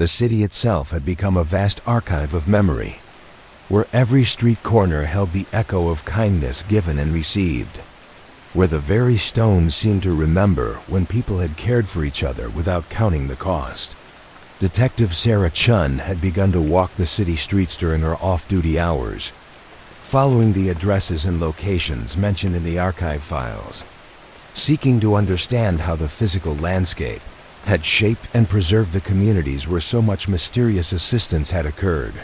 The city itself had become a vast archive of memory, where every street corner held the echo of kindness given and received, where the very stones seemed to remember when people had cared for each other without counting the cost. Detective Sarah Chun had begun to walk the city streets during her off-duty hours, following the addresses and locations mentioned in the archive files, seeking to understand how the physical landscape had shaped and preserved the communities where so much mysterious assistance had occurred.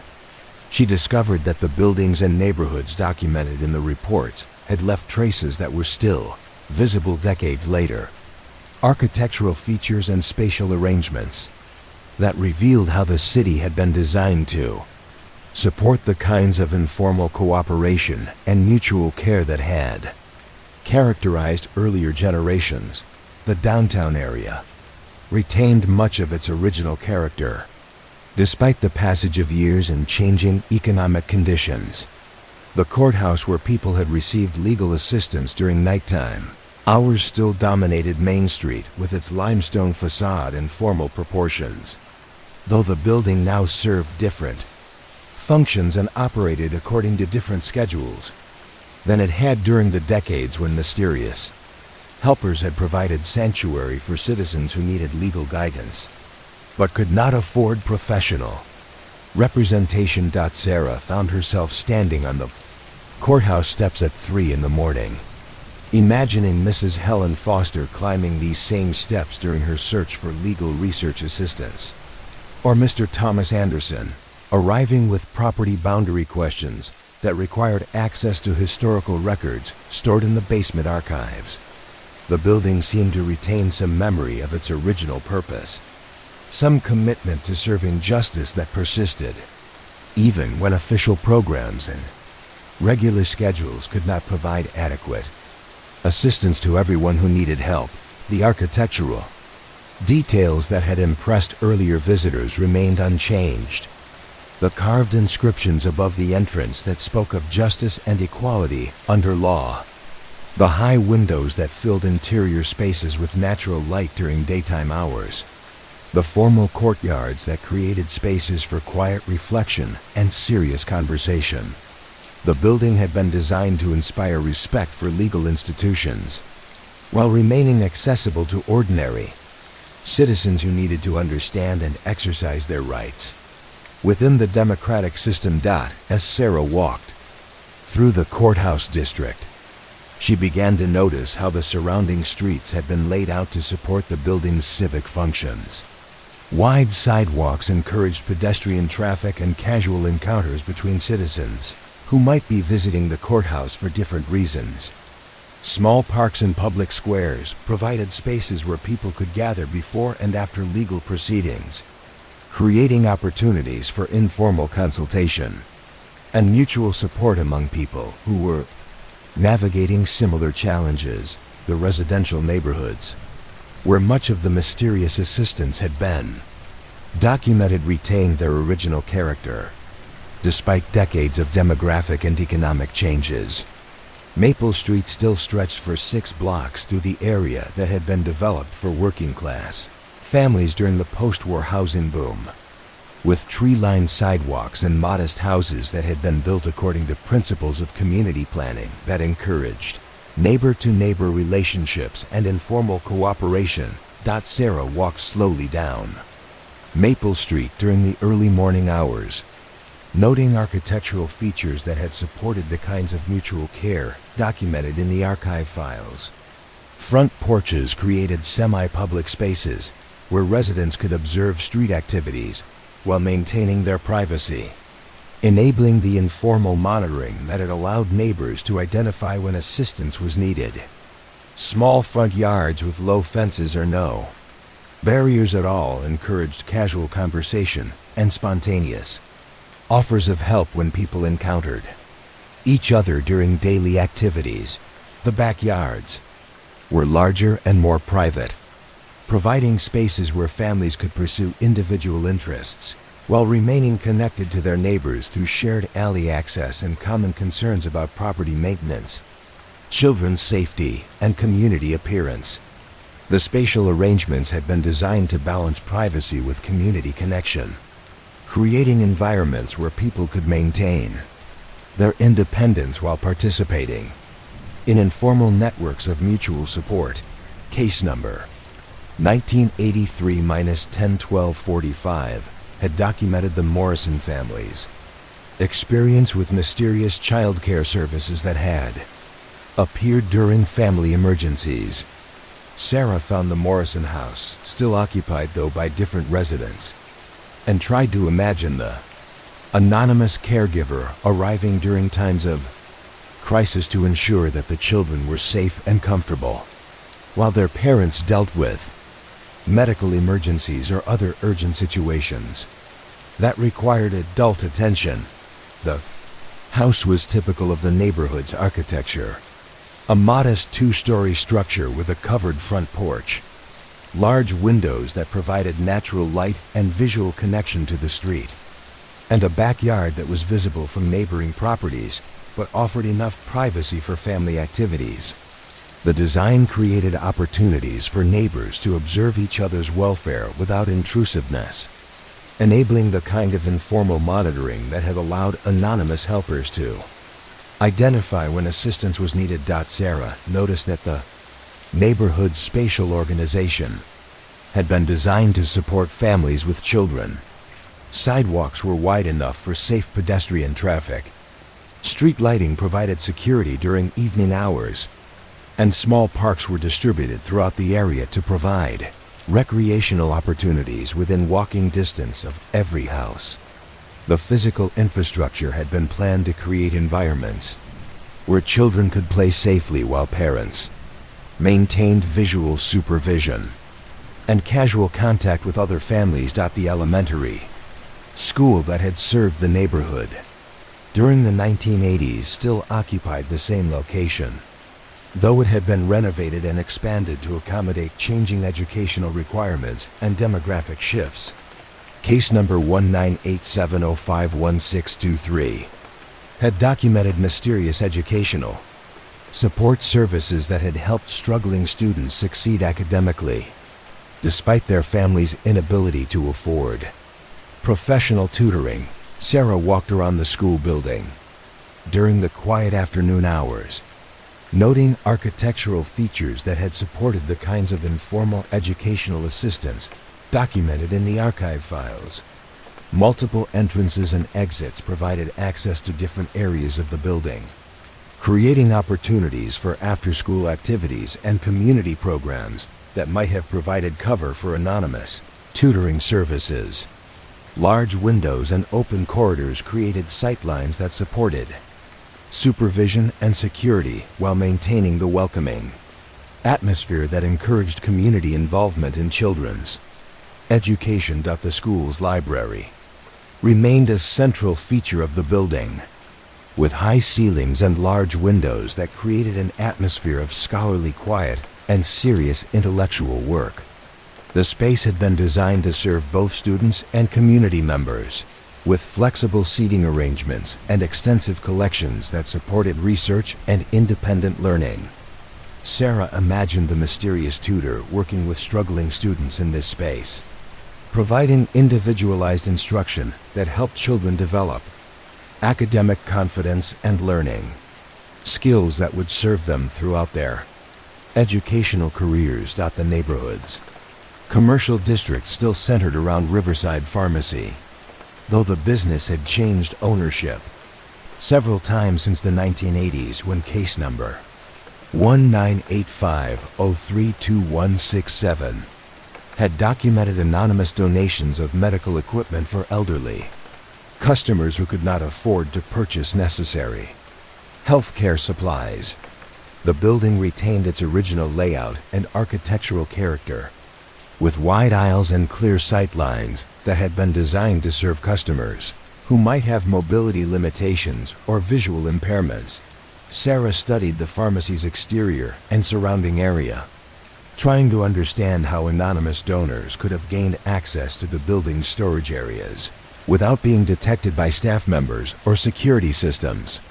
She discovered that the buildings and neighborhoods documented in the reports had left traces that were still visible decades later. Architectural features and spatial arrangements that revealed how the city had been designed to support the kinds of informal cooperation and mutual care that had characterized earlier generations. The downtown area retained much of its original character, despite the passage of years and changing economic conditions. The courthouse, where people had received legal assistance during nighttime hours, still dominated Main Street with its limestone facade and formal proportions, though the building now served different functions and operated according to different schedules than it had during the decades when mysterious helpers had provided sanctuary for citizens who needed legal guidance but could not afford professional representation. Sarah found herself standing on the courthouse steps at 3 in the morning, imagining Mrs. Helen Foster climbing these same steps during her search for legal research assistance, or Mr. Thomas Anderson arriving with property boundary questions that required access to historical records stored in the basement archives. The building seemed to retain some memory of its original purpose, some commitment to serving justice that persisted, even when official programs and regular schedules could not provide adequate assistance to everyone who needed help. The architectural details that had impressed earlier visitors remained unchanged. The carved inscriptions above the entrance that spoke of justice and equality under law, the high windows that filled interior spaces with natural light during daytime hours, the formal courtyards that created spaces for quiet reflection and serious conversation. The building had been designed to inspire respect for legal institutions, while remaining accessible to ordinary citizens who needed to understand and exercise their rights within the democratic system. As Sarah walked through the courthouse district, she began to notice how the surrounding streets had been laid out to support the building's civic functions. Wide sidewalks encouraged pedestrian traffic and casual encounters between citizens who might be visiting the courthouse for different reasons. Small parks and public squares provided spaces where people could gather before and after legal proceedings, creating opportunities for informal consultation and mutual support among people who were navigating similar challenges. The residential neighborhoods, where much of the mysterious assistance had been documented, retained their original character, despite decades of demographic and economic changes. Maple Street still stretched for 6 blocks through the area that had been developed for working-class families during the post-war housing boom, with tree-lined sidewalks and modest houses that had been built according to principles of community planning that encouraged neighbor-to-neighbor relationships and informal cooperation. Sarah walked slowly down Maple Street during the early morning hours, noting architectural features that had supported the kinds of mutual care documented in the archive files. Front porches created semi-public spaces where residents could observe street activities while maintaining their privacy, enabling the informal monitoring that had allowed neighbors to identify when assistance was needed. Small front yards with low fences or no barriers at all encouraged casual conversation and spontaneous offers of help when people encountered each other during daily activities. The backyards were larger and more private, providing spaces where families could pursue individual interests while remaining connected to their neighbors through shared alley access and common concerns about property maintenance, children's safety, and community appearance. The spatial arrangements had been designed to balance privacy with community connection, creating environments where people could maintain their independence while participating in informal networks of mutual support. Case number 1983-101245 had documented the Morrison family's experience with mysterious childcare services that had appeared during family emergencies. Sarah found the Morrison house still occupied, though by different residents, and tried to imagine the anonymous caregiver arriving during times of crisis to ensure that the children were safe and comfortable, while their parents dealt with medical emergencies or other urgent situations that required adult attention. The house was typical of the neighborhood's architecture. A modest two-story structure with a covered front porch, large windows that provided natural light and visual connection to the street, and a backyard that was visible from neighboring properties but offered enough privacy for family activities. The design created opportunities for neighbors to observe each other's welfare without intrusiveness, enabling the kind of informal monitoring that had allowed anonymous helpers to identify when assistance was needed. Sarah noticed that the neighborhood's spatial organization had been designed to support families with children. Sidewalks were wide enough for safe pedestrian traffic. Street lighting provided security during evening hours, and small parks were distributed throughout the area to provide recreational opportunities within walking distance of every house. The physical infrastructure had been planned to create environments where children could play safely while parents maintained visual supervision and casual contact with other families. The elementary school that had served the neighborhood during the 1980s still occupied the same location, though it had been renovated and expanded to accommodate changing educational requirements and demographic shifts. Case number 1987051623 had documented mysterious educational support services that had helped struggling students succeed academically, despite their families' inability to afford professional tutoring. Sarah walked around the school building during the quiet afternoon hours, noting architectural features that had supported the kinds of informal educational assistance documented in the archive files. Multiple entrances and exits provided access to different areas of the building, creating opportunities for after-school activities and community programs that might have provided cover for anonymous tutoring services. Large windows and open corridors created sightlines that supported supervision and security while maintaining the welcoming atmosphere that encouraged community involvement in children's education. The school's library remained a central feature of the building, with high ceilings and large windows that created an atmosphere of scholarly quiet and serious intellectual work. The space had been designed to serve both students and community members, with flexible seating arrangements and extensive collections that supported research and independent learning. Sarah imagined the mysterious tutor working with struggling students in this space, providing individualized instruction that helped children develop academic confidence and learning skills that would serve them throughout their educational careers. The neighborhood's commercial district still centered around Riverside Pharmacy, though the business had changed ownership several times since the 1980s, when case number 1985032167 had documented anonymous donations of medical equipment for elderly customers who could not afford to purchase necessary healthcare supplies. The building retained its original layout and architectural character, with wide aisles and clear sight lines that had been designed to serve customers who might have mobility limitations or visual impairments. Sarah studied the pharmacy's exterior and surrounding area, trying to understand how anonymous donors could have gained access to the building's storage areas without being detected by staff members or security systems.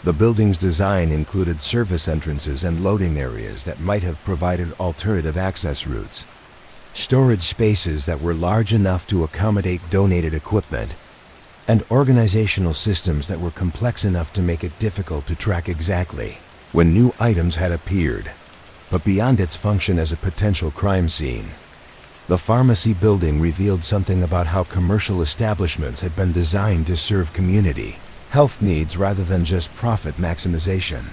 The building's design included service entrances and loading areas that might have provided alternative access routes, storage spaces that were large enough to accommodate donated equipment, and organizational systems that were complex enough to make it difficult to track exactly when new items had appeared. But beyond its function as a potential crime scene, the pharmacy building revealed something about how commercial establishments had been designed to serve community health needs rather than just profit maximization.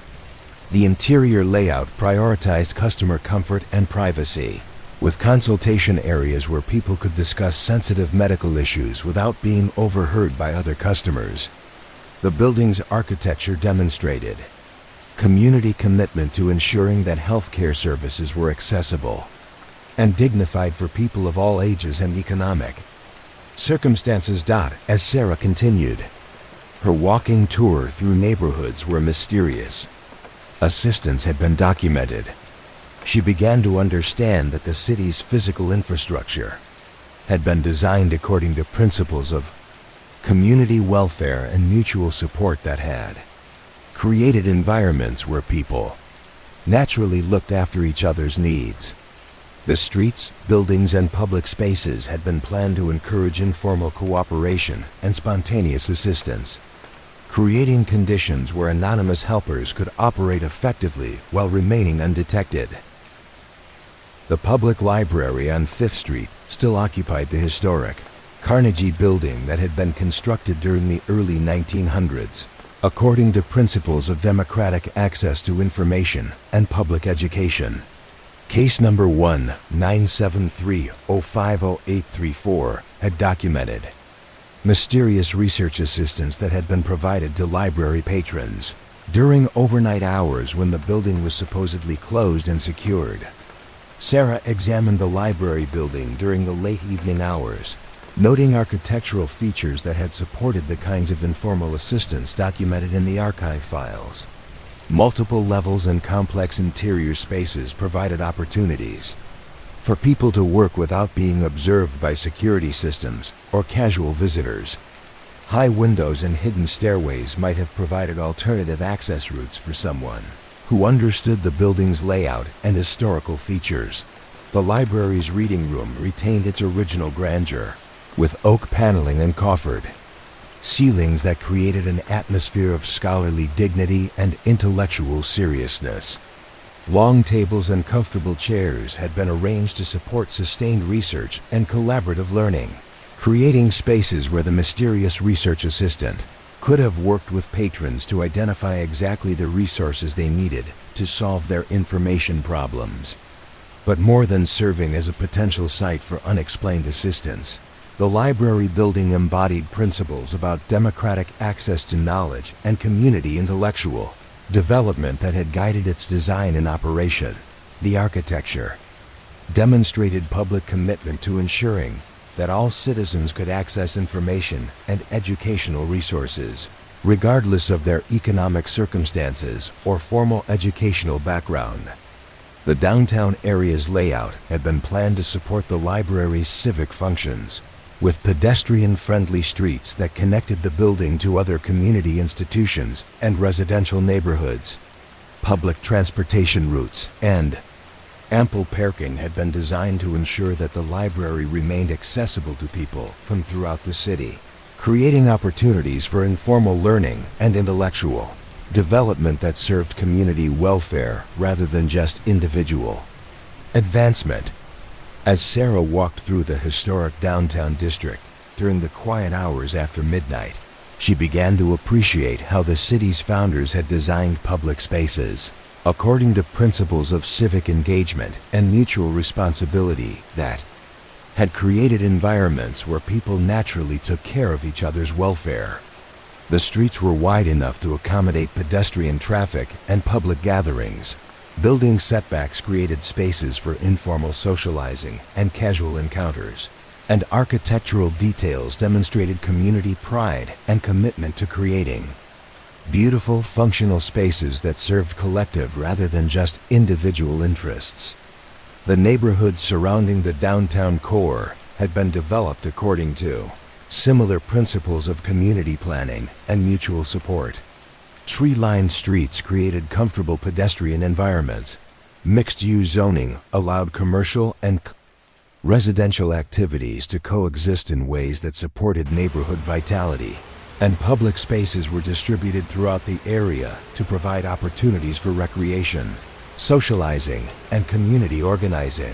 The interior layout prioritized customer comfort and privacy, with consultation areas where people could discuss sensitive medical issues without being overheard by other customers. The building's architecture demonstrated community commitment to ensuring that healthcare services were accessible and dignified for people of all ages and economic circumstances. As Sarah continued her walking tour through neighborhoods where mysterious assistance had been documented, she began to understand that the city's physical infrastructure had been designed according to principles of community welfare and mutual support that had created environments where people naturally looked after each other's needs. The streets, buildings, and public spaces had been planned to encourage informal cooperation and spontaneous assistance, creating conditions where anonymous helpers could operate effectively while remaining undetected. The public library on 5th Street still occupied the historic Carnegie Building that had been constructed during the early 1900s, according to principles of democratic access to information and public education. Case number 1-973-050834 had documented mysterious research assistance that had been provided to library patrons during overnight hours when the building was supposedly closed and secured. Sarah examined the library building during the late evening hours, noting architectural features that had supported the kinds of informal assistance documented in the archive files. Multiple levels and complex interior spaces provided opportunities for people to work without being observed by security systems or casual visitors. High windows and hidden stairways might have provided alternative access routes for someone who understood the building's layout and historical features. The library's reading room retained its original grandeur, with oak paneling and coffered ceilings that created an atmosphere of scholarly dignity and intellectual seriousness. Long tables and comfortable chairs had been arranged to support sustained research and collaborative learning, creating spaces where the mysterious research assistant could have worked with patrons to identify exactly the resources they needed to solve their information problems. But more than serving as a potential site for unexplained assistance, the library building embodied principles about democratic access to knowledge and community intellectual development that had guided its design and operation. The architecture demonstrated public commitment to ensuring that all citizens could access information and educational resources, regardless of their economic circumstances or formal educational background. The downtown area's layout had been planned to support the library's civic functions, with pedestrian-friendly streets that connected the building to other community institutions and residential neighborhoods. Public transportation routes and ample parking had been designed to ensure that the library remained accessible to people from throughout the city, creating opportunities for informal learning and intellectual development that served community welfare rather than just individual advancement. As Sarah walked through the historic downtown district during the quiet hours after midnight, she began to appreciate how the city's founders had designed public spaces according to principles of civic engagement and mutual responsibility that had created environments where people naturally took care of each other's welfare. The streets were wide enough to accommodate pedestrian traffic and public gatherings. Building setbacks created spaces for informal socializing and casual encounters, and architectural details demonstrated community pride and commitment to creating beautiful, functional spaces that served collective rather than just individual interests. The neighborhoods surrounding the downtown core had been developed according to similar principles of community planning and mutual support. Tree-lined streets created comfortable pedestrian environments. Mixed-use zoning allowed commercial and residential activities to coexist in ways that supported neighborhood vitality. And public spaces were distributed throughout the area to provide opportunities for recreation, socializing, and community organizing.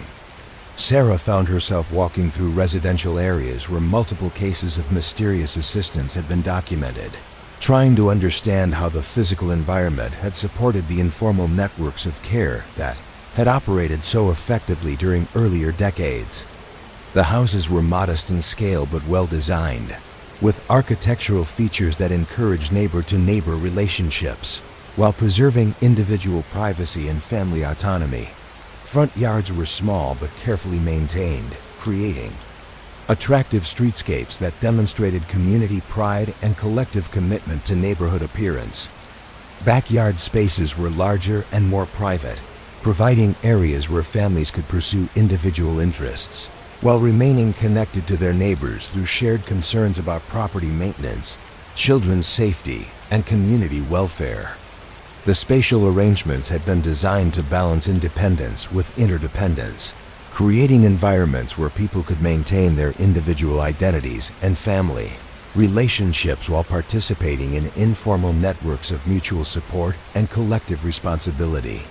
Sarah found herself walking through residential areas where multiple cases of mysterious assistance had been documented, trying to understand how the physical environment had supported the informal networks of care that had operated so effectively during earlier decades. The houses were modest in scale but well designed, with architectural features that encouraged neighbor-to-neighbor relationships, while preserving individual privacy and family autonomy. Front yards were small but carefully maintained, creating attractive streetscapes that demonstrated community pride and collective commitment to neighborhood appearance. Backyard spaces were larger and more private, providing areas where families could pursue individual interests, while remaining connected to their neighbors through shared concerns about property maintenance, children's safety, and community welfare. The spatial arrangements had been designed to balance independence with interdependence, creating environments where people could maintain their individual identities and family relationships while participating in informal networks of mutual support and collective responsibility.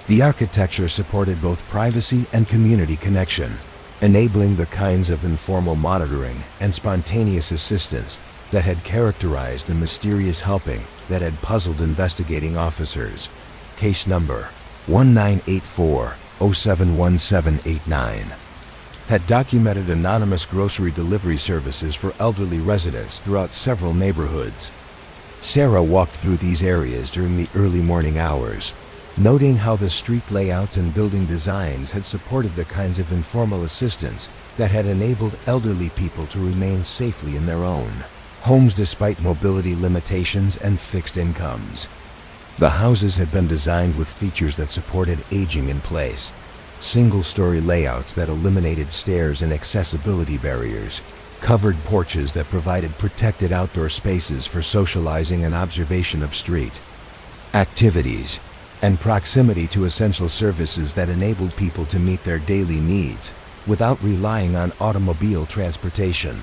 The architecture supported both privacy and community connection, enabling the kinds of informal monitoring and spontaneous assistance that had characterized the mysterious helping that had puzzled investigating officers. Case number 1984-071789 had documented anonymous grocery delivery services for elderly residents throughout several neighborhoods. Sarah walked through these areas during the early morning hours, noting how the street layouts and building designs had supported the kinds of informal assistance that had enabled elderly people to remain safely in their own homes despite mobility limitations and fixed incomes. The houses had been designed with features that supported aging in place, single-story layouts that eliminated stairs and accessibility barriers, covered porches that provided protected outdoor spaces for socializing and observation of street activities, and proximity to essential services that enabled people to meet their daily needs without relying on automobile transportation.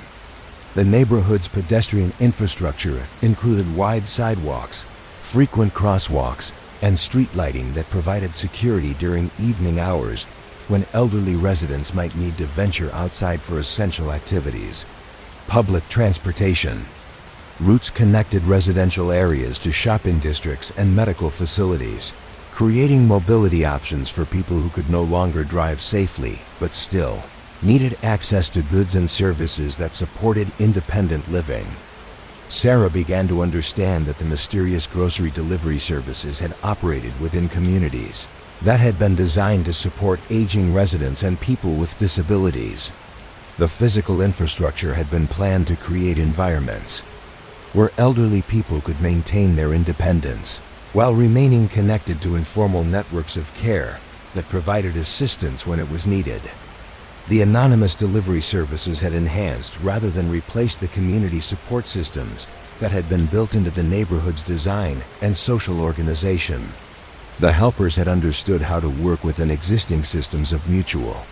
The neighborhood's pedestrian infrastructure included wide sidewalks, frequent crosswalks, and street lighting that provided security during evening hours when elderly residents might need to venture outside for essential activities. Public transportation. Routes connected residential areas to shopping districts and medical facilities, creating mobility options for people who could no longer drive safely, but still needed access to goods and services that supported independent living. Sarah began to understand that the mysterious grocery delivery services had operated within communities that had been designed to support aging residents and people with disabilities. The physical infrastructure had been planned to create environments where elderly people could maintain their independence while remaining connected to informal networks of care that provided assistance when it was needed. The anonymous delivery services had enhanced rather than replaced the community support systems that had been built into the neighborhood's design and social organization. The helpers had understood how to work within existing systems of mutual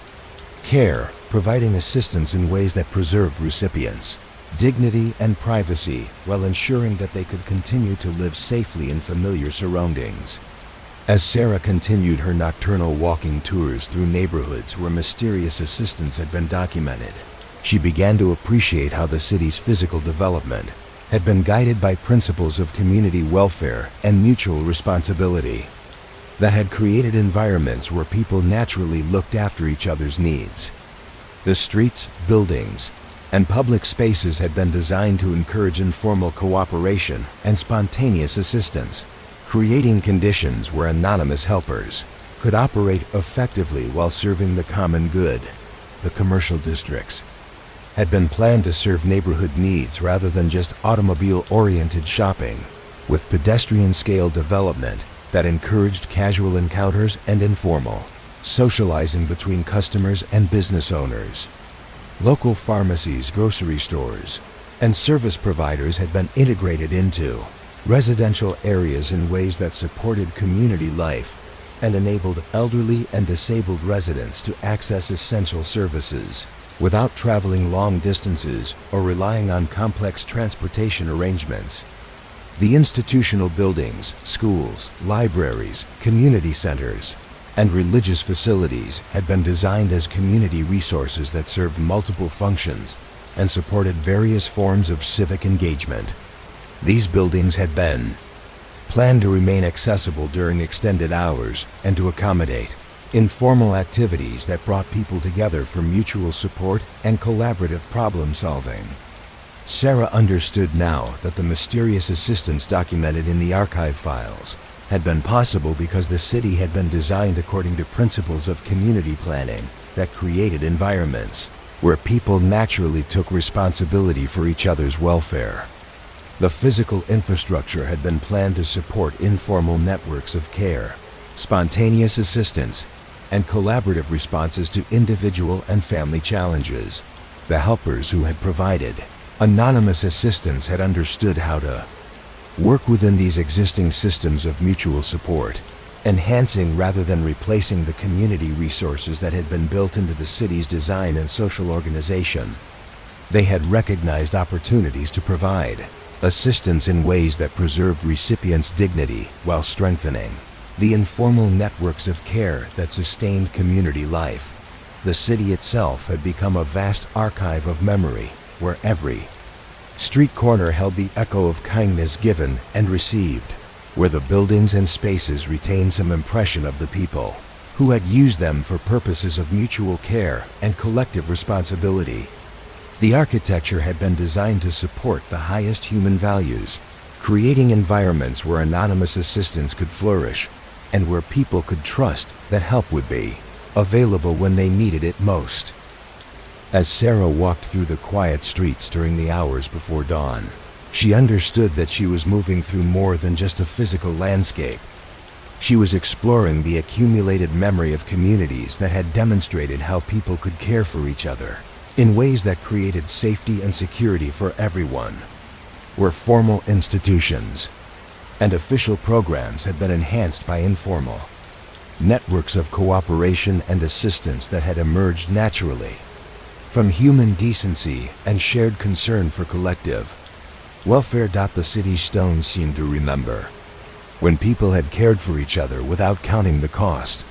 care, providing assistance in ways that preserved recipients' dignity and privacy while ensuring that they could continue to live safely in familiar surroundings. As Sarah continued her nocturnal walking tours through neighborhoods where mysterious assistance had been documented, she began to appreciate how the city's physical development had been guided by principles of community welfare and mutual responsibility that had created environments where people naturally looked after each other's needs. The streets, buildings, and public spaces had been designed to encourage informal cooperation and spontaneous assistance, creating conditions where anonymous helpers could operate effectively while serving the common good. The commercial districts had been planned to serve neighborhood needs rather than just automobile-oriented shopping, with pedestrian-scale development that encouraged casual encounters and informal socializing between customers and business owners. Local pharmacies, grocery stores, and service providers had been integrated into residential areas in ways that supported community life and enabled elderly and disabled residents to access essential services without traveling long distances or relying on complex transportation arrangements. The institutional buildings, schools, libraries, community centers, and religious facilities had been designed as community resources that served multiple functions and supported various forms of civic engagement. These buildings had been planned to remain accessible during extended hours and to accommodate informal activities that brought people together for mutual support and collaborative problem solving. Sarah understood now that the mysterious assistance documented in the archive files had been possible because the city had been designed according to principles of community planning that created environments where people naturally took responsibility for each other's welfare. The physical infrastructure had been planned to support informal networks of care, spontaneous assistance, and collaborative responses to individual and family challenges. The helpers who had provided anonymous assistance had understood how to work within these existing systems of mutual support, enhancing rather than replacing the community resources that had been built into the city's design and social organization. They had recognized opportunities to provide assistance in ways that preserved recipients' dignity while strengthening the informal networks of care that sustained community life. The city itself had become a vast archive of memory where every street corner held the echo of kindness given and received, where the buildings and spaces retained some impression of the people who had used them for purposes of mutual care and collective responsibility. The architecture had been designed to support the highest human values, creating environments where anonymous assistance could flourish and where people could trust that help would be available when they needed it most. As Sarah walked through the quiet streets during the hours before dawn, she understood that she was moving through more than just a physical landscape. She was exploring the accumulated memory of communities that had demonstrated how people could care for each other in ways that created safety and security for everyone, where formal institutions and official programs had been enhanced by informal networks of cooperation and assistance that had emerged naturally from human decency and shared concern for collective welfare. The city's stones seemed to remember when people had cared for each other without counting the cost,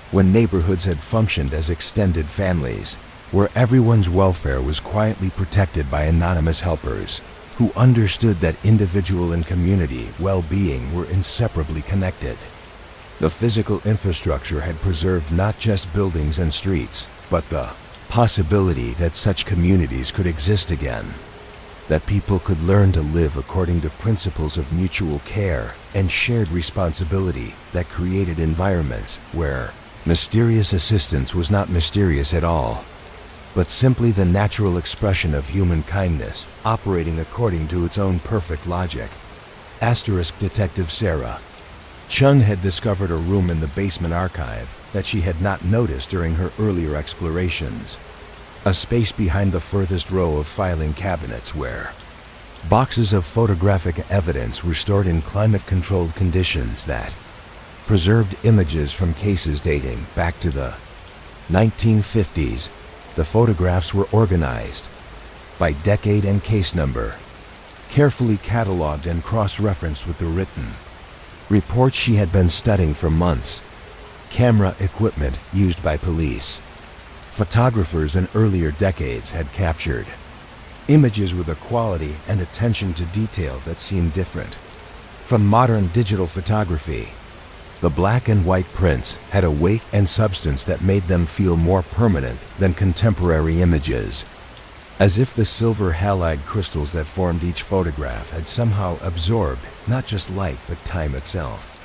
when neighborhoods had functioned as extended families, where everyone's welfare was quietly protected by anonymous helpers who understood that individual and community well-being were inseparably connected. The physical infrastructure had preserved not just buildings and streets, but the possibility that such communities could exist again, that people could learn to live according to principles of mutual care and shared responsibility that created environments where mysterious assistance was not mysterious at all, but simply the natural expression of human kindness operating according to its own perfect logic. Detective Sarah Chung had discovered a room in the basement archive that she had not noticed during her earlier explorations. A space behind the furthest row of filing cabinets where boxes of photographic evidence were stored in climate-controlled conditions that preserved images from cases dating back to the 1950s. The photographs were organized by decade and case number, carefully cataloged and cross-referenced with the written reports she had been studying for months. Camera equipment used by police, photographers in earlier decades had captured images with a quality and attention to detail that seemed different from modern digital photography. The black and white prints had a weight and substance that made them feel more permanent than contemporary images, as if the silver halide crystals that formed each photograph had somehow absorbed not just light but time itself,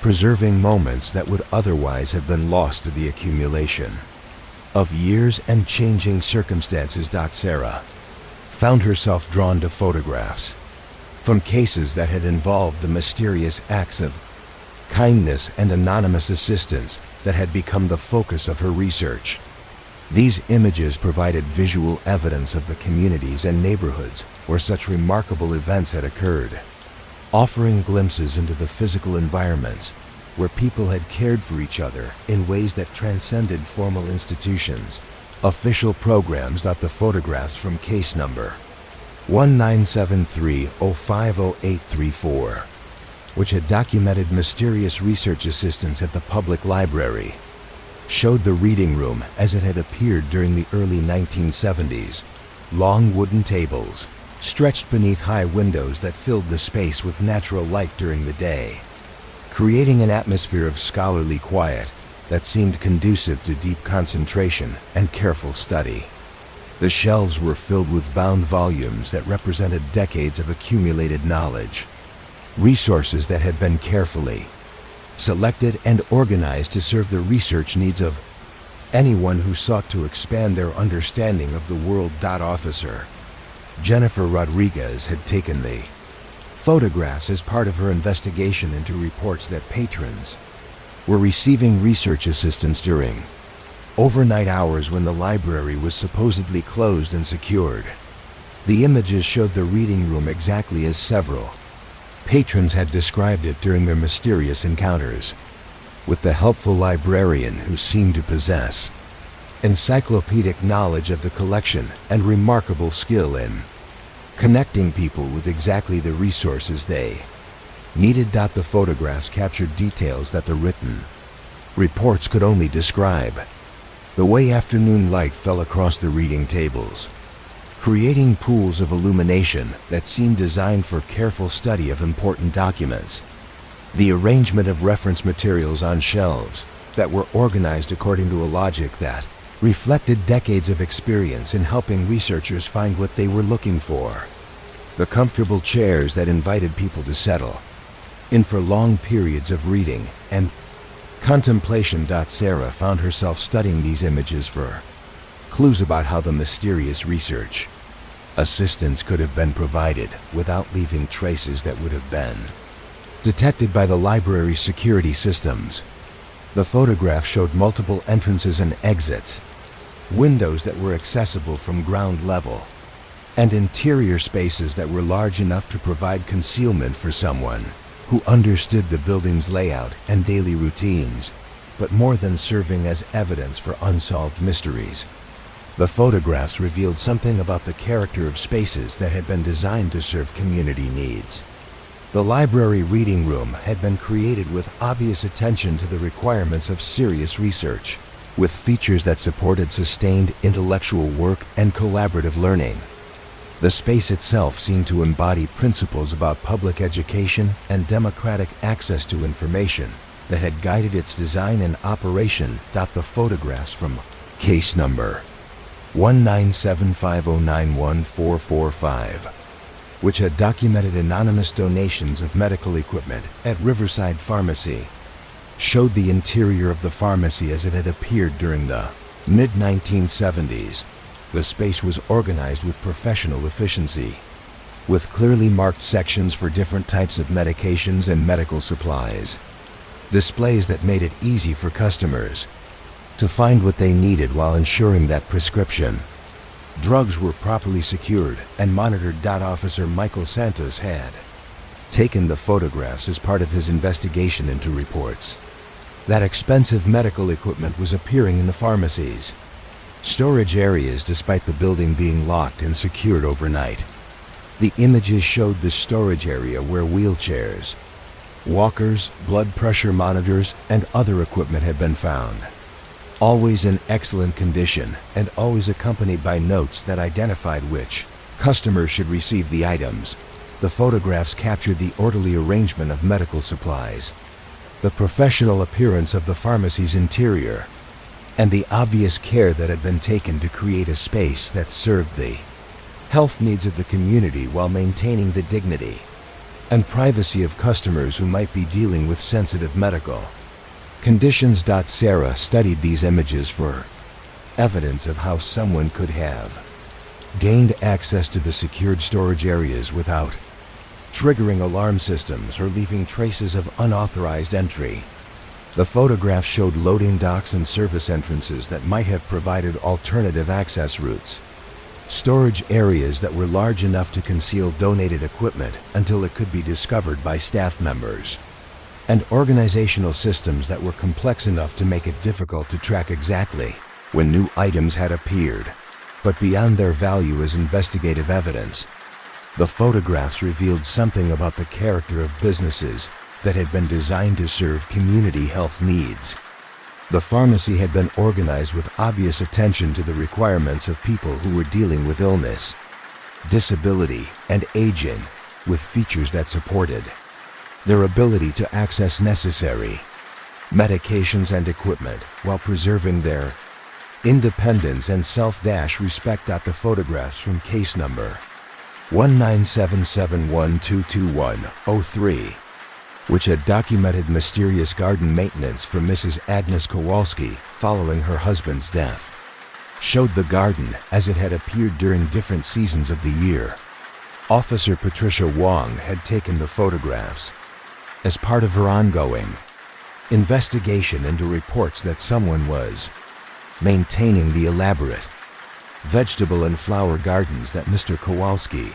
preserving moments that would otherwise have been lost to the accumulation of years and changing circumstances. Sarah found herself drawn to photographs from cases that had involved the mysterious acts of kindness and anonymous assistance that had become the focus of her research. These images provided visual evidence of the communities and neighborhoods where such remarkable events had occurred. offering glimpses into the physical environments where people had cared for each other in ways that transcended formal institutions. Official programs. The photographs from case number 1973050834, which had documented mysterious research assistants at the public library, showed the reading room as it had appeared during the early 1970s. Long wooden tables stretched beneath high windows that filled the space with natural light during the day, creating an atmosphere of scholarly quiet that seemed conducive to deep concentration and careful study. The shelves were filled with bound volumes that represented decades of accumulated knowledge, resources that had been carefully selected and organized to serve the research needs of anyone who sought to expand their understanding of the world. Officer Jennifer Rodriguez had taken the photographs as part of her investigation into reports that patrons were receiving research assistance during overnight hours when the library was supposedly closed and secured. The images showed the reading room exactly as several patrons had described it during their mysterious encounters with the helpful librarian, who seemed to possess encyclopedic knowledge of the collection and remarkable skill in connecting people with exactly the resources they needed. The photographs captured details that the written reports could only describe. The way afternoon light fell across the reading tables, creating pools of illumination that seemed designed for careful study of important documents. The arrangement of reference materials on shelves that were organized according to a logic that reflected decades of experience in helping researchers find what they were looking for. The comfortable chairs that invited people to settle in for long periods of reading and contemplation. Sarah found herself studying these images for clues about how the mysterious research assistance could have been provided without leaving traces that would have been detected by the library's security systems. The photograph showed multiple entrances and exits, windows that were accessible from ground level, and interior spaces that were large enough to provide concealment for someone who understood the building's layout and daily routines, but more than serving as evidence for unsolved mysteries. The photographs revealed something about the character of spaces that had been designed to serve community needs. The library reading room had been created with obvious attention to the requirements of serious research, with features that supported sustained intellectual work and collaborative learning. The space itself seemed to embody principles about public education and democratic access to information that had guided its design and operation. The photographs from case number 19750914445, which had documented anonymous donations of medical equipment at Riverside Pharmacy, showed the interior of the pharmacy as it had appeared during the mid-1970s. The space was organized with professional efficiency, with clearly marked sections for different types of medications and medical supplies, displays that made it easy for customers to find what they needed while ensuring that prescription drugs were properly secured and monitored. Officer Michael Santos had taken the photographs as part of his investigation into reports that expensive medical equipment was appearing in the pharmacies storage areas despite the building being locked and secured overnight. The images showed the storage area where wheelchairs, walkers, blood pressure monitors, and other equipment had been found, always in excellent condition and always accompanied by notes that identified which customers should receive the items. The photographs captured the orderly arrangement of medical supplies, the professional appearance of the pharmacy's interior, and the obvious care that had been taken to create a space that served the health needs of the community while maintaining the dignity and privacy of customers who might be dealing with sensitive medical conditions. Sarah studied these images for evidence of how someone could have gained access to the secured storage areas without triggering alarm systems or leaving traces of unauthorized entry. The photographs showed loading docks and service entrances that might have provided alternative access routes, storage areas that were large enough to conceal donated equipment until it could be discovered by staff members, and organizational systems that were complex enough to make it difficult to track exactly when new items had appeared. But beyond their value as investigative evidence, the photographs revealed something about the character of businesses that had been designed to serve community health needs. The pharmacy had been organized with obvious attention to the requirements of people who were dealing with illness, disability, and aging, with features that supported their ability to access necessary medications and equipment while preserving their independence and self-respect. The photographs from case number 19771222103, which had documented mysterious garden maintenance for Mrs. Agnes Kowalski following her husband's death, showed the garden as it had appeared during different seasons of the year. Officer Patricia Wong had taken the photographs as part of her ongoing investigation into reports that someone was maintaining the elaborate vegetable and flower gardens that Mr. Kowalski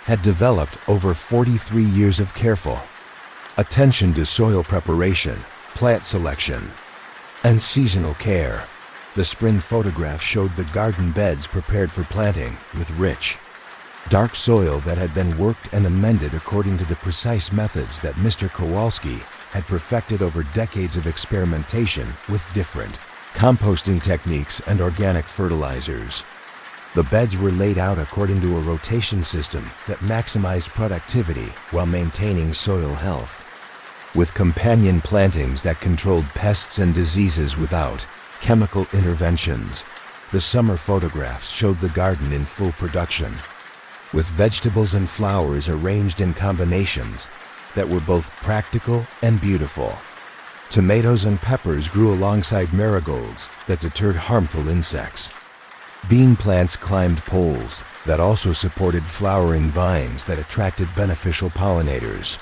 had developed over 43 years of careful attention to soil preparation, plant selection, and seasonal care. The spring photograph showed the garden beds prepared for planting with rich, dark soil that had been worked and amended according to the precise methods that Mr. Kowalski had perfected over decades of experimentation with different composting techniques and organic fertilizers. The beds were laid out according to a rotation system that maximized productivity while maintaining soil health, with companion plantings that controlled pests and diseases without chemical interventions. The summer photographs showed the garden in full production, with vegetables and flowers arranged in combinations that were both practical and beautiful. Tomatoes and peppers grew alongside marigolds that deterred harmful insects. Bean plants climbed poles that also supported flowering vines that attracted beneficial pollinators.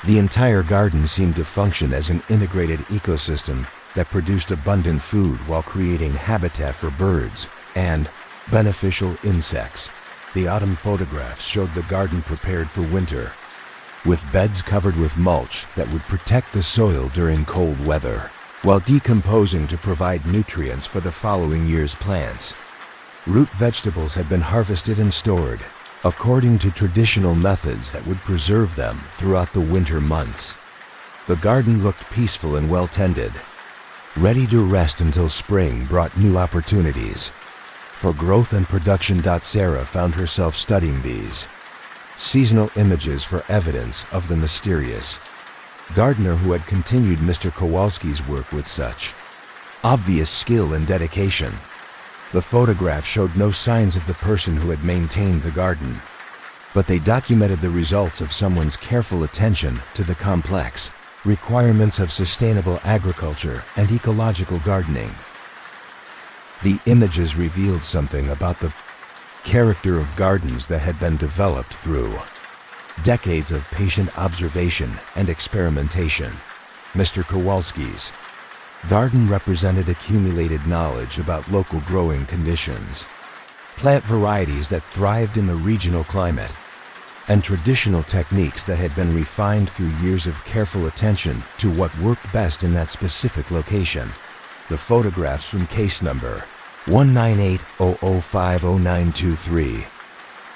The entire garden seemed to function as an integrated ecosystem that produced abundant food while creating habitat for birds and beneficial insects. The autumn photographs showed the garden prepared for winter, with beds covered with mulch that would protect the soil during cold weather, while decomposing to provide nutrients for the following year's plants. Root vegetables had been harvested and stored according to traditional methods that would preserve them throughout the winter months. The garden looked peaceful and well-tended, ready to rest until spring brought new opportunities for growth and production. Sarah found herself studying these seasonal images for evidence of the mysterious gardener who had continued Mr. Kowalski's work with such obvious skill and dedication. The photograph showed no signs of the person who had maintained the garden, but they documented the results of someone's careful attention to the complex requirements of sustainable agriculture and ecological gardening. The images revealed something about the character of gardens that had been developed through decades of patient observation and experimentation. Mr. Kowalski's garden represented accumulated knowledge about local growing conditions, plant varieties that thrived in the regional climate, and traditional techniques that had been refined through years of careful attention to what worked best in that specific location. The photographs from case number 19800500923,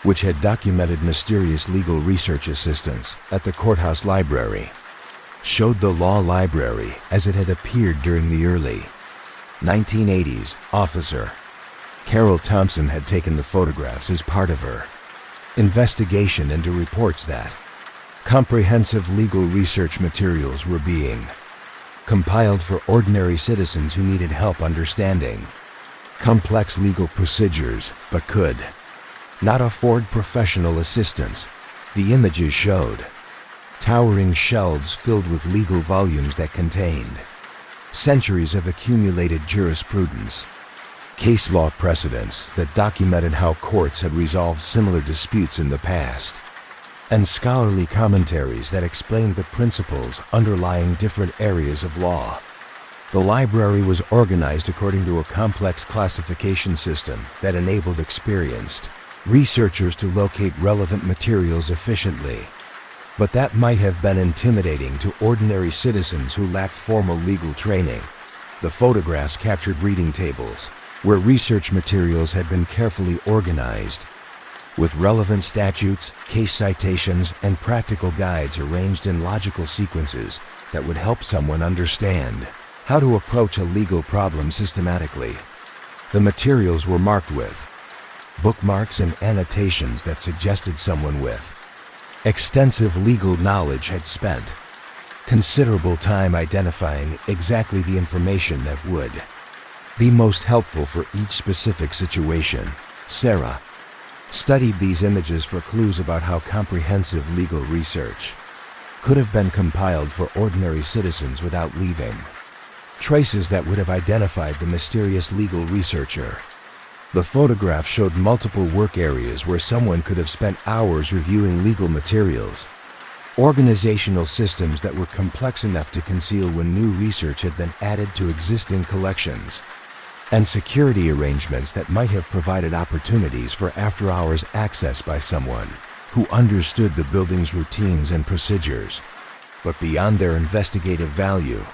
which had documented mysterious legal research assistance at the courthouse library, showed the law library as it had appeared during the early 1980s. Officer Carol Thompson had taken the photographs as part of her investigation into reports that comprehensive legal research materials were being compiled for ordinary citizens who needed help understanding complex legal procedures but could not afford professional assistance. The images showed towering shelves filled with legal volumes that contained centuries of accumulated jurisprudence, case law precedents that documented how courts had resolved similar disputes in the past, and scholarly commentaries that explained the principles underlying different areas of law. The library was organized according to a complex classification system that enabled experienced researchers to locate relevant materials efficiently. But that might have been intimidating to ordinary citizens who lacked formal legal training. The photographs captured reading tables, where research materials had been carefully organized, with relevant statutes, case citations, and practical guides arranged in logical sequences that would help someone understand how to approach a legal problem systematically. The materials were marked with bookmarks and annotations that suggested someone with extensive legal knowledge had spent considerable time identifying exactly the information that would be most helpful for each specific situation. Sarah studied these images for clues about how comprehensive legal research could have been compiled for ordinary citizens without leaving traces that would have identified the mysterious legal researcher. The photograph showed multiple work areas where someone could have spent hours reviewing legal materials, organizational systems that were complex enough to conceal when new research had been added to existing collections, and security arrangements that might have provided opportunities for after-hours access by someone who understood the building's routines and procedures. But beyond their investigative value,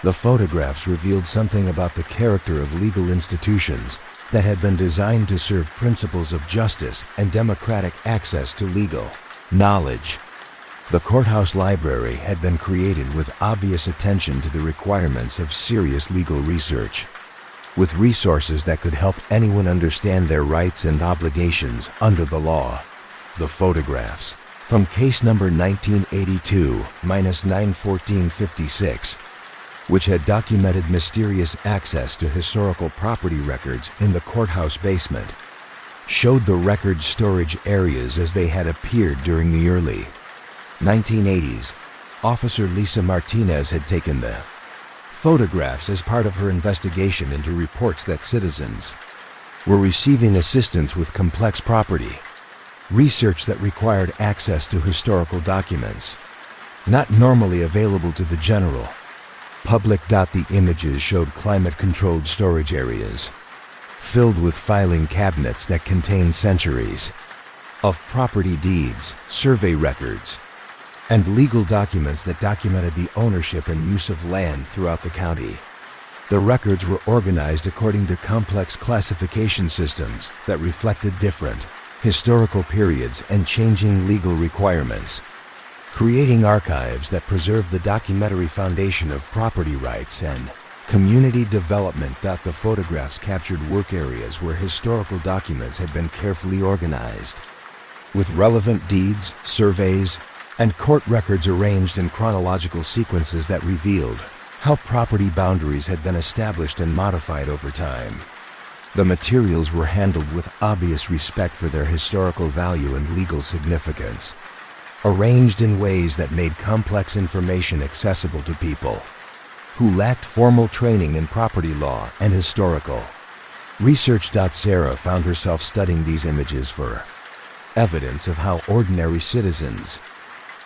the photographs revealed something about the character of legal institutions that had been designed to serve principles of justice and democratic access to legal knowledge. The courthouse library had been created with obvious attention to the requirements of serious legal research, with resources that could help anyone understand their rights and obligations under the law. The photographs from case number 1982-91456, which had documented mysterious access to historical property records in the courthouse basement, showed the record storage areas as they had appeared during the early 1980s. Officer Lisa Martinez had taken the photographs as part of her investigation into reports that citizens were receiving assistance with complex property research that required access to historical documents not normally available to the general public. The images showed climate-controlled storage areas filled with filing cabinets that contained centuries of property deeds, survey records, and legal documents that documented the ownership and use of land throughout the county. The records were organized according to complex classification systems that reflected different historical periods and changing legal requirements, creating archives that preserve the documentary foundation of property rights and community development. The photographs captured work areas where historical documents had been carefully organized, with relevant deeds, surveys, and court records arranged in chronological sequences that revealed how property boundaries had been established and modified over time. The materials were handled with obvious respect for their historical value and legal significance, arranged in ways that made complex information accessible to people who lacked formal training in property law and historical research. Sarah found herself studying these images for evidence of how ordinary citizens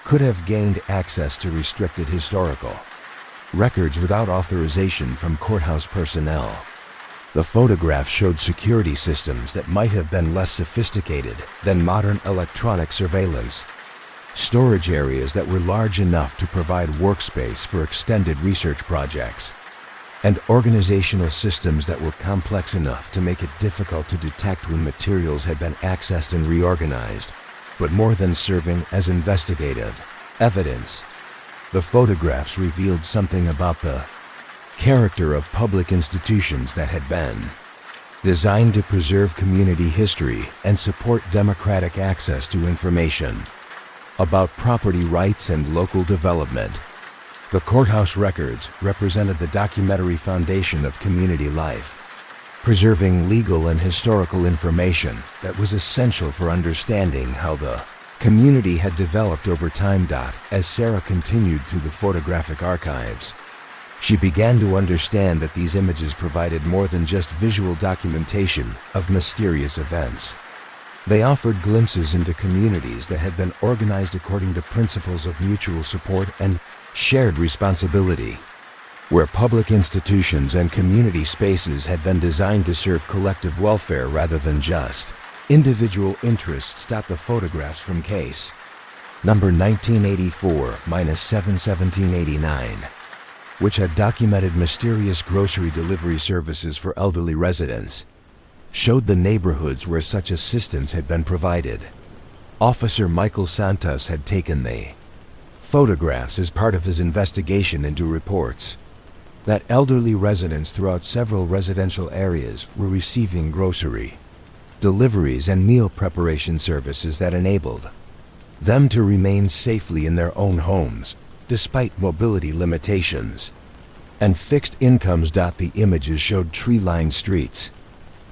could have gained access to restricted historical records without authorization from courthouse personnel. The photographs showed security systems that might have been less sophisticated than modern electronic surveillance, storage areas that were large enough to provide workspace for extended research projects, and organizational systems that were complex enough to make it difficult to detect when materials had been accessed and reorganized. But more than serving as investigative evidence, the photographs revealed something about the character of public institutions that had been designed to preserve community history and support democratic access to information about property rights and local development. The courthouse records represented the documentary foundation of community life, preserving legal and historical information that was essential for understanding how the community had developed over time. As Sarah continued through the photographic archives, she began to understand that these images provided more than just visual documentation of mysterious events. They offered glimpses into communities that had been organized according to principles of mutual support and shared responsibility. where public institutions and community spaces had been designed to serve collective welfare rather than just individual interests. The photographs from case number 1984-71789, which had documented mysterious grocery delivery services for elderly residents, showed the neighborhoods where such assistance had been provided. Officer Michael Santos had taken the photographs as part of his investigation into reports that elderly residents throughout several residential areas were receiving grocery deliveries and meal preparation services that enabled them to remain safely in their own homes despite mobility limitations and fixed incomes. The images showed tree-lined streets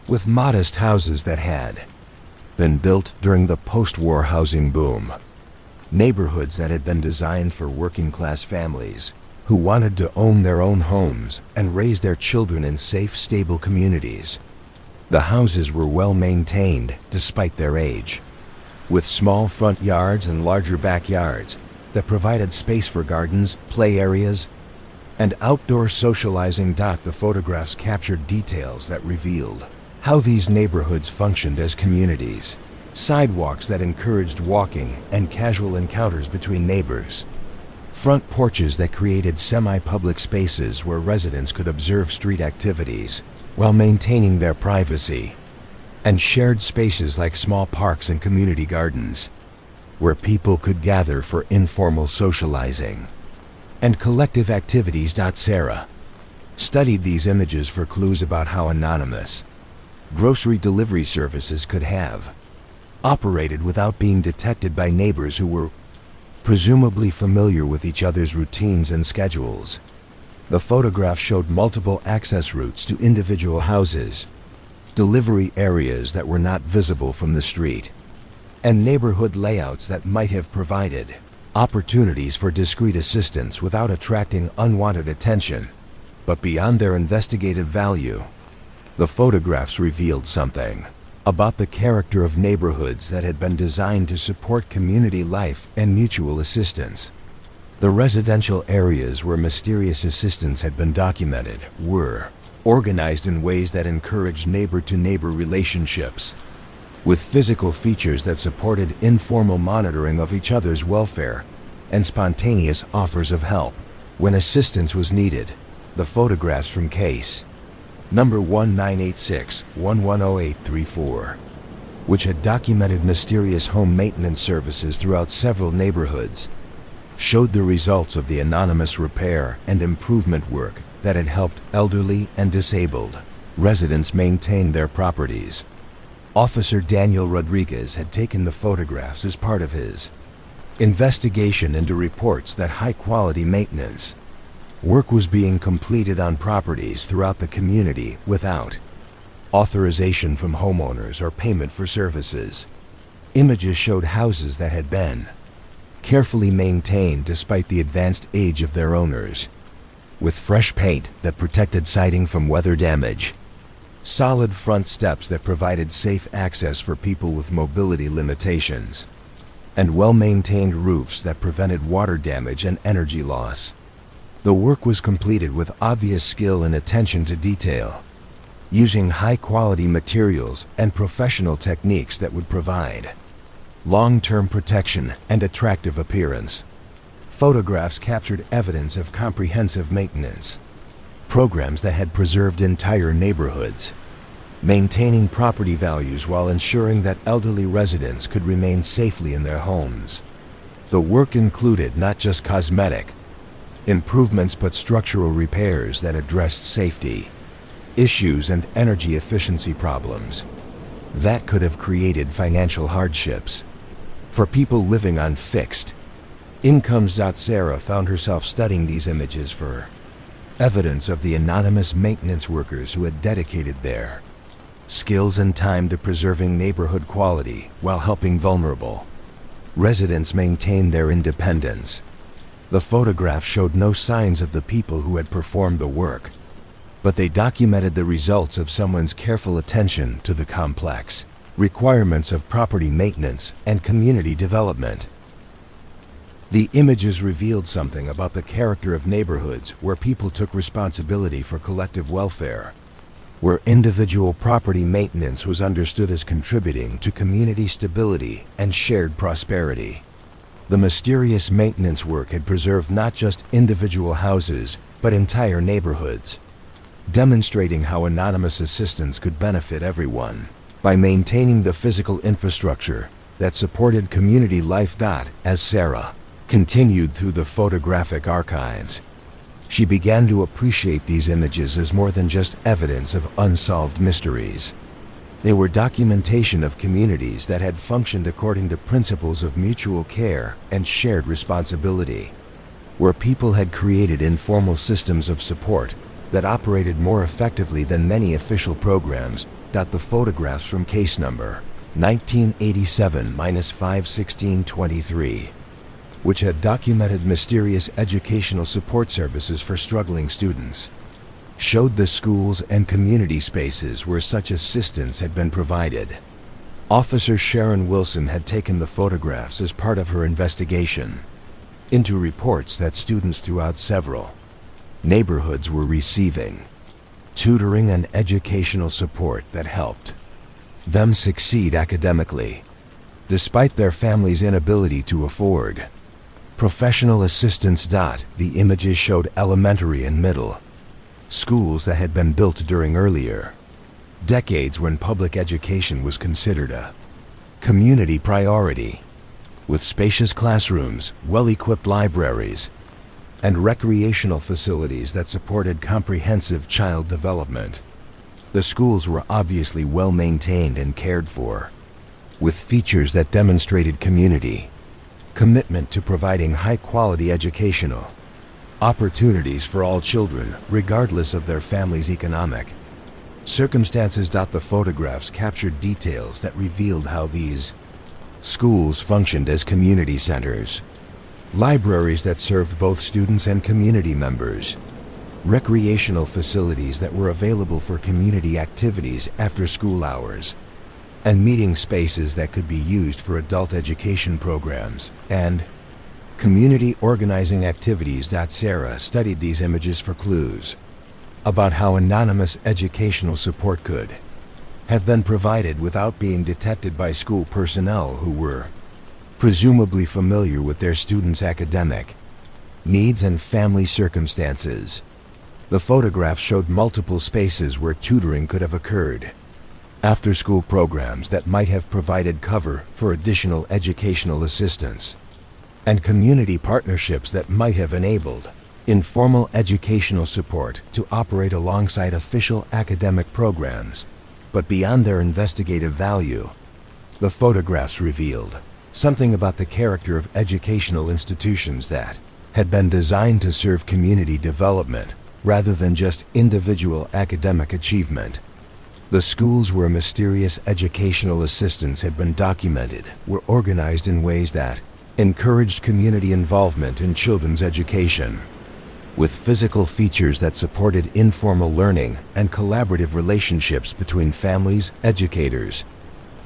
with modest houses that had been built during the post-war housing boom, neighborhoods that had been designed for working-class families who wanted to own their own homes and raise their children in safe, stable communities. The houses were well maintained despite their age, with small front yards and larger backyards that provided space for gardens, play areas, and outdoor socializing. The photographs captured details that revealed how these neighborhoods functioned as communities, sidewalks that encouraged walking and casual encounters between neighbors, front porches that created semi-public spaces where residents could observe street activities while maintaining their privacy, and shared spaces like small parks and community gardens where people could gather for informal socializing and collective activities. Sarah studied these images for clues about how anonymous grocery delivery services could have operated without being detected by neighbors who were presumably familiar with each other's routines and schedules. The photographs showed multiple access routes to individual houses, delivery areas that were not visible from the street, and neighborhood layouts that might have provided opportunities for discreet assistance without attracting unwanted attention. But beyond their investigative value, the photographs revealed something about the character of neighborhoods that had been designed to support community life and mutual assistance. The residential areas where mysterious assistance had been documented were organized in ways that encouraged neighbor-to-neighbor relationships, with physical features that supported informal monitoring of each other's welfare and spontaneous offers of help when assistance was needed. The photographs from case number 1986-110834, which had documented mysterious home maintenance services throughout several neighborhoods, showed the results of the anonymous repair and improvement work that had helped elderly and disabled residents maintain their properties. Officer Daniel Rodriguez had taken the photographs as part of his investigation into reports that high-quality maintenance work was being completed on properties throughout the community without authorization from homeowners or payment for services. Images showed houses that had been carefully maintained despite the advanced age of their owners, with fresh paint that protected siding from weather damage, solid front steps that provided safe access for people with mobility limitations, and well-maintained roofs that prevented water damage and energy loss. The work was completed with obvious skill and attention to detail, using high-quality materials and professional techniques that would provide long-term protection and attractive appearance. Photographs captured evidence of comprehensive maintenance programs that had preserved entire neighborhoods, maintaining property values while ensuring that elderly residents could remain safely in their homes. The work included not just cosmetic improvements but structural repairs that addressed safety issues and energy efficiency problems that could have created financial hardships for people living on fixed incomes. Sarah found herself studying these images for evidence of the anonymous maintenance workers who had dedicated their skills and time to preserving neighborhood quality while helping vulnerable residents maintain their independence. The photographs showed no signs of the people who had performed the work, but they documented the results of someone's careful attention to the complex requirements of property maintenance and community development. The images revealed something about the character of neighborhoods where people took responsibility for collective welfare, where individual property maintenance was understood as contributing to community stability and shared prosperity. The mysterious maintenance work had preserved not just individual houses, but entire neighborhoods, demonstrating how anonymous assistance could benefit everyone by maintaining the physical infrastructure that supported community life. As Sarah continued through the photographic archives, she began to appreciate these images as more than just evidence of unsolved mysteries. They were documentation of communities that had functioned according to principles of mutual care and shared responsibility, where people had created informal systems of support that operated more effectively than many official programs. The photographs from case number 1987-51623, which had documented mysterious educational support services for struggling students, showed the schools and community spaces where such assistance had been provided. Officer Sharon Wilson had taken the photographs as part of her investigation into reports that students throughout several neighborhoods were receiving tutoring and educational support that helped them succeed academically, despite their families' inability to afford professional assistance. The images showed elementary and middle schools that had been built during earlier decades when public education was considered a community priority, with spacious classrooms, well-equipped libraries, and recreational facilities that supported comprehensive child development. The schools were obviously well maintained and cared for, with features that demonstrated community commitment to providing high-quality educational opportunities for all children, regardless of their family's economic circumstances. The photographs captured details that revealed how these schools functioned as community centers, libraries that served both students and community members, recreational facilities that were available for community activities after school hours, and meeting spaces that could be used for adult education programs and community organizing activities. Sarah studied these images for clues about how anonymous educational support could have been provided without being detected by school personnel who were presumably familiar with their students' academic needs and family circumstances. The photographs showed multiple spaces where tutoring could have occurred, after-school programs that might have provided cover for additional educational assistance, and community partnerships that might have enabled informal educational support to operate alongside official academic programs. But beyond their investigative value, the photographs revealed something about the character of educational institutions that had been designed to serve community development rather than just individual academic achievement. The schools where mysterious educational assistance had been documented were organized in ways that encouraged community involvement in children's education, with physical features that supported informal learning and collaborative relationships between families, educators,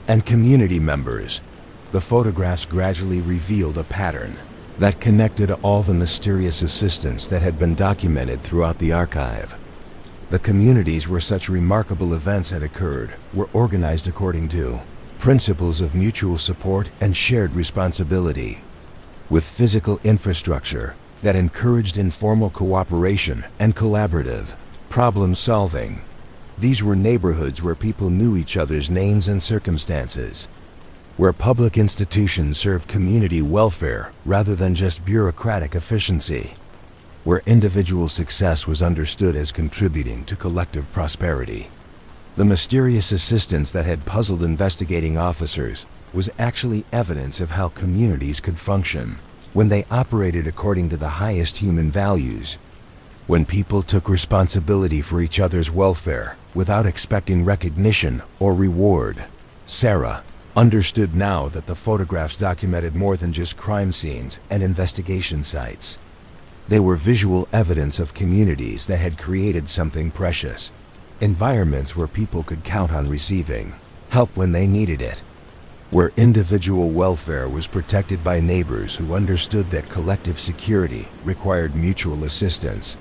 and community members. The photographs gradually revealed a pattern that connected all the mysterious assistance that had been documented throughout the archive. The communities where such remarkable events had occurred were organized according to principles of mutual support and shared responsibility, with physical infrastructure that encouraged informal cooperation and collaborative problem solving. These were neighborhoods where people knew each other's names and circumstances, where public institutions served community welfare rather than just bureaucratic efficiency, where individual success was understood as contributing to collective prosperity. The mysterious assistance that had puzzled investigating officers was actually evidence of how communities could function when they operated according to the highest human values, when people took responsibility for each other's welfare without expecting recognition or reward. Sarah understood now that the photographs documented more than just crime scenes and investigation sites. They were visual evidence of communities that had created something precious, environments where people could count on receiving help when they needed it. where individual welfare was protected by neighbors who understood that collective security required mutual assistance,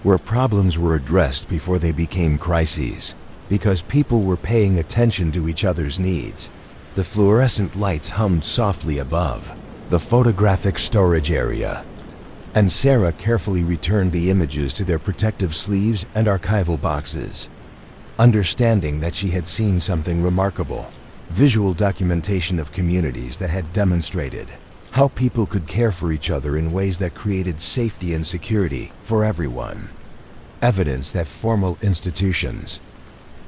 where problems were addressed before they became crises, because people were paying attention to each other's needs. The fluorescent lights hummed softly above the photographic storage area, and Sarah carefully returned the images to their protective sleeves and archival boxes, understanding that she had seen something remarkable: visual documentation of communities that had demonstrated how people could care for each other in ways that created safety and security for everyone. Evidence that formal institutions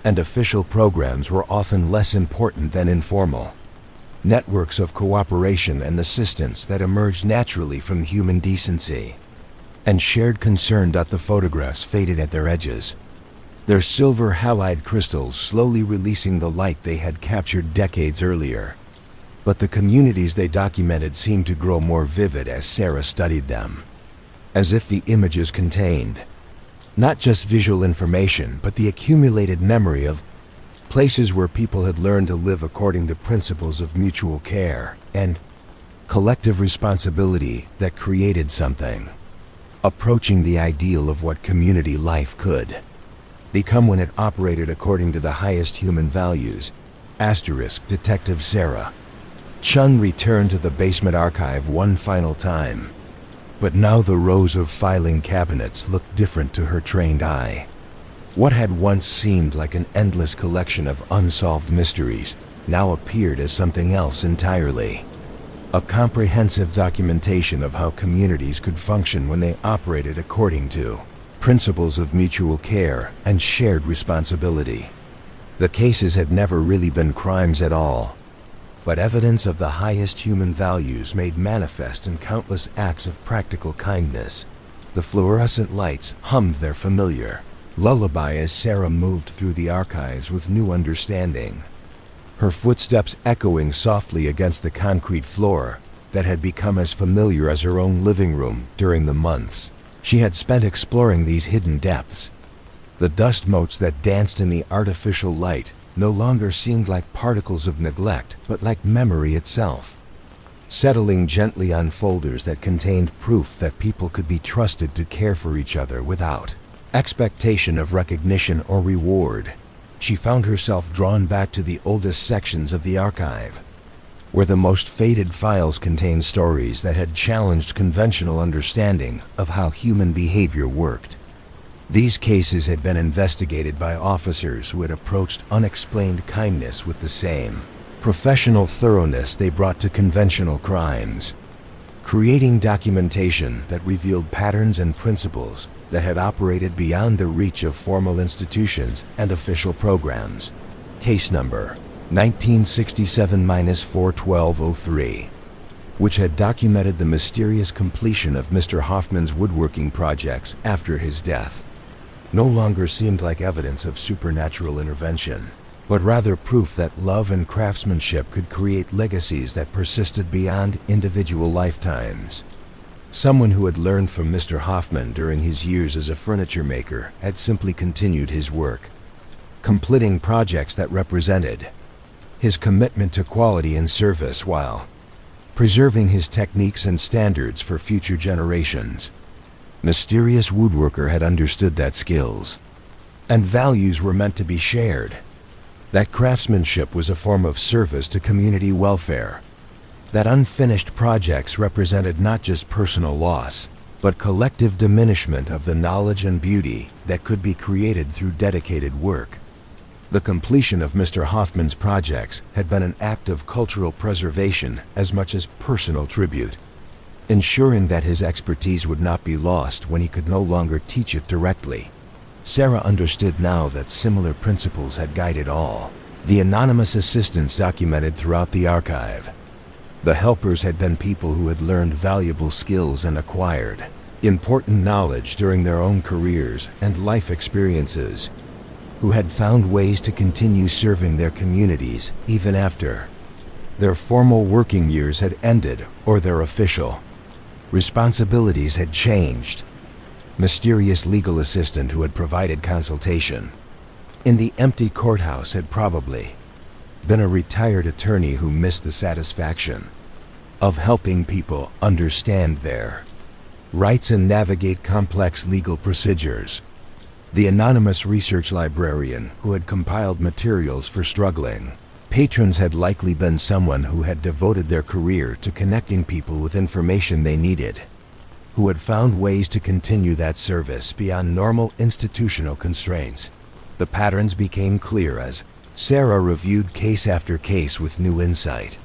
and official programs were often less important than informal networks of cooperation and assistance that emerged naturally from human decency and shared concern. The photographs faded at their edges, their silver halide crystals slowly releasing the light they had captured decades earlier. But the communities they documented seemed to grow more vivid as Sarah studied them, as if the images contained not just visual information, but the accumulated memory of places where people had learned to live according to principles of mutual care and collective responsibility that created something approaching the ideal of what community life could become when it operated according to the highest human values. Detective Sarah Chun returned to the basement archive one final time, but now the rows of filing cabinets looked different to her trained eye. What had once seemed like an endless collection of unsolved mysteries now appeared as something else entirely: a comprehensive documentation of how communities could function when they operated according to principles of mutual care and shared responsibility. The cases had never really been crimes at all, but evidence of the highest human values made manifest in countless acts of practical kindness. The fluorescent lights hummed their familiar lullaby as Sarah moved through the archives with new understanding, her footsteps echoing softly against the concrete floor that had become as familiar as her own living room during the months she had spent exploring these hidden depths. The dust motes that danced in the artificial light no longer seemed like particles of neglect, but like memory itself, settling gently on folders that contained proof that people could be trusted to care for each other without expectation of recognition or reward. She found herself drawn back to the oldest sections of the archive, where the most faded files contained stories that had challenged conventional understanding of how human behavior worked. These cases had been investigated by officers who had approached unexplained kindness with the same professional thoroughness they brought to conventional crimes, creating documentation that revealed patterns and principles that had operated beyond the reach of formal institutions and official programs. Case number 1967-41203, which had documented the mysterious completion of Mr. Hoffman's woodworking projects after his death, no longer seemed like evidence of supernatural intervention, but rather proof that love and craftsmanship could create legacies that persisted beyond individual lifetimes. Someone who had learned from Mr. Hoffman during his years as a furniture maker had simply continued his work, completing projects that represented his commitment to quality and service while preserving his techniques and standards for future generations. Mysterious woodworker had understood that skills and values were meant to be shared, that craftsmanship was a form of service to community welfare, that unfinished projects represented not just personal loss, but collective diminishment of the knowledge and beauty that could be created through dedicated work. The completion of Mr. Hoffman's projects had been an act of cultural preservation as much as personal tribute, ensuring that his expertise would not be lost when he could no longer teach it directly. Sarah understood now that similar principles had guided all the anonymous assistants documented throughout the archive. The helpers had been people who had learned valuable skills and acquired important knowledge during their own careers and life experiences, who had found ways to continue serving their communities even after their formal working years had ended or their official responsibilities had changed. Mysterious legal assistant who had provided consultation in the empty courthouse had probably than a retired attorney who missed the satisfaction of helping people understand their rights and navigate complex legal procedures. The anonymous research librarian who had compiled materials for struggling patrons had likely been someone who had devoted their career to connecting people with information they needed, who had found ways to continue that service beyond normal institutional constraints. The patterns became clear as Sarah reviewed case after case with new insight.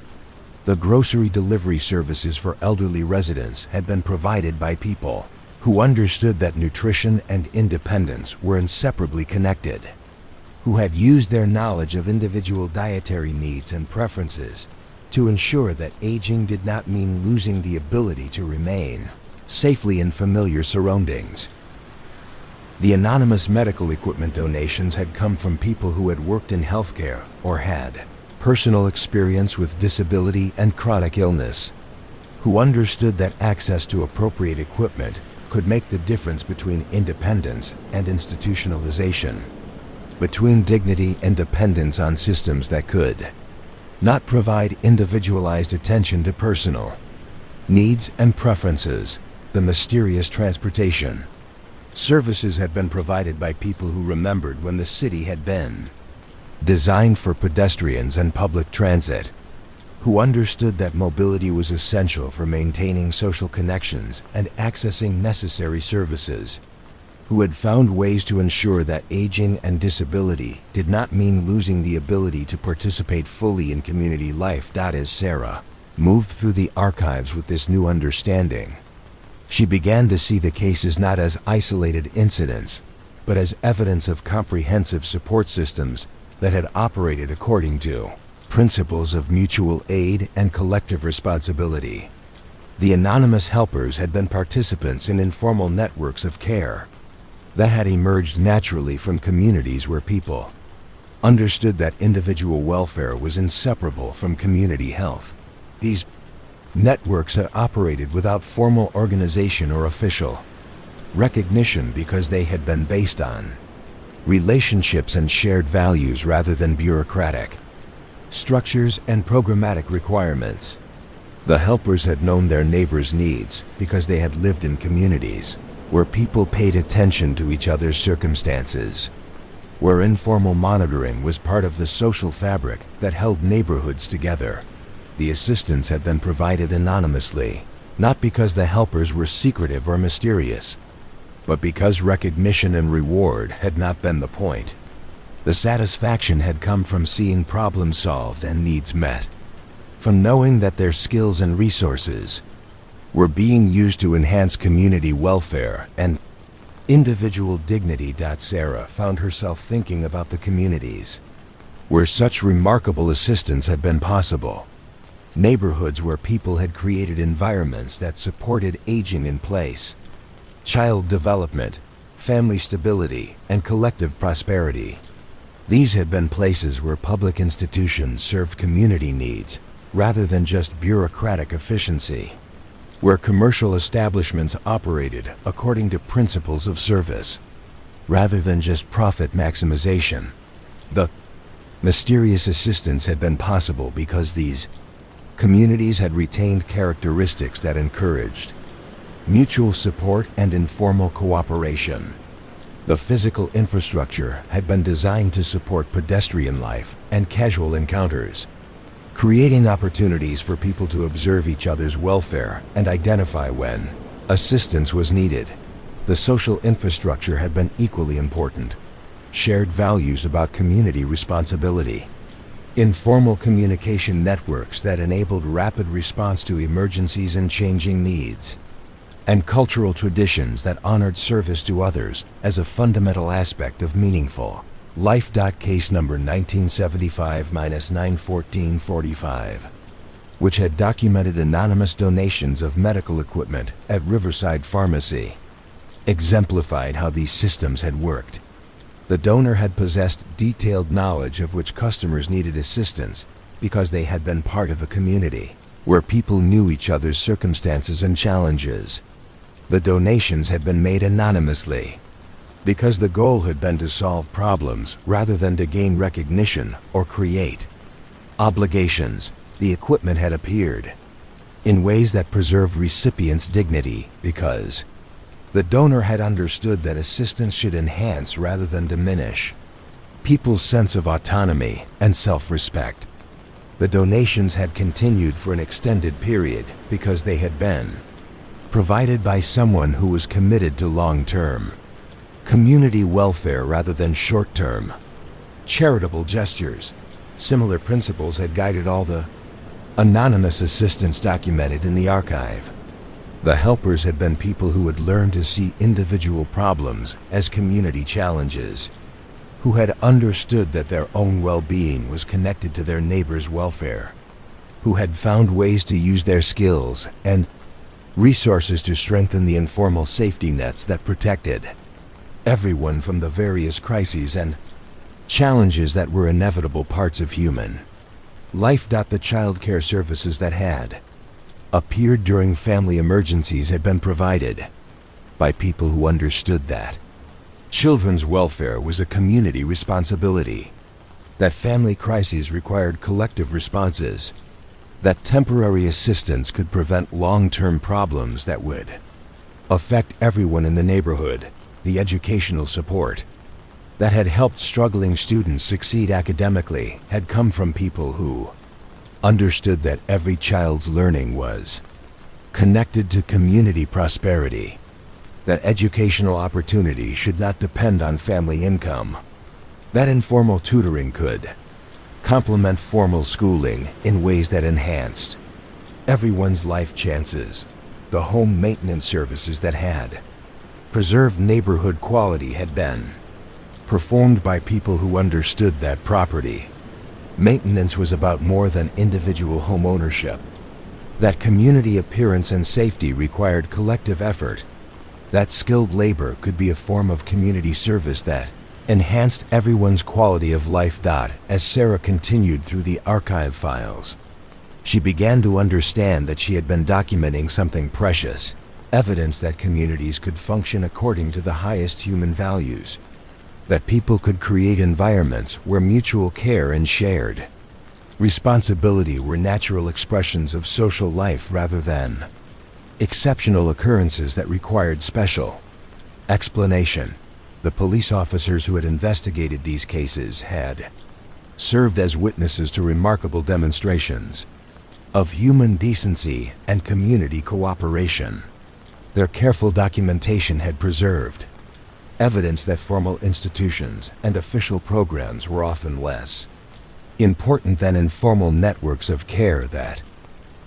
The grocery delivery services for elderly residents had been provided by people who understood that nutrition and independence were inseparably connected, who had used their knowledge of individual dietary needs and preferences to ensure that aging did not mean losing the ability to remain safely in familiar surroundings. The anonymous medical equipment donations had come from people who had worked in healthcare or had personal experience with disability and chronic illness, who understood that access to appropriate equipment could make the difference between independence and institutionalization, between dignity and dependence on systems that could not provide individualized attention to personal needs and preferences. The mysterious transportation services had been provided by people who remembered when the city had been designed for pedestrians and public transit, who understood that mobility was essential for maintaining social connections and accessing necessary services, who had found ways to ensure that aging and disability did not mean losing the ability to participate fully in community life. As Sarah moved through the archives with this new understanding, she began to see the cases not as isolated incidents, but as evidence of comprehensive support systems that had operated according to principles of mutual aid and collective responsibility. The anonymous helpers had been participants in informal networks of care that had emerged naturally from communities where people understood that individual welfare was inseparable from community health. These networks had operated without formal organization or official recognition because they had been based on relationships and shared values rather than bureaucratic structures and programmatic requirements. The helpers had known their neighbors' needs because they had lived in communities where people paid attention to each other's circumstances, where informal monitoring was part of the social fabric that held neighborhoods together. The assistance had been provided anonymously, not because the helpers were secretive or mysterious, but because recognition and reward had not been the point. The satisfaction had come from seeing problems solved and needs met, from knowing that their skills and resources were being used to enhance community welfare and individual dignity. Sarah found herself thinking about the communities where such remarkable assistance had been possible. Neighborhoods where people had created environments that supported aging in place, child development, family stability, and collective prosperity. These had been places where public institutions served community needs rather than just bureaucratic efficiency, where commercial establishments operated according to principles of service rather than just profit maximization. The mysterious assistance had been possible because these communities had retained characteristics that encouraged mutual support and informal cooperation. The physical infrastructure had been designed to support pedestrian life and casual encounters, creating opportunities for people to observe each other's welfare and identify when assistance was needed. The social infrastructure had been equally important. Shared values about community responsibility, informal communication networks that enabled rapid response to emergencies and changing needs, and cultural traditions that honored service to others as a fundamental aspect of meaningful life. Case number 1975-91445, which had documented anonymous donations of medical equipment at Riverside Pharmacy, exemplified how these systems had worked. The donor had possessed detailed knowledge of which customers needed assistance because they had been part of a community where people knew each other's circumstances and challenges. The donations had been made anonymously because the goal had been to solve problems rather than to gain recognition or create obligations, the equipment had appeared in ways that preserved recipients' dignity because the donor had understood that assistance should enhance rather than diminish people's sense of autonomy and self-respect. The donations had continued for an extended period because they had been provided by someone who was committed to long-term community welfare rather than short-term charitable gestures. Similar principles had guided all the anonymous assistance documented in the archive. The helpers had been people who had learned to see individual problems as community challenges, who had understood that their own well-being was connected to their neighbors' welfare, who had found ways to use their skills and resources to strengthen the informal safety nets that protected everyone from the various crises and challenges that were inevitable parts of human life. The child care services that had appeared during family emergencies had been provided by people who understood that children's welfare was a community responsibility, that family crises required collective responses, that temporary assistance could prevent long-term problems that would affect everyone in the neighborhood, the educational support that had helped struggling students succeed academically had come from people who understood that every child's learning was connected to community prosperity, that educational opportunity should not depend on family income, that informal tutoring could complement formal schooling in ways that enhanced everyone's life chances. The home maintenance services that had preserved neighborhood quality had been performed by people who understood that property maintenance was about more than individual home ownership, that community appearance and safety required collective effort, that skilled labor could be a form of community service that enhanced everyone's quality of life. As Sarah continued through the archive files, she began to understand that she had been documenting something precious, evidence that communities could function according to the highest human values, that people could create environments where mutual care and shared responsibility were natural expressions of social life rather than exceptional occurrences that required special explanation. The police officers who had investigated these cases had served as witnesses to remarkable demonstrations of human decency and community cooperation. Their careful documentation had preserved evidence that formal institutions and official programs were often less important than informal networks of care that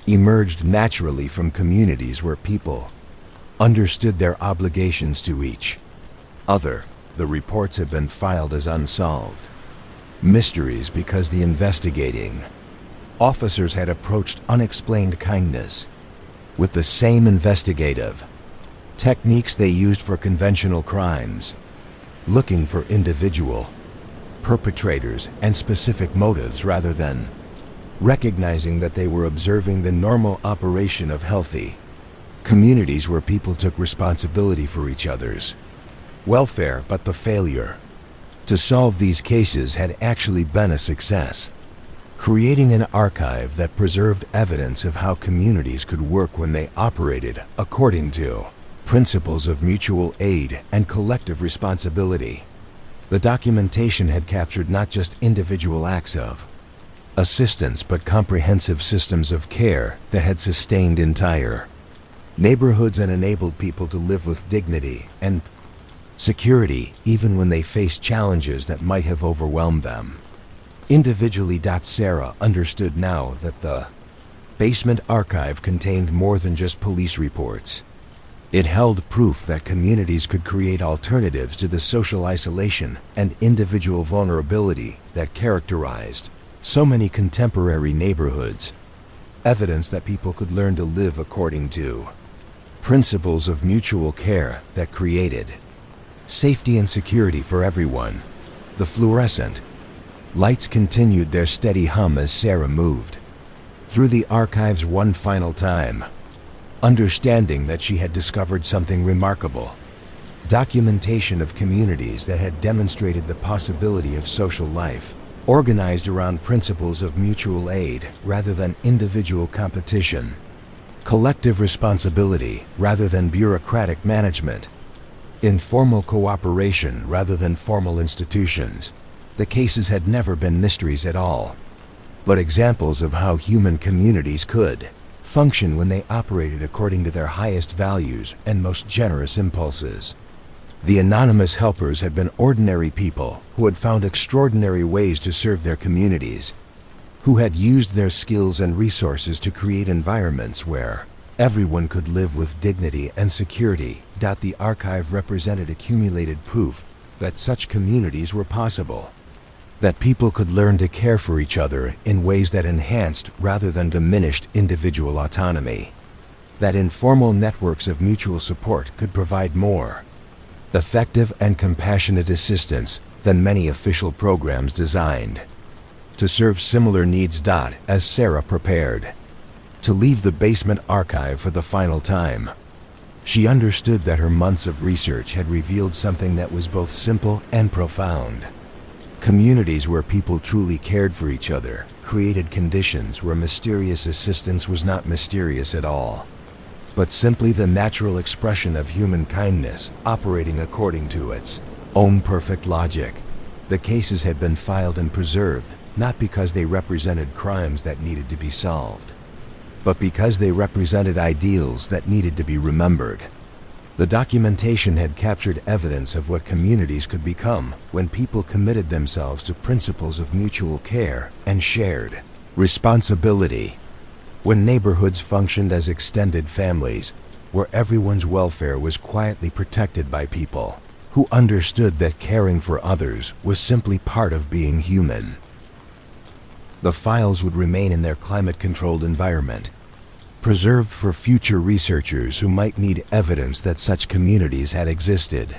emerged naturally from communities where people understood their obligations to each other. The reports had been filed as unsolved mysteries because the investigating officers had approached unexplained kindness with the same investigative techniques they used for conventional crimes, looking for individual perpetrators and specific motives rather than recognizing that they were observing the normal operation of healthy communities where people took responsibility for each other's welfare. But the failure to solve these cases had actually been a success, creating an archive that preserved evidence of how communities could work when they operated according to principles of mutual aid and collective responsibility. The documentation had captured not just individual acts of assistance but comprehensive systems of care that had sustained entire neighborhoods and enabled people to live with dignity and security even when they faced challenges that might have overwhelmed them individually. Sarah understood now that the basement archive contained more than just police reports. It held proof that communities could create alternatives to the social isolation and individual vulnerability that characterized so many contemporary neighborhoods, evidence that people could learn to live according to principles of mutual care that created safety and security for everyone. The fluorescent lights continued their steady hum as Sarah moved through the archives one final time, understanding that she had discovered something remarkable. Documentation of communities that had demonstrated the possibility of social life organized around principles of mutual aid rather than individual competition, collective responsibility rather than bureaucratic management, informal cooperation rather than formal institutions. The cases had never been mysteries at all, but examples of how human communities could function when they operated according to their highest values and most generous impulses. The anonymous helpers had been ordinary people who had found extraordinary ways to serve their communities, who had used their skills and resources to create environments where everyone could live with dignity and security. The archive represented accumulated proof that such communities were possible, that people could learn to care for each other in ways that enhanced rather than diminished individual autonomy, that informal networks of mutual support could provide more effective and compassionate assistance than many official programs designed to serve similar needs. As Sarah prepared to leave the basement archive for the final time, she understood that her months of research had revealed something that was both simple and profound. Communities where people truly cared for each other created conditions where mysterious assistance was not mysterious at all, but simply the natural expression of human kindness operating according to its own perfect logic. The cases had been filed and preserved not because they represented crimes that needed to be solved, but because they represented ideals that needed to be remembered. The documentation had captured evidence of what communities could become when people committed themselves to principles of mutual care and shared responsibility, when neighborhoods functioned as extended families, where everyone's welfare was quietly protected by people who understood that caring for others was simply part of being human. The files would remain in their climate-controlled environment, preserved for future researchers who might need evidence that such communities had existed,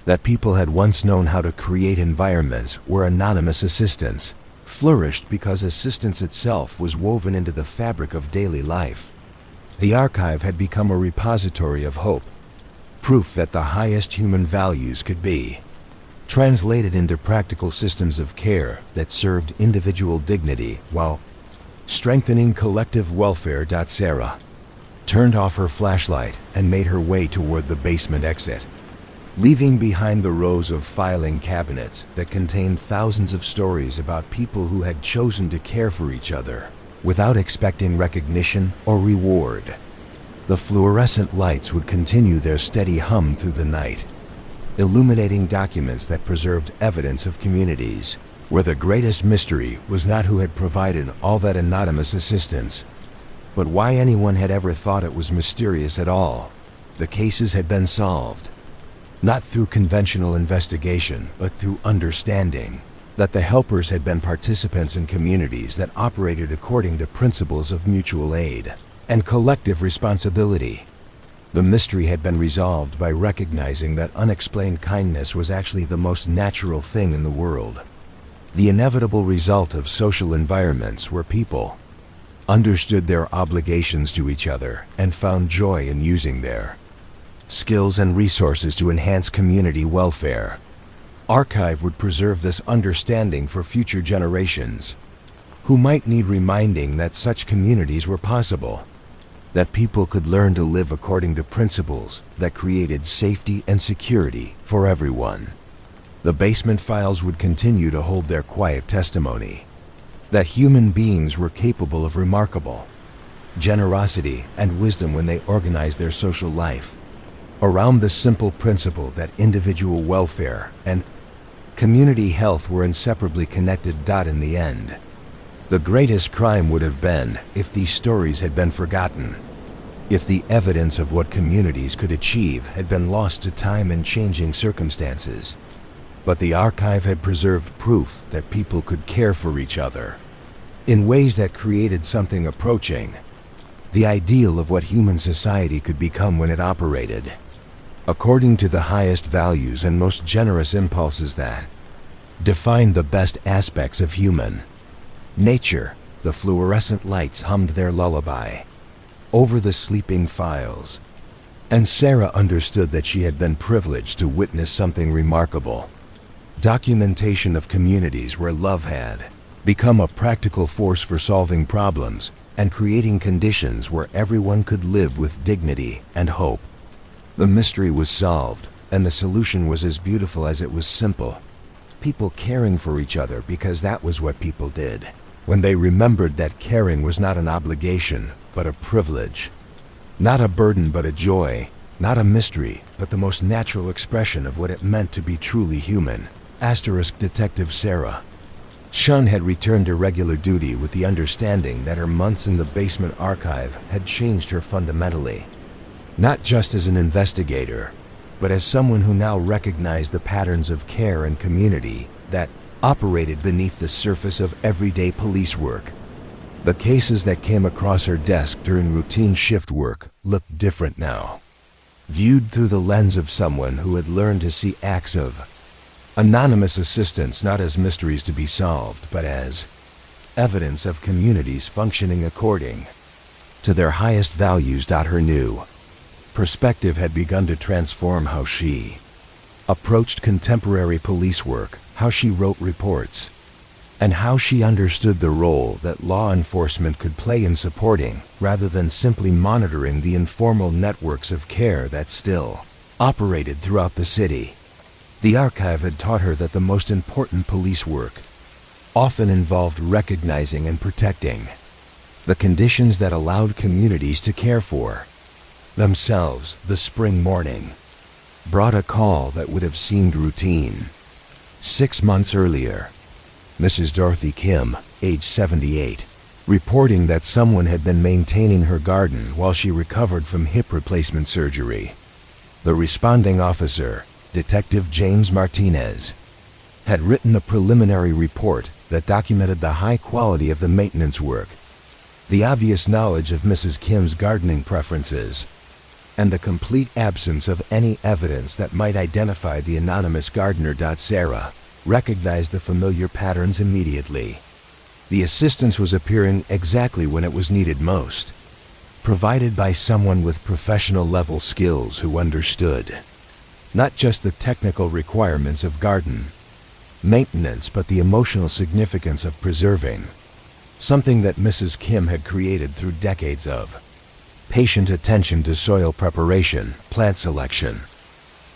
that people had once known how to create environments where anonymous assistance flourished because assistance itself was woven into the fabric of daily life. The archive had become a repository of hope, proof that the highest human values could be translated into practical systems of care that served individual dignity while strengthening collective welfare. Sarah turned off her flashlight and made her way toward the basement exit, leaving behind the rows of filing cabinets that contained thousands of stories about people who had chosen to care for each other without expecting recognition or reward. The fluorescent lights would continue their steady hum through the night, illuminating documents that preserved evidence of communities where the greatest mystery was not who had provided all that anonymous assistance, but why anyone had ever thought it was mysterious at all. The cases had been solved, not through conventional investigation, but through understanding that the helpers had been participants in communities that operated according to principles of mutual aid and collective responsibility. The mystery had been resolved by recognizing that unexplained kindness was actually the most natural thing in the world, the inevitable result of social environments where people understood their obligations to each other and found joy in using their skills and resources to enhance community welfare. Archive would preserve this understanding for future generations, who might need reminding that such communities were possible, that people could learn to live according to principles that created safety and security for everyone. The basement files would continue to hold their quiet testimony that human beings were capable of remarkable generosity and wisdom when they organized their social life around the simple principle that individual welfare and community health were inseparably connected. In the end, the greatest crime would have been if these stories had been forgotten, if the evidence of what communities could achieve had been lost to time and changing circumstances. But the archive had preserved proof that people could care for each other in ways that created something approaching the ideal of what human society could become when it operated according to the highest values and most generous impulses that defined the best aspects of human nature. The fluorescent lights hummed their lullaby over the sleeping files, and Sarah understood that she had been privileged to witness something remarkable. Documentation of communities where love had become a practical force for solving problems and creating conditions where everyone could live with dignity and hope. The mystery was solved, and the solution was as beautiful as it was simple. People caring for each other because that was what people did, when they remembered that caring was not an obligation, but a privilege. Not a burden, but a joy. Not a mystery, but the most natural expression of what it meant to be truly human. * Detective Sarah Shun had returned to regular duty with the understanding that her months in the basement archive had changed her fundamentally. Not just as an investigator, but as someone who now recognized the patterns of care and community that operated beneath the surface of everyday police work. The cases that came across her desk during routine shift work looked different now, viewed through the lens of someone who had learned to see acts of anonymous assistance not as mysteries to be solved, but as evidence of communities functioning according to their highest values. Her new perspective had begun to transform how she approached contemporary police work, how she wrote reports, and how she understood the role that law enforcement could play in supporting, rather than simply monitoring, the informal networks of care that still operated throughout the city. The archive had taught her that the most important police work often involved recognizing and protecting the conditions that allowed communities to care for themselves. The spring morning brought a call that would have seemed routine 6 months earlier. Mrs. Dorothy Kim, age 78, reporting that someone had been maintaining her garden while she recovered from hip replacement surgery. The responding officer, Detective James Martinez, had written a preliminary report that documented the high quality of the maintenance work, the obvious knowledge of Mrs. Kim's gardening preferences, and the complete absence of any evidence that might identify the anonymous gardener. Sarah recognized the familiar patterns immediately. The assistance was appearing exactly when it was needed most, provided by someone with professional-level skills who understood not just the technical requirements of garden maintenance, but the emotional significance of preserving something that Mrs. Kim had created through decades of patient attention to soil preparation, plant selection,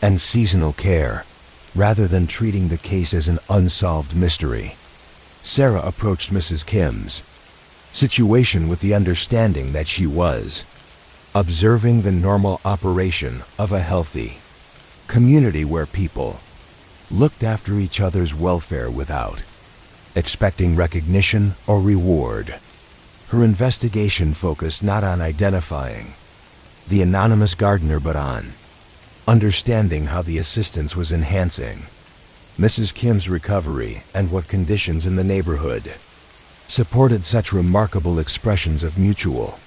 and seasonal care, rather than treating the case as an unsolved mystery. Sarah approached Mrs. Kim's situation with the understanding that she was observing the normal operation of a healthy community where people looked after each other's welfare without expecting recognition or reward. Her investigation focused not on identifying the anonymous gardener, but on understanding how the assistance was enhancing Mrs. Kim's recovery and what conditions in the neighborhood supported such remarkable expressions of mutual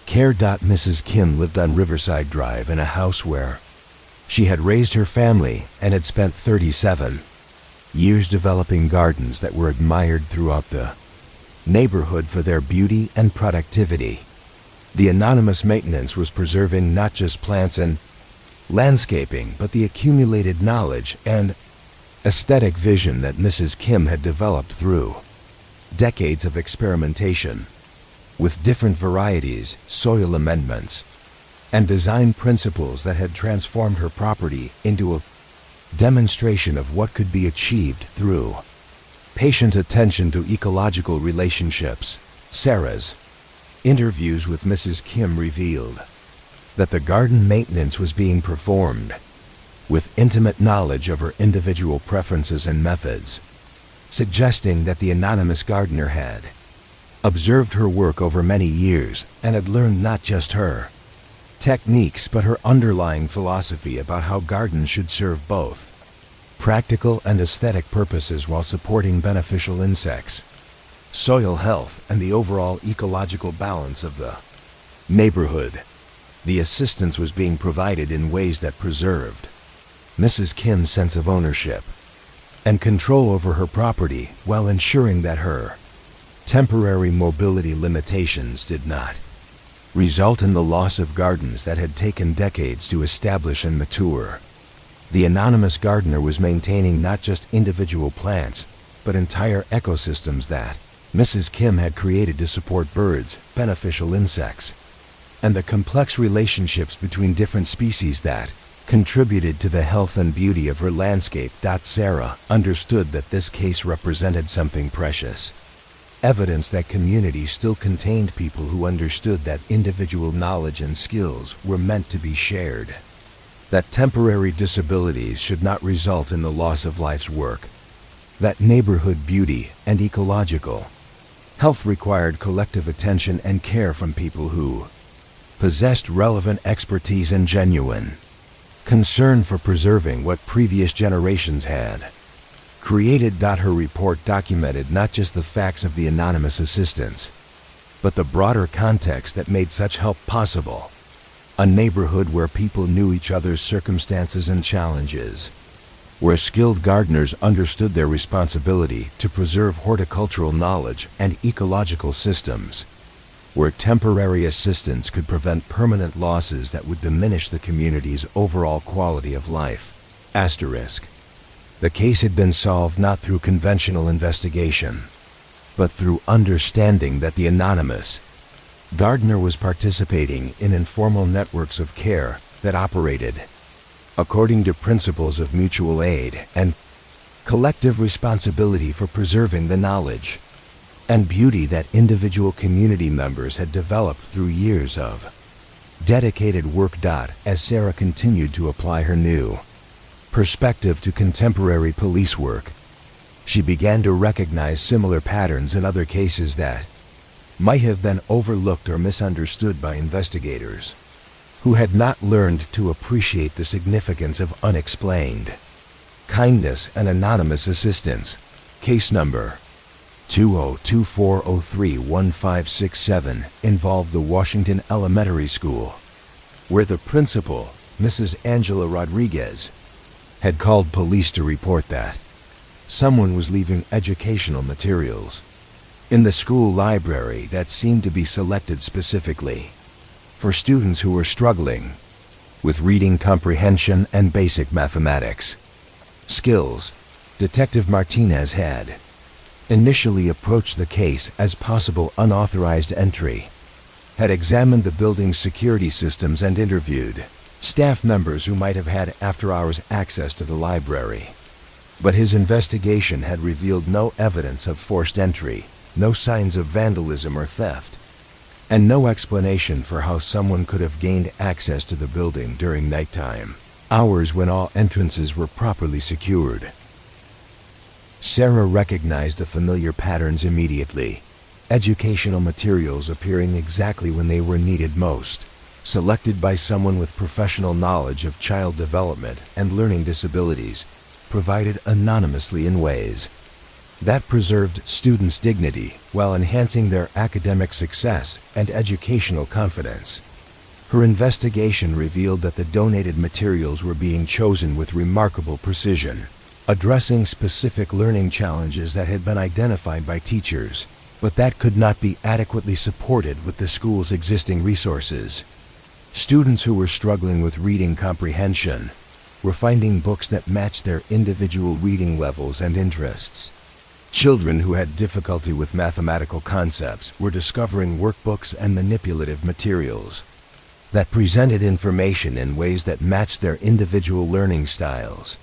care. Mrs. Kim lived on Riverside Drive in a house where she had raised her family and had spent 37 years developing gardens that were admired throughout the neighborhood for their beauty and productivity. The anonymous maintenance was preserving not just plants and landscaping, but the accumulated knowledge and aesthetic vision that Mrs. Kim had developed through decades of experimentation with different varieties, soil amendments, and design principles that had transformed her property into a demonstration of what could be achieved through patient attention to ecological relationships. Sarah's interviews with Mrs. Kim revealed that the garden maintenance was being performed with intimate knowledge of her individual preferences and methods, suggesting that the anonymous gardener had observed her work over many years and had learned not just her techniques, but her underlying philosophy about how gardens should serve both practical and aesthetic purposes while supporting beneficial insects, soil health, and the overall ecological balance of the neighborhood. The assistance was being provided in ways that preserved Mrs. Kim's sense of ownership and control over her property, while ensuring that her temporary mobility limitations did not result in the loss of gardens that had taken decades to establish and mature. The anonymous gardener was maintaining not just individual plants, but entire ecosystems that Mrs. Kim had created to support birds, beneficial insects, and the complex relationships between different species that contributed to the health and beauty of her landscape. Sarah understood that this case represented something precious. Evidence that community still contained people who understood that individual knowledge and skills were meant to be shared. That temporary disabilities should not result in the loss of life's work. That neighborhood beauty and ecological health required collective attention and care from people who possessed relevant expertise and genuine concern for preserving what previous generations had created. Her report documented not just the facts of the anonymous assistants, but the broader context that made such help possible. A neighborhood where people knew each other's circumstances and challenges, where skilled gardeners understood their responsibility to preserve horticultural knowledge and ecological systems, where temporary assistance could prevent permanent losses that would diminish the community's overall quality of life. Asterisk. The case had been solved not through conventional investigation, but through understanding that the anonymous gardener was participating in informal networks of care that operated according to principles of mutual aid and collective responsibility for preserving the knowledge and beauty that individual community members had developed through years of dedicated work. As Sarah continued to apply her new perspective to contemporary police work, she began to recognize similar patterns in other cases that might have been overlooked or misunderstood by investigators who had not learned to appreciate the significance of unexplained kindness and anonymous assistance. Case number 2024031567 involved the Washington Elementary School, where the principal, Mrs. Angela Rodriguez, had called police to report that someone was leaving educational materials in the school library that seemed to be selected specifically for students who were struggling with reading comprehension and basic mathematics skills. Detective Martinez had initially approached the case as possible unauthorized entry, had examined the building's security systems and interviewed staff members who might have had after-hours access to the library. But his investigation had revealed no evidence of forced entry, no signs of vandalism or theft, and no explanation for how someone could have gained access to the building during nighttime, hours when all entrances were properly secured. Sarah recognized the familiar patterns immediately. Educational materials appearing exactly when they were needed most, selected by someone with professional knowledge of child development and learning disabilities, provided anonymously in ways that preserved students' dignity while enhancing their academic success and educational confidence. Her investigation revealed that the donated materials were being chosen with remarkable precision, addressing specific learning challenges that had been identified by teachers, but that could not be adequately supported with the school's existing resources. Students who were struggling with reading comprehension were finding books that matched their individual reading levels and interests. Children who had difficulty with mathematical concepts were discovering workbooks and manipulative materials that presented information in ways that matched their individual learning styles.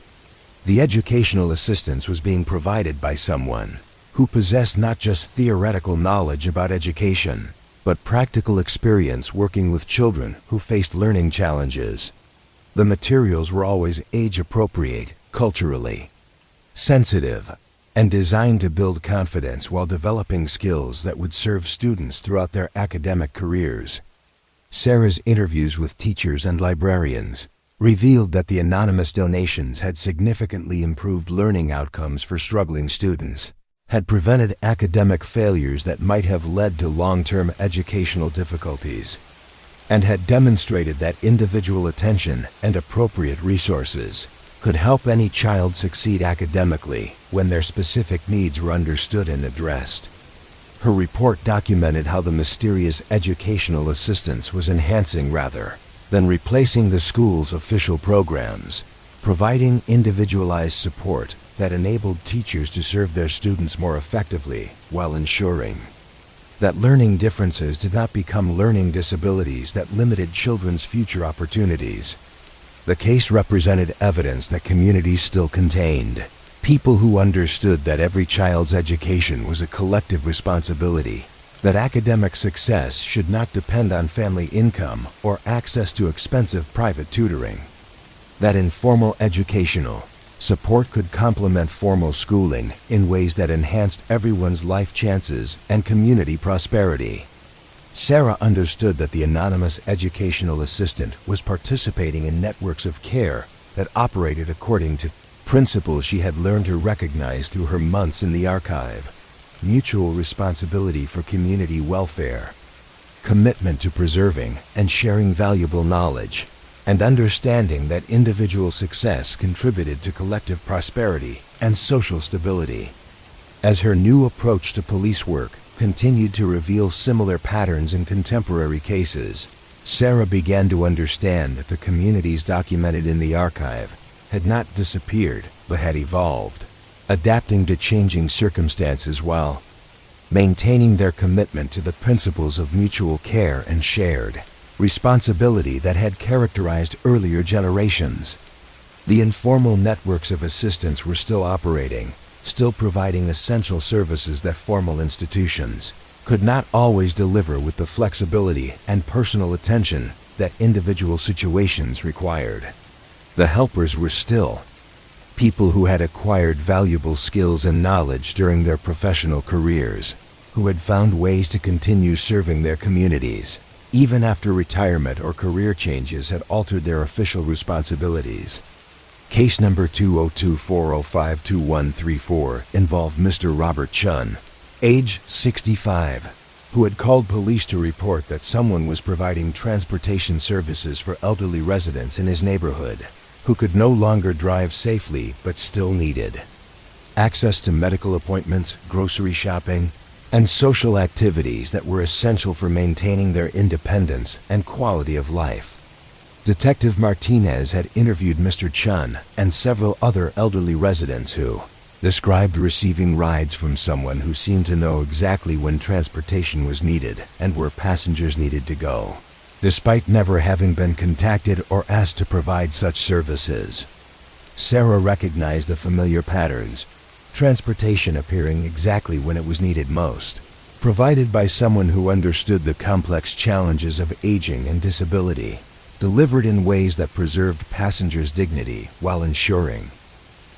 The educational assistance was being provided by someone who possessed not just theoretical knowledge about education, but practical experience working with children who faced learning challenges. The materials were always age-appropriate, culturally sensitive, and designed to build confidence while developing skills that would serve students throughout their academic careers. Sarah's interviews with teachers and librarians revealed that the anonymous donations had significantly improved learning outcomes for struggling students, had prevented academic failures that might have led to long-term educational difficulties, and had demonstrated that individual attention and appropriate resources could help any child succeed academically when their specific needs were understood and addressed. Her report documented how the mysterious educational assistance was enhancing rather than replacing the school's official programs, providing individualized support that enabled teachers to serve their students more effectively while ensuring that learning differences did not become learning disabilities that limited children's future opportunities. The case represented evidence that communities still contained people who understood that every child's education was a collective responsibility, that academic success should not depend on family income or access to expensive private tutoring, that informal educational support could complement formal schooling in ways that enhanced everyone's life chances and community prosperity. Sarah understood that the anonymous educational assistant was participating in networks of care that operated according to principles she had learned to recognize through her months in the archive: mutual responsibility for community welfare, commitment to preserving and sharing valuable knowledge, and understanding that individual success contributed to collective prosperity and social stability. As her new approach to police work continued to reveal similar patterns in contemporary cases, Sarah began to understand that the communities documented in the archive had not disappeared but had evolved, adapting to changing circumstances while maintaining their commitment to the principles of mutual care and shared responsibility that had characterized earlier generations. The informal networks of assistance were still operating, still providing essential services that formal institutions could not always deliver with the flexibility and personal attention that individual situations required. The helpers were still people who had acquired valuable skills and knowledge during their professional careers, who had found ways to continue serving their communities, even after retirement or career changes had altered their official responsibilities. Case number 202-405-2134 involved Mr. Robert Chun, age 65, who had called police to report that someone was providing transportation services for elderly residents in his neighborhood who could no longer drive safely but still needed access to medical appointments, grocery shopping, and social activities that were essential for maintaining their independence and quality of life. Detective Martinez had interviewed Mr. Chun and several other elderly residents who described receiving rides from someone who seemed to know exactly when transportation was needed and where passengers needed to go, despite never having been contacted or asked to provide such services. Sarah recognized the familiar patterns: transportation appearing exactly when it was needed most, provided by someone who understood the complex challenges of aging and disability, delivered in ways that preserved passengers' dignity while ensuring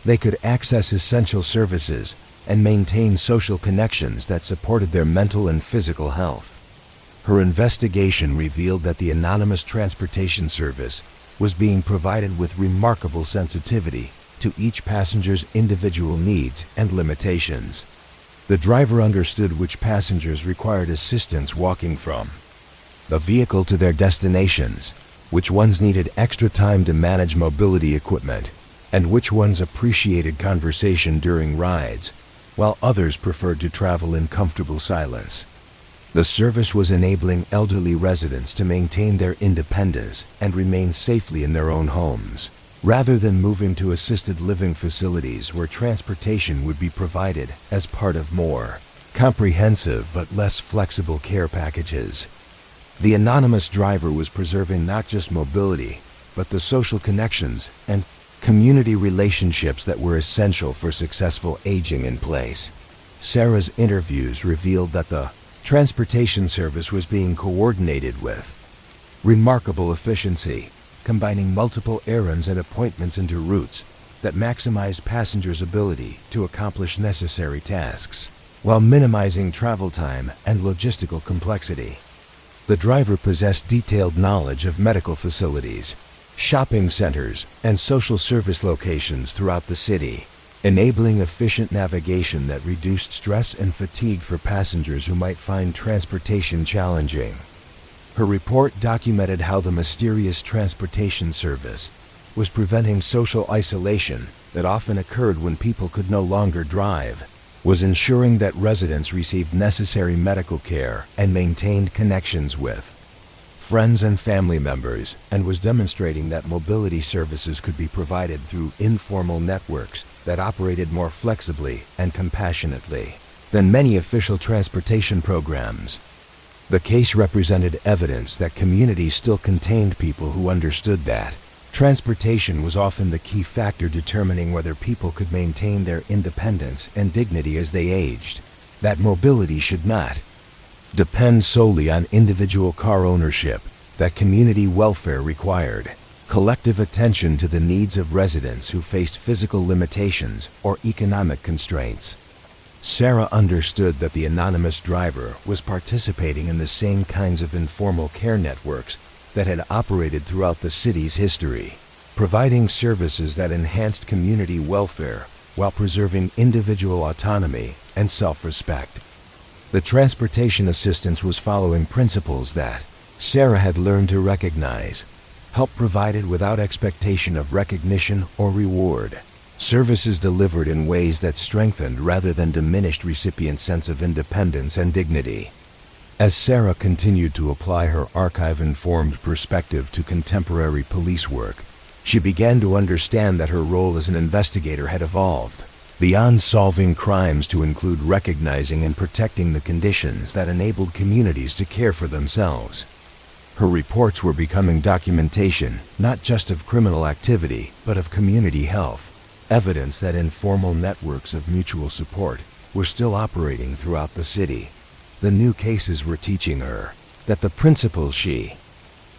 they could access essential services and maintain social connections that supported their mental and physical health. Her investigation revealed that the anonymous transportation service was being provided with remarkable sensitivity to each passenger's individual needs and limitations. The driver understood which passengers required assistance walking from the vehicle to their destinations, which ones needed extra time to manage mobility equipment, and which ones appreciated conversation during rides, while others preferred to travel in comfortable silence. The service was enabling elderly residents to maintain their independence and remain safely in their own homes, rather than moving to assisted living facilities where transportation would be provided as part of more comprehensive but less flexible care packages. The anonymous driver was preserving not just mobility, but the social connections and community relationships that were essential for successful aging in place. Sarah's interviews revealed that the transportation service was being coordinated with remarkable efficiency, combining multiple errands and appointments into routes that maximized passengers' ability to accomplish necessary tasks, while minimizing travel time and logistical complexity. The driver possessed detailed knowledge of medical facilities, shopping centers, and social service locations throughout the city, enabling efficient navigation that reduced stress and fatigue for passengers who might find transportation challenging. Her report documented how the mysterious transportation service was preventing social isolation that often occurred when people could no longer drive, was ensuring that residents received necessary medical care and maintained connections with friends and family members, and was demonstrating that mobility services could be provided through informal networks that operated more flexibly and compassionately than many official transportation programs. The case represented evidence that communities still contained people who understood that transportation was often the key factor determining whether people could maintain their independence and dignity as they aged, that mobility should not depend solely on individual car ownership, that community welfare required collective attention to the needs of residents who faced physical limitations or economic constraints. Sarah understood that the anonymous driver was participating in the same kinds of informal care networks that had operated throughout the city's history, providing services that enhanced community welfare while preserving individual autonomy and self-respect. The transportation assistance was following principles that Sarah had learned to recognize: help provided without expectation of recognition or reward, services delivered in ways that strengthened rather than diminished recipients' sense of independence and dignity. As Sarah continued to apply her archive-informed perspective to contemporary police work, she began to understand that her role as an investigator had evolved beyond solving crimes to include recognizing and protecting the conditions that enabled communities to care for themselves. Her reports were becoming documentation not just of criminal activity, but of community health, evidence that informal networks of mutual support were still operating throughout the city. The new cases were teaching her that the principles she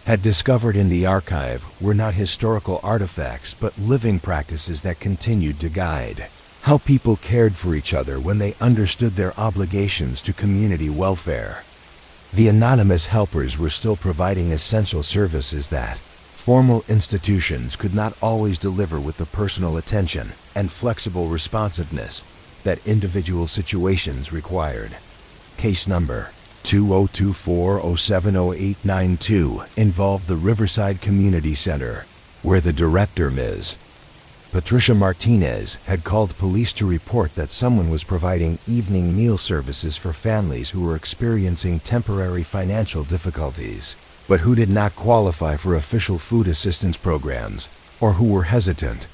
had discovered in the archive were not historical artifacts but living practices that continued to guide how people cared for each other when they understood their obligations to community welfare. The anonymous helpers were still providing essential services that formal institutions could not always deliver with the personal attention and flexible responsiveness that individual situations required. Case number 2024070892 involved the Riverside Community Center, where the director, Ms. Patricia Martinez, had called police to report that someone was providing evening meal services for families who were experiencing temporary financial difficulties, but who did not qualify for official food assistance programs or who were hesitant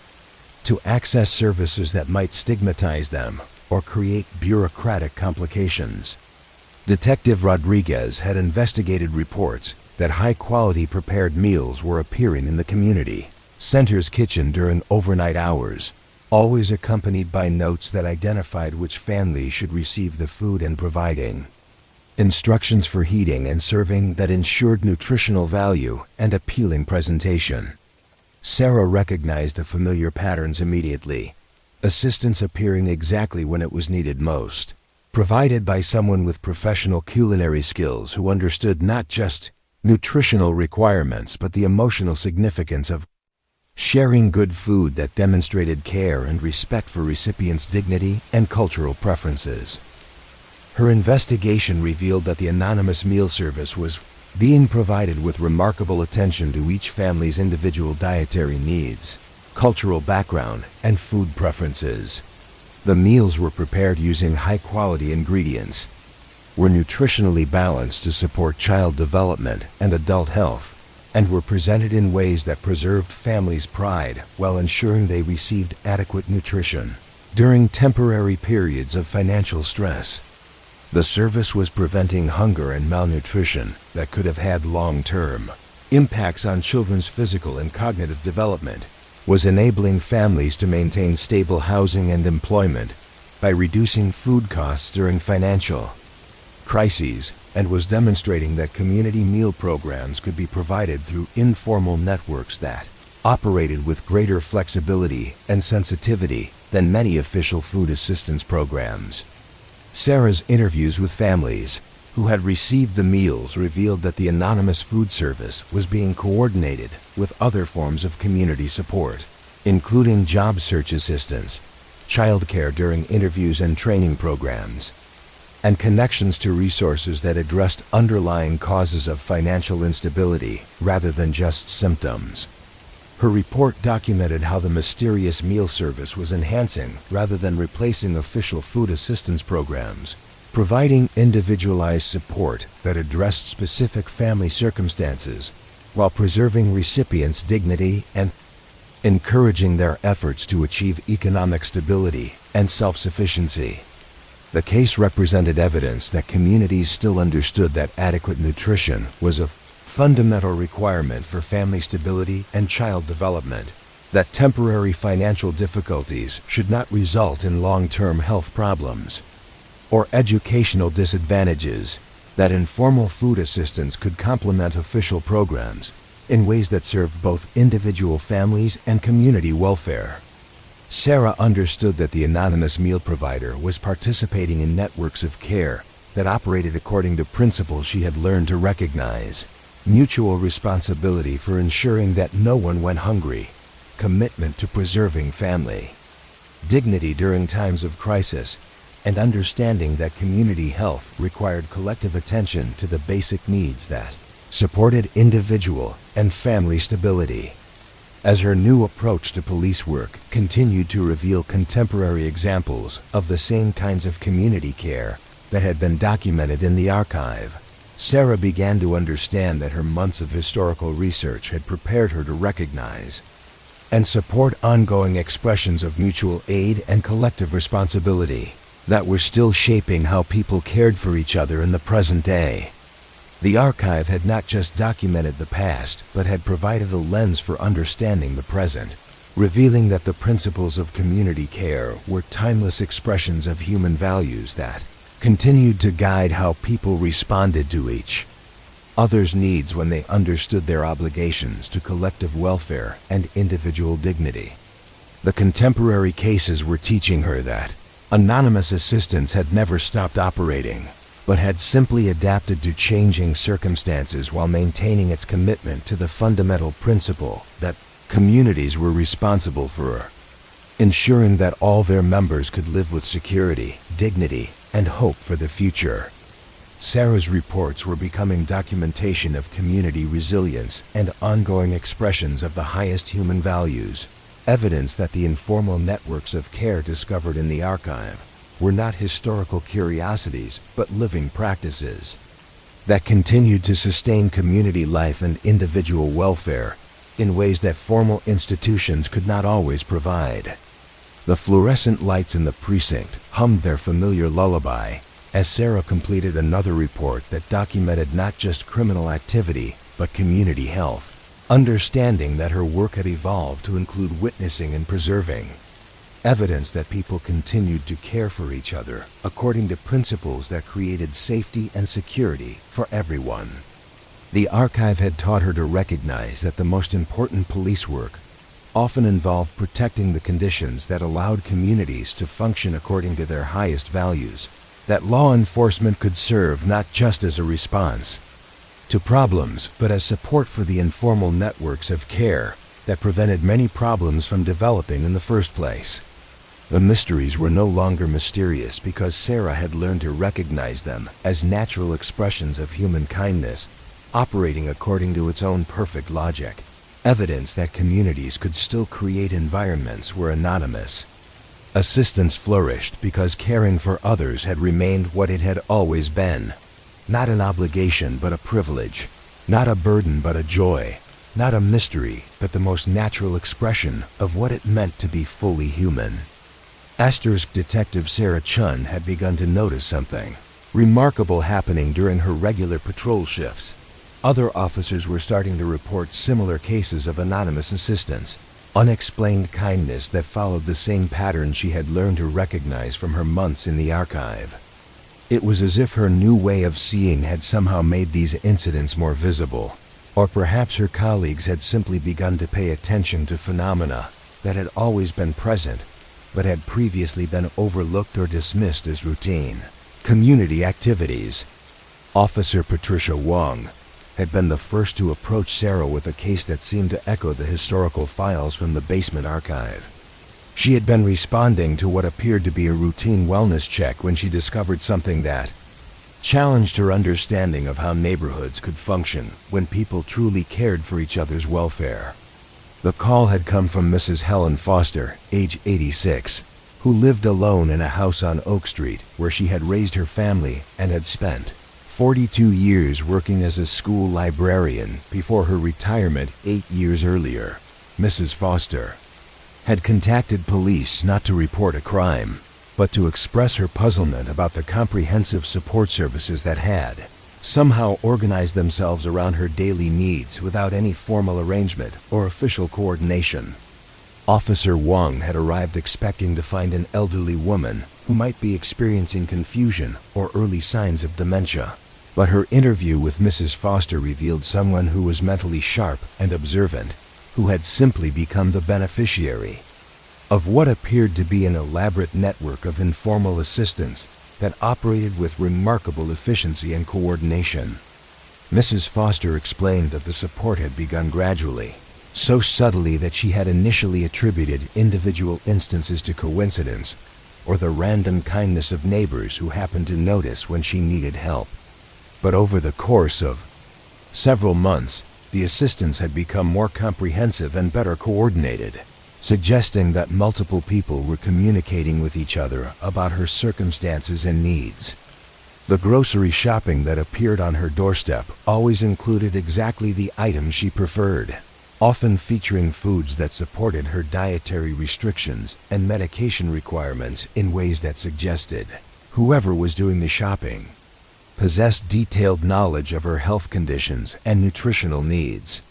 to access services that might stigmatize them or create bureaucratic complications. Detective Rodriguez had investigated reports that high-quality prepared meals were appearing in the community center's kitchen during overnight hours, always accompanied by notes that identified which families should receive the food and providing instructions for heating and serving that ensured nutritional value and appealing presentation. Sarah recognized the familiar patterns immediately, assistance appearing exactly when it was needed most, provided by someone with professional culinary skills who understood not just nutritional requirements but the emotional significance of sharing good food that demonstrated care and respect for recipients' dignity and cultural preferences. Her investigation revealed that the anonymous meal service was being provided with remarkable attention to each family's individual dietary needs, cultural background, and food preferences. The meals were prepared using high-quality ingredients, were nutritionally balanced to support child development and adult health, and were presented in ways that preserved families' pride while ensuring they received adequate nutrition during temporary periods of financial stress. The service was preventing hunger and malnutrition that could have had long-term impacts on children's physical and cognitive development, was enabling families to maintain stable housing and employment by reducing food costs during financial crises, and was demonstrating that community meal programs could be provided through informal networks that operated with greater flexibility and sensitivity than many official food assistance programs. Sarah's interviews with families who had received the meals revealed that the anonymous food service was being coordinated with other forms of community support, including job search assistance, childcare during interviews and training programs, and connections to resources that addressed underlying causes of financial instability rather than just symptoms. Her report documented how the mysterious meal service was enhancing rather than replacing official food assistance programs, providing individualized support that addressed specific family circumstances while preserving recipients' dignity and encouraging their efforts to achieve economic stability and self-sufficiency. The case represented evidence that communities still understood that adequate nutrition was a fundamental requirement for family stability and child development, that temporary financial difficulties should not result in long-term health problems or educational disadvantages, that informal food assistance could complement official programs in ways that served both individual families and community welfare. Sarah understood that the anonymous meal provider was participating in networks of care that operated according to principles she had learned to recognize: mutual responsibility for ensuring that no one went hungry, commitment to preserving family, dignity during times of crisis, and understanding that community health required collective attention to the basic needs that supported individual and family stability. As her new approach to police work continued to reveal contemporary examples of the same kinds of community care that had been documented in the archive, Sarah began to understand that her months of historical research had prepared her to recognize and support ongoing expressions of mutual aid and collective responsibility that were still shaping how people cared for each other in the present day. The archive had not just documented the past, but had provided a lens for understanding the present, revealing that the principles of community care were timeless expressions of human values that continued to guide how people responded to each other's needs when they understood their obligations to collective welfare and individual dignity. The contemporary cases were teaching her that anonymous assistance had never stopped operating, but had simply adapted to changing circumstances while maintaining its commitment to the fundamental principle that communities were responsible for ensuring that all their members could live with security, dignity, and hope for the future. Sarah's reports were becoming documentation of community resilience and ongoing expressions of the highest human values, evidence that the informal networks of care discovered in the archive were not historical curiosities, but living practices that continued to sustain community life and individual welfare in ways that formal institutions could not always provide. The fluorescent lights in the precinct hummed their familiar lullaby as Sarah completed another report that documented not just criminal activity, but community health, understanding that her work had evolved to include witnessing and preserving evidence that people continued to care for each other according to principles that created safety and security for everyone. The archive had taught her to recognize that the most important police work often involved protecting the conditions that allowed communities to function according to their highest values, that law enforcement could serve not just as a response to problems, but as support for the informal networks of care that prevented many problems from developing in the first place. The mysteries were no longer mysterious because Sarah had learned to recognize them as natural expressions of human kindness, operating according to its own perfect logic, evidence that communities could still create environments where anonymous assistance flourished because caring for others had remained what it had always been. Not an obligation, but a privilege. Not a burden, but a joy. Not a mystery, but the most natural expression of what it meant to be fully human. Asterisk Detective Sarah Chun had begun to notice something remarkable happening during her regular patrol shifts. Other officers were starting to report similar cases of anonymous assistance, unexplained kindness that followed the same pattern she had learned to recognize from her months in the archive. It was as if her new way of seeing had somehow made these incidents more visible, or perhaps her colleagues had simply begun to pay attention to phenomena that had always been present, but had previously been overlooked or dismissed as routine. Community activities. Officer Patricia Wong had been the first to approach Sarah with a case that seemed to echo the historical files from the basement archive. She had been responding to what appeared to be a routine wellness check when she discovered something that challenged her understanding of how neighborhoods could function when people truly cared for each other's welfare. The call had come from Mrs. Helen Foster, age 86. who lived alone in a house on Oak Street where she had raised her family and had spent 42 years working as a school librarian before her retirement 8 years earlier. Mrs. Foster had contacted police not to report a crime, but to express her puzzlement about the comprehensive support services that had somehow organized themselves around her daily needs without any formal arrangement or official coordination. Officer Wong had arrived expecting to find an elderly woman who might be experiencing confusion or early signs of dementia, but her interview with Mrs. Foster revealed someone who was mentally sharp and observant, who had simply become the beneficiary of what appeared to be an elaborate network of informal assistants that operated with remarkable efficiency and coordination. Mrs. Foster explained that the support had begun gradually, so subtly that she had initially attributed individual instances to coincidence or the random kindness of neighbors who happened to notice when she needed help. But over the course of several months, the assistance had become more comprehensive and better coordinated, suggesting that multiple people were communicating with each other about her circumstances and needs. The grocery shopping that appeared on her doorstep always included exactly the items she preferred, often featuring foods that supported her dietary restrictions and medication requirements in ways that suggested whoever was doing the shopping possessed detailed knowledge of her health conditions and nutritional needs.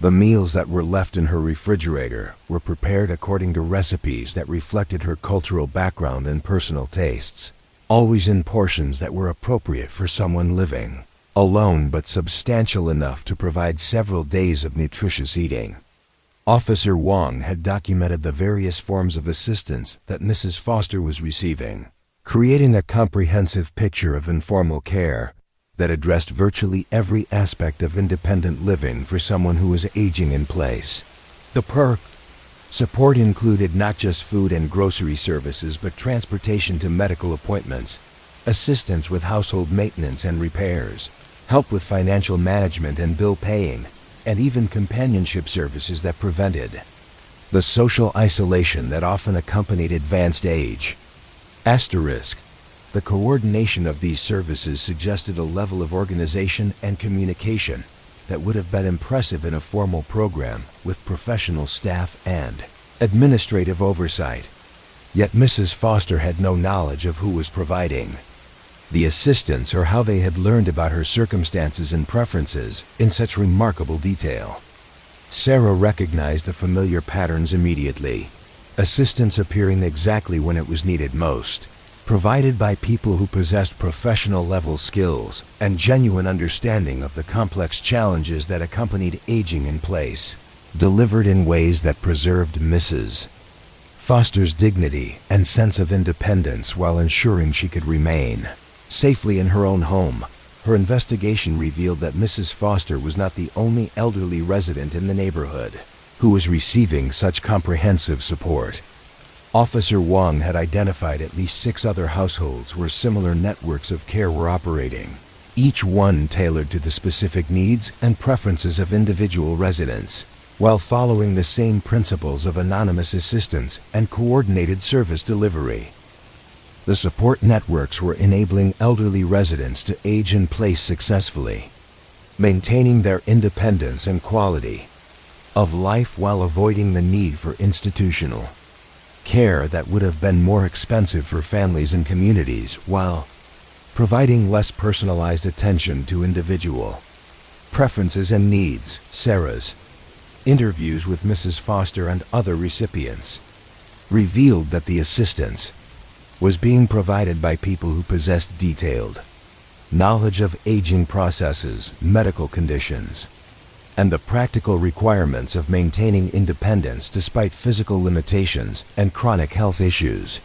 The meals that were left in her refrigerator were prepared according to recipes that reflected her cultural background and personal tastes, always in portions that were appropriate for someone living alone but substantial enough to provide several days of nutritious eating. Officer Wong had documented the various forms of assistance that Mrs. Foster was receiving, creating a comprehensive picture of informal care that addressed virtually every aspect of independent living for someone who was aging in place. The support included not just food and grocery services but transportation to medical appointments, assistance with household maintenance and repairs, help with financial management and bill paying, and even companionship services that prevented the social isolation that often accompanied advanced age. The coordination of these services suggested a level of organization and communication that would have been impressive in a formal program with professional staff and administrative oversight. Yet Mrs. Foster had no knowledge of who was providing the assistance or how they had learned about her circumstances and preferences in such remarkable detail. Sarah recognized the familiar patterns immediately, assistance appearing exactly when it was needed most, provided by people who possessed professional-level skills and genuine understanding of the complex challenges that accompanied aging in place, delivered in ways that preserved Mrs. Foster's dignity and sense of independence while ensuring she could remain safely in her own home. Her investigation revealed that Mrs. Foster was not the only elderly resident in the neighborhood who was receiving such comprehensive support. Officer Wong had identified at least 6 other households where similar networks of care were operating, each one tailored to the specific needs and preferences of individual residents, while following the same principles of anonymous assistance and coordinated service delivery. The support networks were enabling elderly residents to age in place successfully, maintaining their independence and quality of life while avoiding the need for institutional care that would have been more expensive for families and communities, while providing less personalized attention to individual preferences and needs. Sarah's interviews with Mrs. Foster and other recipients revealed that the assistance was being provided by people who possessed detailed knowledge of aging processes, medical conditions, and the practical requirements of maintaining independence despite physical limitations and chronic health issues.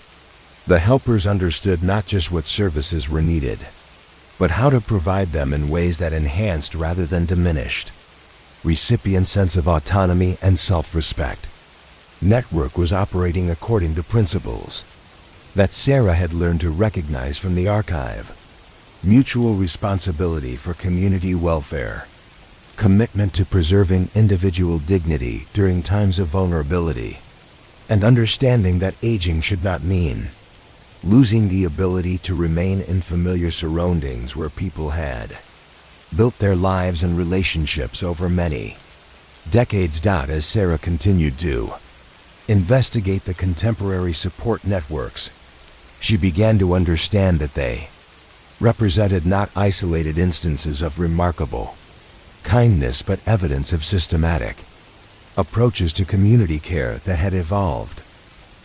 The helpers understood not just what services were needed, but how to provide them in ways that enhanced rather than diminished recipients' sense of autonomy and self-respect. Network was operating according to principles that Sarah had learned to recognize from the archive: mutual responsibility for community welfare, commitment to preserving individual dignity during times of vulnerability, and understanding that aging should not mean losing the ability to remain in familiar surroundings where people had built their lives and relationships over many decades. As Sarah continued to investigate the contemporary support networks, she began to understand that they represented not isolated instances of remarkable kindness but evidence of systematic approaches to community care that had evolved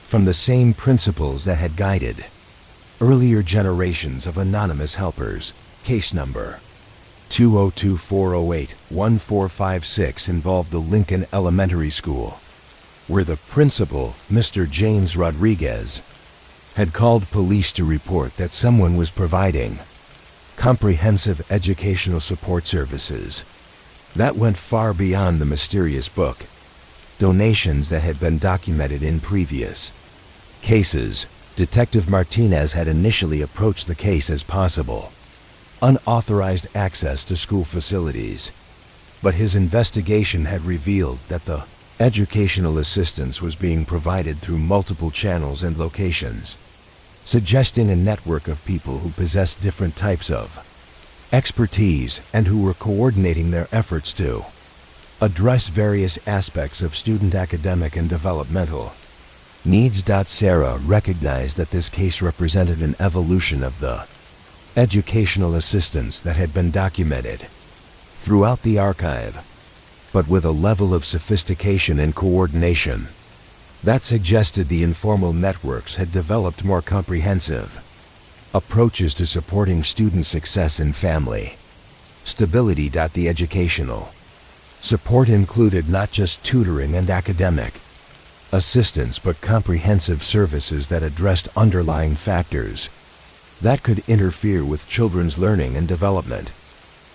from the same principles that had guided earlier generations of anonymous helpers. Case number 202-408-1456 involved the Lincoln Elementary School, where the principal, Mr. James Rodriguez, had called police to report that someone was providing comprehensive educational support services that went far beyond the mysterious book donations that had been documented in previous cases. Detective Martinez had initially approached the case as possible unauthorized access to school facilities, but his investigation had revealed that the educational assistance was being provided through multiple channels and locations, suggesting a network of people who possessed different types of expertise and who were coordinating their efforts to address various aspects of student academic and developmental needs. Sarah recognized that this case represented an evolution of the educational assistance that had been documented throughout the archive, but with a level of sophistication and coordination that suggested the informal networks had developed more comprehensive approaches to supporting student success and family stability. The educational support included not just tutoring and academic assistance but comprehensive services that addressed underlying factors that could interfere with children's learning and development.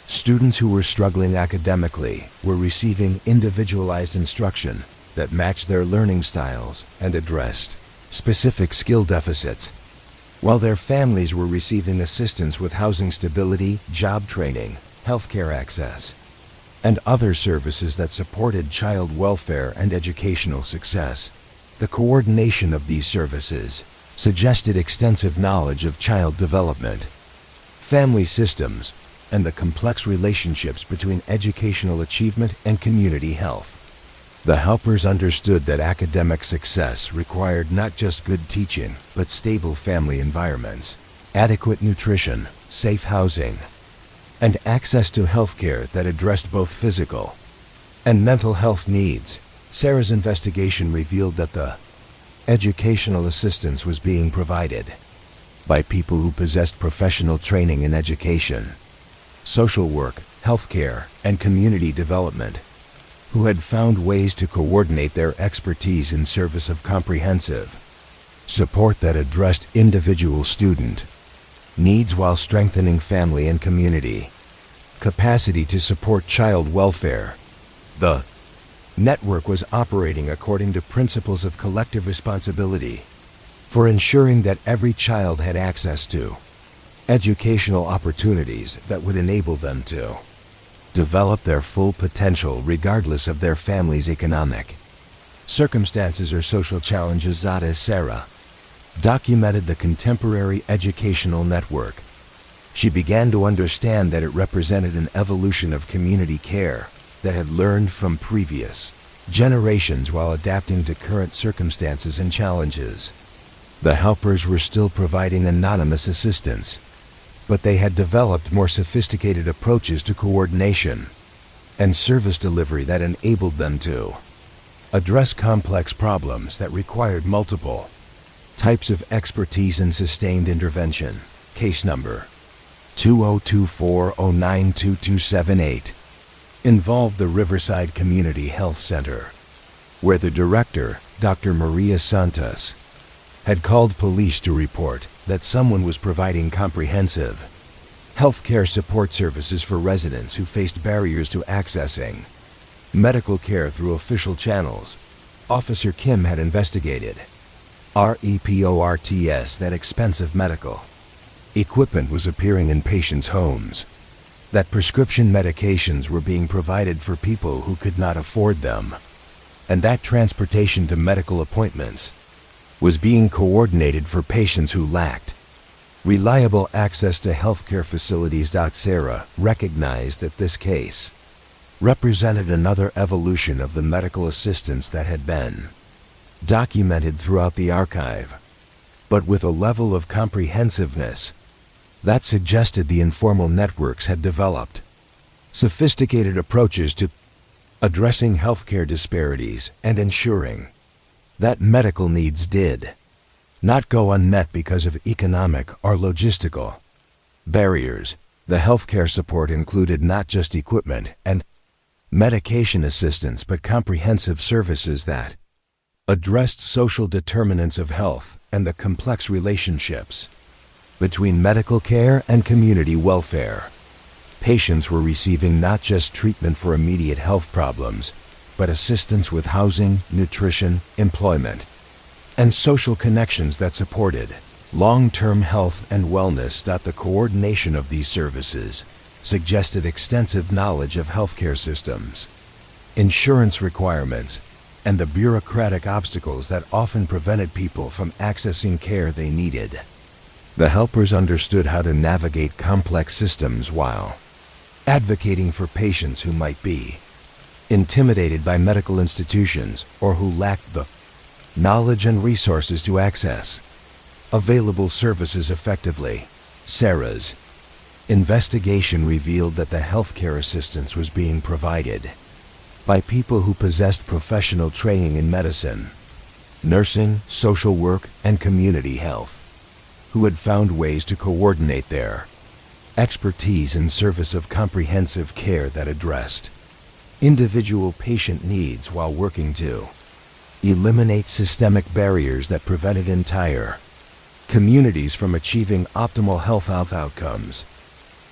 Students who were struggling academically were receiving individualized instruction that matched their learning styles and addressed specific skill deficits, while their families were receiving assistance with housing stability, job training, healthcare access, and other services that supported child welfare and educational success. The coordination of these services suggested extensive knowledge of child development, family systems, and the complex relationships between educational achievement and community health. The helpers understood that academic success required not just good teaching, but stable family environments, adequate nutrition, safe housing, and access to healthcare that addressed both physical and mental health needs. Sarah's investigation revealed that the educational assistance was being provided by people who possessed professional training in education, social work, healthcare, and community development, who had found ways to coordinate their expertise in service of comprehensive support that addressed individual student needs while strengthening family and community capacity to support child welfare. The network was operating according to principles of collective responsibility for ensuring that every child had access to educational opportunities that would enable them to develop their full potential regardless of their family's economic circumstances or social challenges. As Sarah documented the contemporary educational network, she began to understand that it represented an evolution of community care that had learned from previous generations while adapting to current circumstances and challenges. The helpers were still providing anonymous assistance, but they had developed more sophisticated approaches to coordination and service delivery that enabled them to address complex problems that required multiple types of expertise and sustained intervention. Case number 2024092278 involved the Riverside Community Health Center, where the director, Dr. Maria Santos, had called police to report that someone was providing comprehensive healthcare support services for residents who faced barriers to accessing medical care through official channels. Officer Kim had investigated reports that expensive medical equipment was appearing in patients' homes, that prescription medications were being provided for people who could not afford them, and that transportation to medical appointments was being coordinated for patients who lacked reliable access to healthcare facilities. Sarah recognized that this case represented another evolution of the medical assistance that had been documented throughout the archive, but with a level of comprehensiveness that suggested the informal networks had developed sophisticated approaches to addressing healthcare disparities and ensuring that medical needs did not go unmet because of economic or logistical barriers. The healthcare support included not just equipment and medication assistance, but comprehensive services that addressed social determinants of health and the complex relationships between medical care and community welfare. Patients were receiving not just treatment for immediate health problems, but assistance with housing, nutrition, employment, and social connections that supported long-term health and wellness. The coordination of these services suggested extensive knowledge of healthcare systems, insurance requirements, and the bureaucratic obstacles that often prevented people from accessing care they needed. The helpers understood how to navigate complex systems while advocating for patients who might be intimidated by medical institutions or who lacked the knowledge and resources to access available services effectively. Sarah's investigation revealed that the healthcare assistance was being provided by people who possessed professional training in medicine, nursing, social work, and community health, who had found ways to coordinate their expertise in service of comprehensive care that addressed individual patient needs while working to eliminate systemic barriers that prevented entire communities from achieving optimal health outcomes.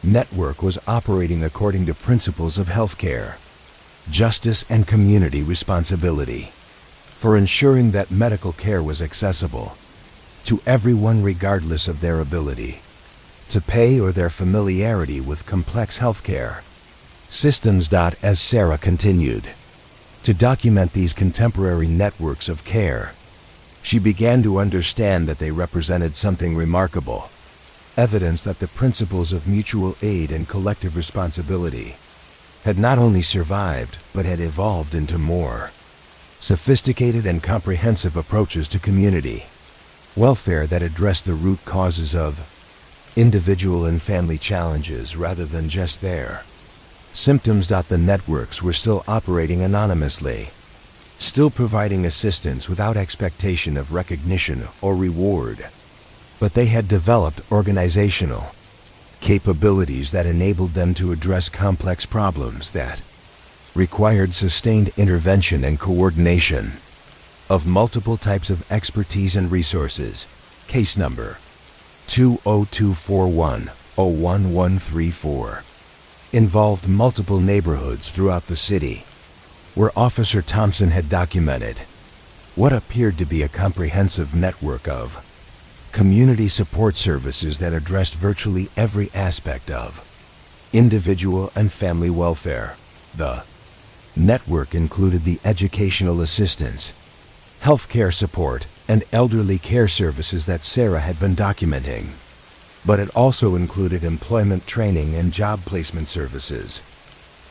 Network was operating according to principles of healthcare, justice, and community responsibility for ensuring that medical care was accessible to everyone regardless of their ability to pay or their familiarity with complex healthcare systems. As Sarah continued to document these contemporary networks of care, she began to understand that they represented something remarkable, evidence that the principles of mutual aid and collective responsibility had not only survived but had evolved into more sophisticated and comprehensive approaches to community welfare that addressed the root causes of individual and family challenges rather than just their symptoms. The networks were still operating anonymously, still providing assistance without expectation of recognition or reward, but they had developed organizational capabilities that enabled them to address complex problems that required sustained intervention and coordination of multiple types of expertise and resources. Case number 20241-01134 involved multiple neighborhoods throughout the city, where Officer Thompson had documented what appeared to be a comprehensive network of community support services that addressed virtually every aspect of individual and family welfare. The network included the educational assistance, healthcare support, and elderly care services that Sarah had been documenting, but it also included employment training and job placement services,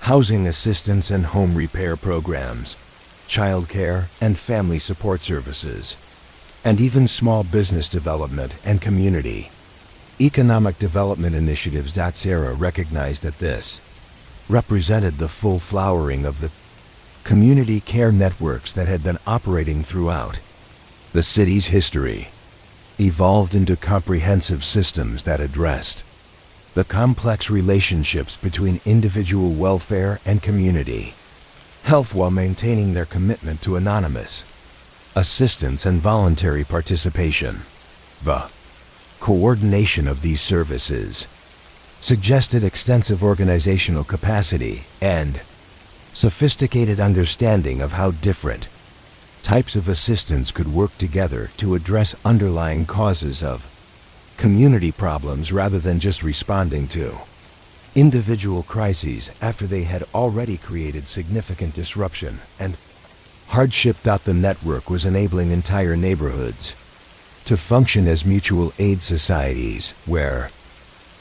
housing assistance and home repair programs, childcare and family support services, and even small business development and community economic development initiatives. Sarah recognized that this represented the full flowering of the community care networks that had been operating throughout the city's history, evolved into comprehensive systems that addressed the complex relationships between individual welfare and community health while maintaining their commitment to anonymous assistance and voluntary participation. The coordination of these services suggested extensive organizational capacity and sophisticated understanding of how different types of assistance could work together to address underlying causes of community problems rather than just responding to individual crises after they had already created significant disruption and Hardship. The network was enabling entire neighborhoods to function as mutual aid societies where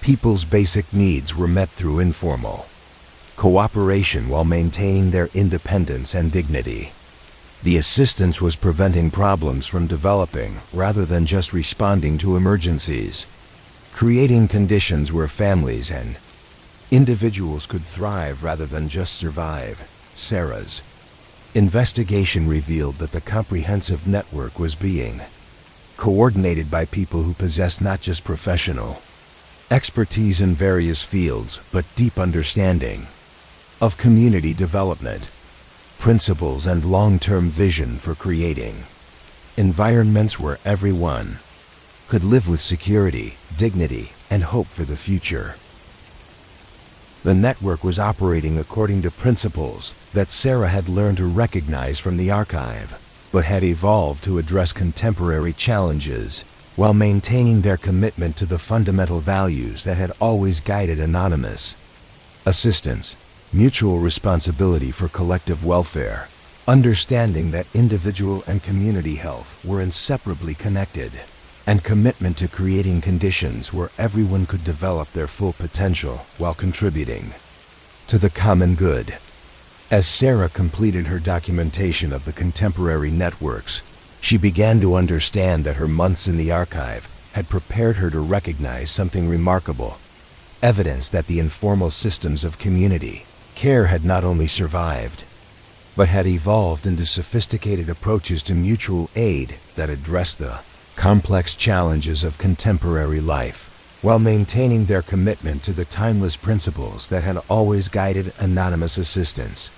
people's basic needs were met through informal cooperation while maintaining their independence and dignity. The assistance was preventing problems from developing rather than just responding to emergencies, creating conditions where families and individuals could thrive rather than just survive. Sarah's investigation revealed that the comprehensive network was being coordinated by people who possess not just professional expertise in various fields, but deep understanding of community development, principles, and long-term vision for creating environments where everyone could live with security, dignity, and hope for the future. The network was operating according to principles that Sarah had learned to recognize from the archive, but had evolved to address contemporary challenges while maintaining their commitment to the fundamental values that had always guided anonymous assistance, mutual responsibility for collective welfare, understanding that individual and community health were inseparably connected, and commitment to creating conditions where everyone could develop their full potential while contributing to the common good. As Sarah completed her documentation of the contemporary networks, she began to understand that her months in the archive had prepared her to recognize something remarkable: evidence that the informal systems of community care had not only survived, but had evolved into sophisticated approaches to mutual aid that addressed the complex challenges of contemporary life, while maintaining their commitment to the timeless principles that had always guided anonymous assistance.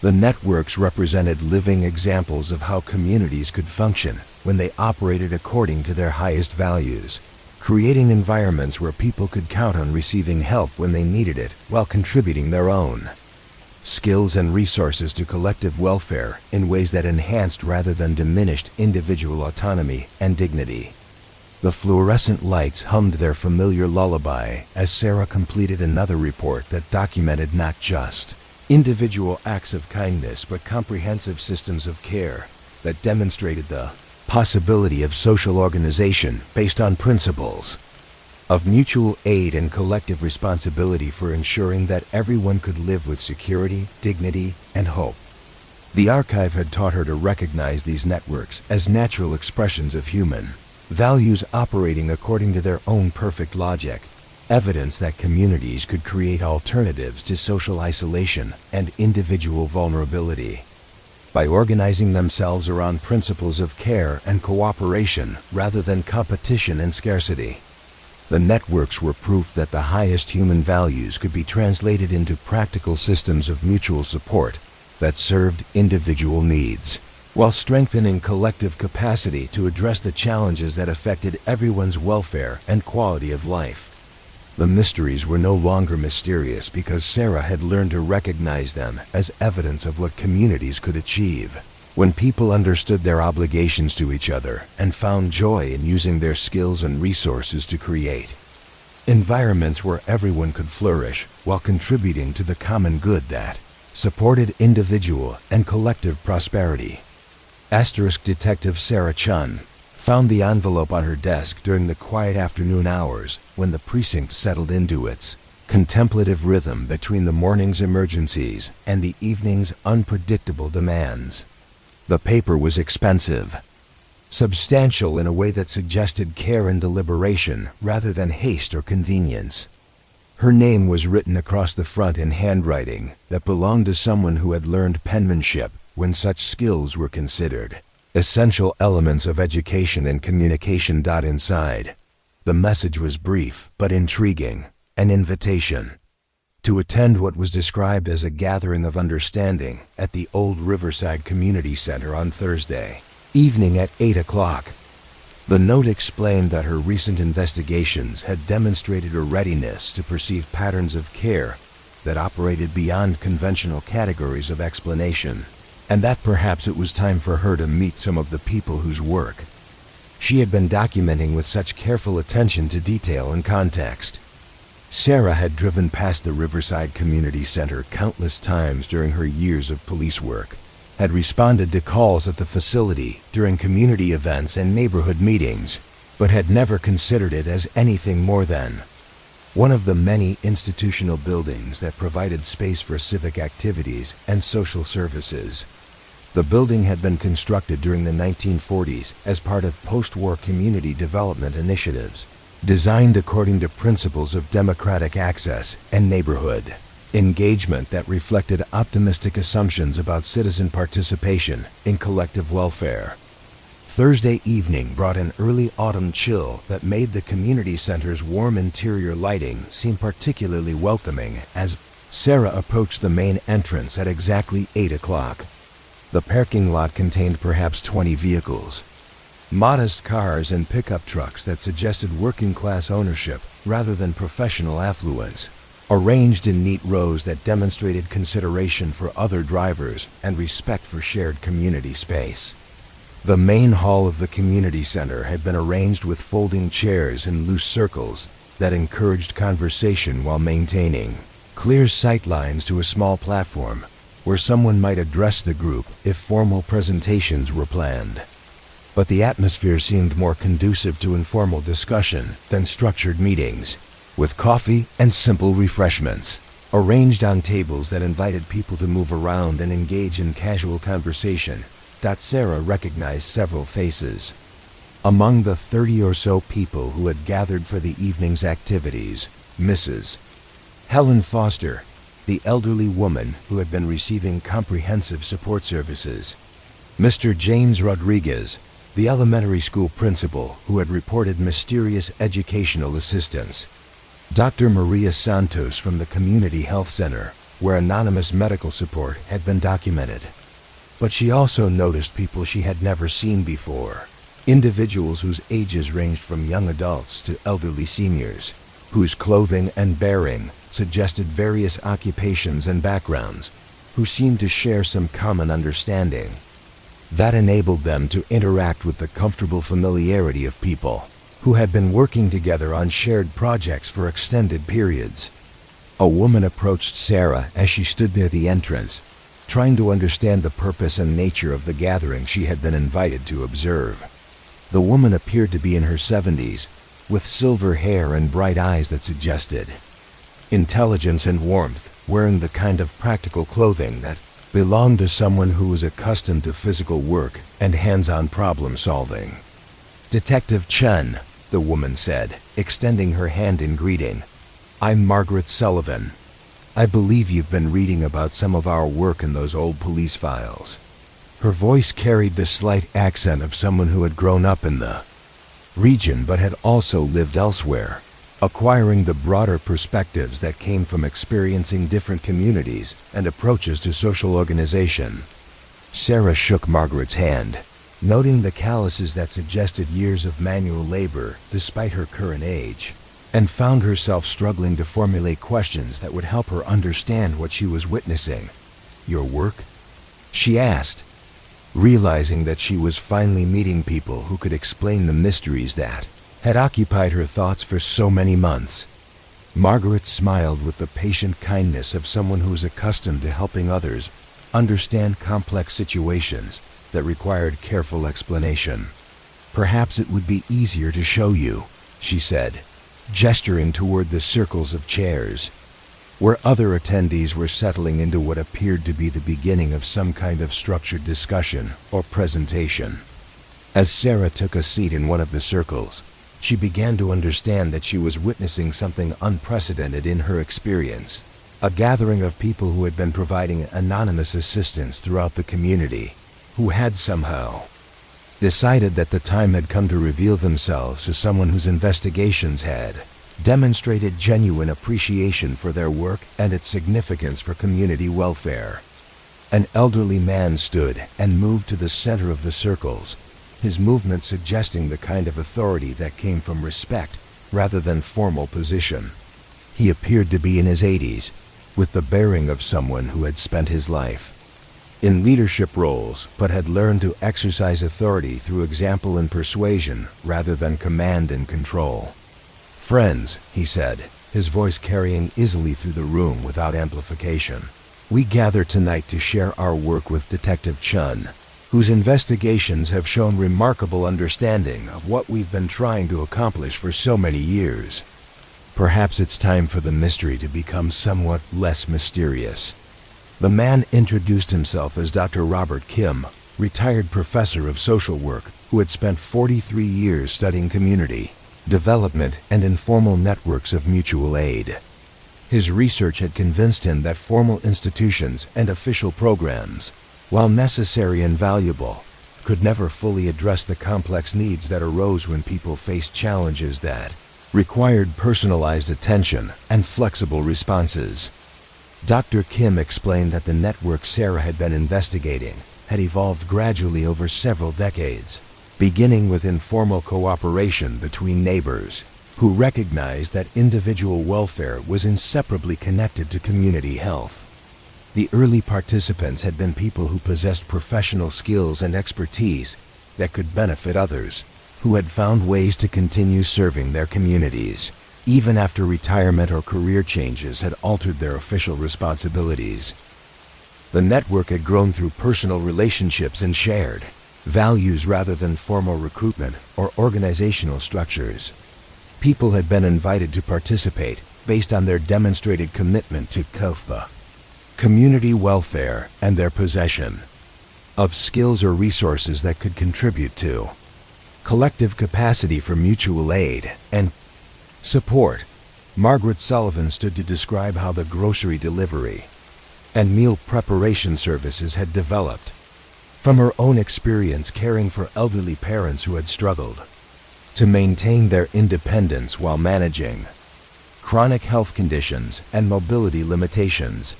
The networks represented living examples of how communities could function when they operated according to their highest values, creating environments where people could count on receiving help when they needed it while contributing their own skills and resources to collective welfare in ways that enhanced rather than diminished individual autonomy and dignity. The fluorescent lights hummed their familiar lullaby as Sarah completed another report that documented not just individual acts of kindness but comprehensive systems of care that demonstrated the possibility of social organization based on principles of mutual aid and collective responsibility for ensuring that everyone could live with security, dignity, and hope. The archive had taught her to recognize these networks as natural expressions of human values operating according to their own perfect logic, evidence that communities could create alternatives to social isolation and individual vulnerability by organizing themselves around principles of care and cooperation rather than competition and scarcity. The networks were proof that the highest human values could be translated into practical systems of mutual support that served individual needs, while strengthening collective capacity to address the challenges that affected everyone's welfare and quality of life. The mysteries were no longer mysterious because Sarah had learned to recognize them as evidence of what communities could achieve when people understood their obligations to each other and found joy in using their skills and resources to create environments where everyone could flourish while contributing to the common good that supported individual and collective prosperity. Detective Sarah Chun found the envelope on her desk during the quiet afternoon hours when the precinct settled into its contemplative rhythm between the morning's emergencies and the evening's unpredictable demands. The paper was expensive, substantial in a way that suggested care and deliberation rather than haste or convenience. Her name was written across the front in handwriting that belonged to someone who had learned penmanship when such skills were considered essential elements of education and communication. Inside, the message was brief but intriguing: an invitation to attend what was described as a gathering of understanding at the old Riverside Community Center on Thursday evening at 8 o'clock. The note explained that her recent investigations had demonstrated a readiness to perceive patterns of care that operated beyond conventional categories of explanation, and that perhaps it was time for her to meet some of the people whose work she had been documenting with such careful attention to detail and context. Sarah had driven past the Riverside Community Center countless times during her years of police work, had responded to calls at the facility during community events and neighborhood meetings, but had never considered it as anything more than one of the many institutional buildings that provided space for civic activities and social services. The building had been constructed during the 1940s as part of post-war community development initiatives, designed according to principles of democratic access and neighborhood engagement that reflected optimistic assumptions about citizen participation in collective welfare. Thursday evening brought an early autumn chill that made the community center's warm interior lighting seem particularly welcoming as Sarah approached the main entrance at exactly 8 o'clock. The parking lot contained perhaps 20 vehicles, modest cars and pickup trucks that suggested working-class ownership rather than professional affluence, arranged in neat rows that demonstrated consideration for other drivers and respect for shared community space. The main hall of the community center had been arranged with folding chairs in loose circles that encouraged conversation while maintaining clear sight lines to a small platform where someone might address the group if formal presentations were planned. But the atmosphere seemed more conducive to informal discussion than structured meetings, with coffee and simple refreshments arranged on tables that invited people to move around and engage in casual conversation. Sarah recognized several faces. Among the 30 or so people who had gathered for the evening's activities, Mrs. Helen Foster, the elderly woman who had been receiving comprehensive support services, Mr. James Rodriguez, the elementary school principal who had reported mysterious educational assistance, Dr. Maria Santos from the Community Health Center, where anonymous medical support had been documented. But she also noticed people she had never seen before, individuals whose ages ranged from young adults to elderly seniors, whose clothing and bearing suggested various occupations and backgrounds, who seemed to share some common understanding. That enabled them to interact with the comfortable familiarity of people who had been working together on shared projects for extended periods. A woman approached Sarah as she stood near the entrance, trying to understand the purpose and nature of the gathering she had been invited to observe. The woman appeared to be in her 70s, with silver hair and bright eyes that suggested intelligence and warmth, wearing the kind of practical clothing that belonged to someone who was accustomed to physical work and hands-on problem solving. "Detective Chen," the woman said, extending her hand in greeting. "I'm Margaret Sullivan. I believe you've been reading about some of our work in those old police files." Her voice carried the slight accent of someone who had grown up in the region but had also lived elsewhere, acquiring the broader perspectives that came from experiencing different communities and approaches to social organization. Sarah shook Margaret's hand, noting the calluses that suggested years of manual labor despite her current age, and found herself struggling to formulate questions that would help her understand what she was witnessing. "Your work?" she asked, realizing that she was finally meeting people who could explain the mysteries that had occupied her thoughts for so many months. Margaret smiled with the patient kindness of someone who is accustomed to helping others understand complex situations that required careful explanation. "Perhaps it would be easier to show you," she said, gesturing toward the circles of chairs, where other attendees were settling into what appeared to be the beginning of some kind of structured discussion or presentation. As Sarah took a seat in one of the circles, she began to understand that she was witnessing something unprecedented in her experience, a gathering of people who had been providing anonymous assistance throughout the community, who had somehow decided that the time had come to reveal themselves to someone whose investigations had demonstrated genuine appreciation for their work and its significance for community welfare. An elderly man stood and moved to the center of the circles, his movement suggesting the kind of authority that came from respect rather than formal position. He appeared to be in his 80s, with the bearing of someone who had spent his life in leadership roles but had learned to exercise authority through example and persuasion rather than command and control. "Friends," he said, his voice carrying easily through the room without amplification. We gather tonight to share our work with Detective Chun, whose investigations have shown remarkable understanding of what we've been trying to accomplish for so many years. Perhaps it's time for the mystery to become somewhat less mysterious. The man introduced himself as Dr. Robert Kim, retired professor of social work who had spent 43 years studying community development and informal networks of mutual aid. His research had convinced him that formal institutions and official programs, while necessary and valuable, could never fully address the complex needs that arose when people faced challenges that required personalized attention and flexible responses. Dr. Kim explained that the network Sarah had been investigating had evolved gradually over several decades, beginning with informal cooperation between neighbors who recognized that individual welfare was inseparably connected to community health. The early participants had been people who possessed professional skills and expertise that could benefit others, who had found ways to continue serving their communities, even after retirement or career changes had altered their official responsibilities. The network had grown through personal relationships and shared values rather than formal recruitment or organizational structures. People had been invited to participate based on their demonstrated commitment to KOFBA, community welfare, and their possession of skills or resources that could contribute to collective capacity for mutual aid and support. Margaret Sullivan stood to describe how the grocery delivery and meal preparation services had developed from her own experience caring for elderly parents who had struggled to maintain their independence while managing chronic health conditions and mobility limitations.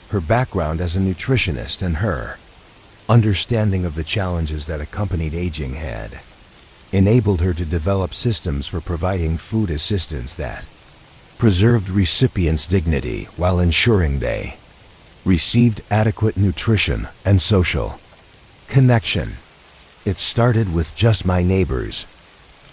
Her background as a nutritionist and her understanding of the challenges that accompanied aging had enabled her to develop systems for providing food assistance that preserved recipients' dignity while ensuring they received adequate nutrition and social connection. It started with just my neighbors,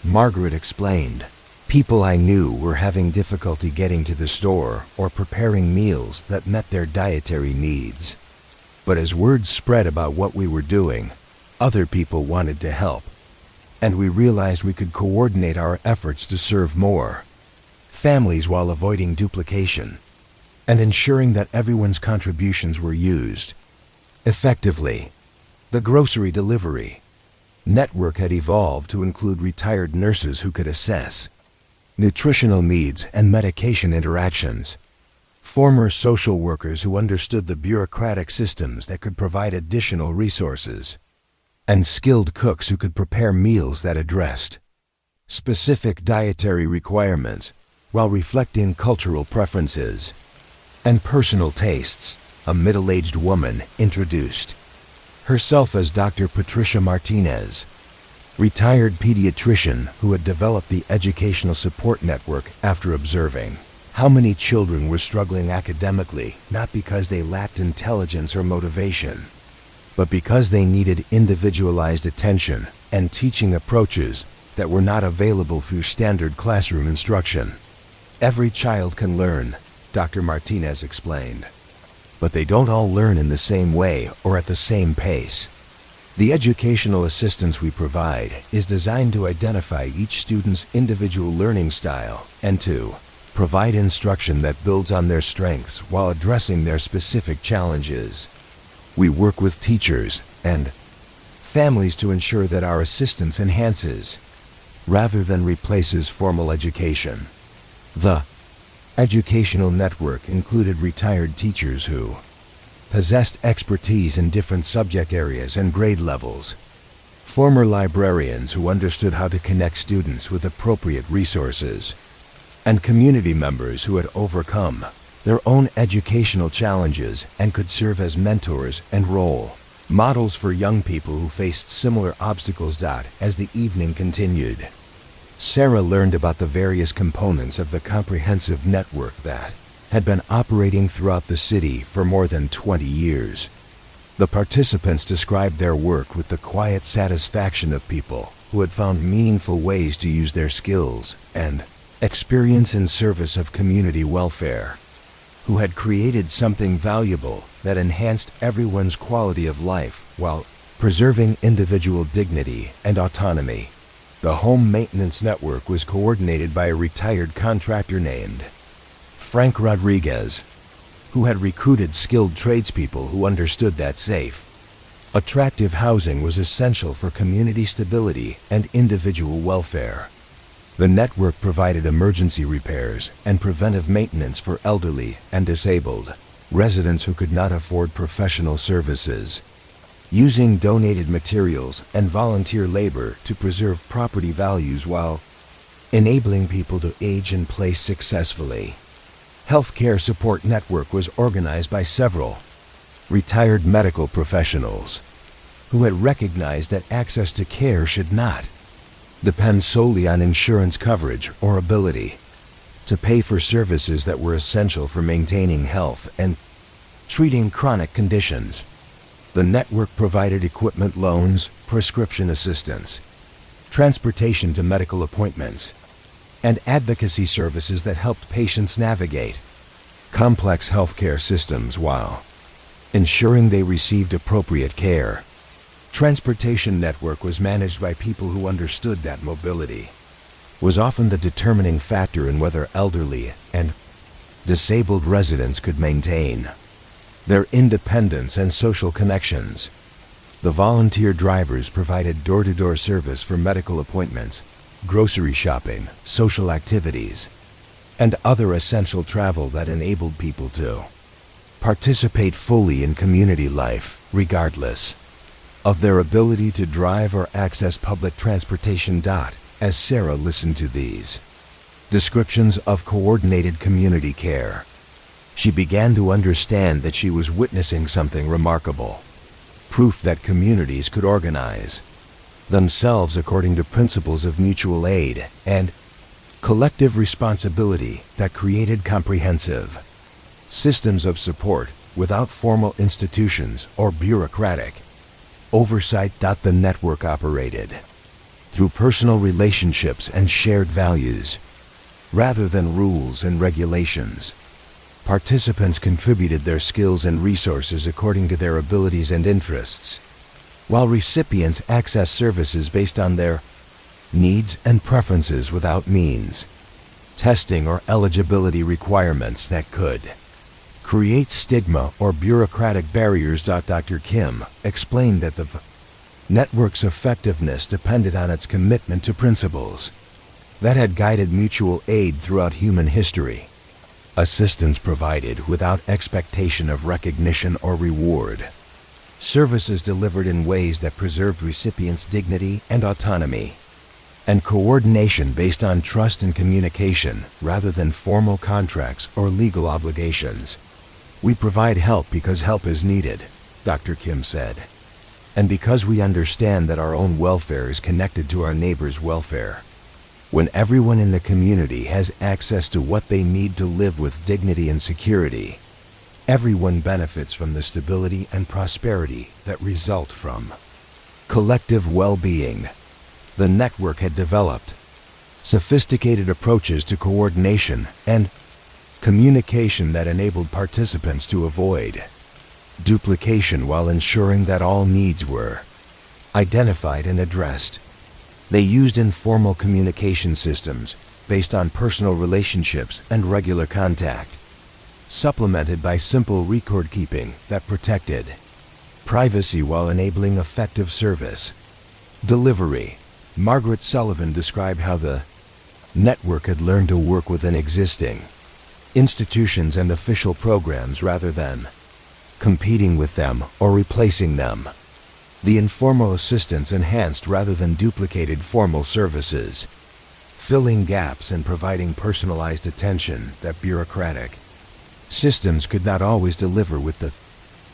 Margaret explained. People I knew were having difficulty getting to the store or preparing meals that met their dietary needs. But as word spread about what we were doing, other people wanted to help, and we realized we could coordinate our efforts to serve more families while avoiding duplication and ensuring that everyone's contributions were used effectively. The grocery delivery network had evolved to include retired nurses who could assess nutritional needs and medication interactions, former social workers who understood the bureaucratic systems that could provide additional resources, and skilled cooks who could prepare meals that addressed specific dietary requirements while reflecting cultural preferences and personal tastes. A middle-aged woman introduced herself as Dr. Patricia Martinez, retired pediatrician who had developed the educational support network after observing how many children were struggling academically, not because they lacked intelligence or motivation, but because they needed individualized attention and teaching approaches that were not available through standard classroom instruction. Every child can learn, Dr. Martinez explained, but they don't all learn in the same way or at the same pace. The educational assistance we provide is designed to identify each student's individual learning style and to provide instruction that builds on their strengths while addressing their specific challenges. We work with teachers and families to ensure that our assistance enhances, rather than replaces, formal education. The educational network included retired teachers who possessed expertise in different subject areas and grade levels, former librarians who understood how to connect students with appropriate resources, and community members who had overcome their own educational challenges and could serve as mentors and role models for young people who faced similar obstacles. As the evening continued, Sarah learned about the various components of the comprehensive network that had been operating throughout the city for more than 20 years. The participants described their work with the quiet satisfaction of people who had found meaningful ways to use their skills and experience in service of community welfare, who had created something valuable that enhanced everyone's quality of life while preserving individual dignity and autonomy. The home maintenance network was coordinated by a retired contractor named Frank Rodriguez, who had recruited skilled tradespeople who understood that safe, attractive housing was essential for community stability and individual welfare. The network provided emergency repairs and preventive maintenance for elderly and disabled residents who could not afford professional services, using donated materials and volunteer labor to preserve property values while enabling people to age in place successfully. Healthcare Support Network was organized by several retired medical professionals who had recognized that access to care should not depend solely on insurance coverage or ability to pay for services that were essential for maintaining health and treating chronic conditions. The network provided equipment loans, prescription assistance, transportation to medical appointments, and advocacy services that helped patients navigate complex healthcare systems while ensuring they received appropriate care. Transportation network was managed by people who understood that mobility was often the determining factor in whether elderly and disabled residents could maintain their independence and social connections. The volunteer drivers provided door-to-door service for medical appointments, grocery shopping, social activities, and other essential travel that enabled people to participate fully in community life, regardless of their ability to drive or access public transportation. As Sarah listened to these descriptions of coordinated community care, she began to understand that she was witnessing something remarkable, proof that communities could organize themselves according to principles of mutual aid and collective responsibility that created comprehensive systems of support without formal institutions or bureaucratic oversight. The network operated through personal relationships and shared values, rather than rules and regulations. Participants contributed their skills and resources according to their abilities and interests, while recipients accessed services based on their needs and preferences without means, testing, or eligibility requirements that could create stigma or bureaucratic barriers. Dr. Kim explained that the network's effectiveness depended on its commitment to principles that had guided mutual aid throughout human history. Assistance provided without expectation of recognition or reward. Services delivered in ways that preserved recipients' dignity and autonomy. And coordination based on trust and communication rather than formal contracts or legal obligations. We provide help because help is needed, Dr. Kim said. And because we understand that our own welfare is connected to our neighbor's welfare. When everyone in the community has access to what they need to live with dignity and security, everyone benefits from the stability and prosperity that result from collective well-being. The network had developed sophisticated approaches to coordination and communication that enabled participants to avoid duplication while ensuring that all needs were identified and addressed. They used informal communication systems based on personal relationships and regular contact, supplemented by simple record keeping that protected privacy while enabling effective service delivery. Margaret Sullivan described how the network had learned to work within existing institutions and official programs rather than competing with them or replacing them. The informal assistance enhanced rather than duplicated formal services, filling gaps and providing personalized attention that bureaucratic systems could not always deliver with the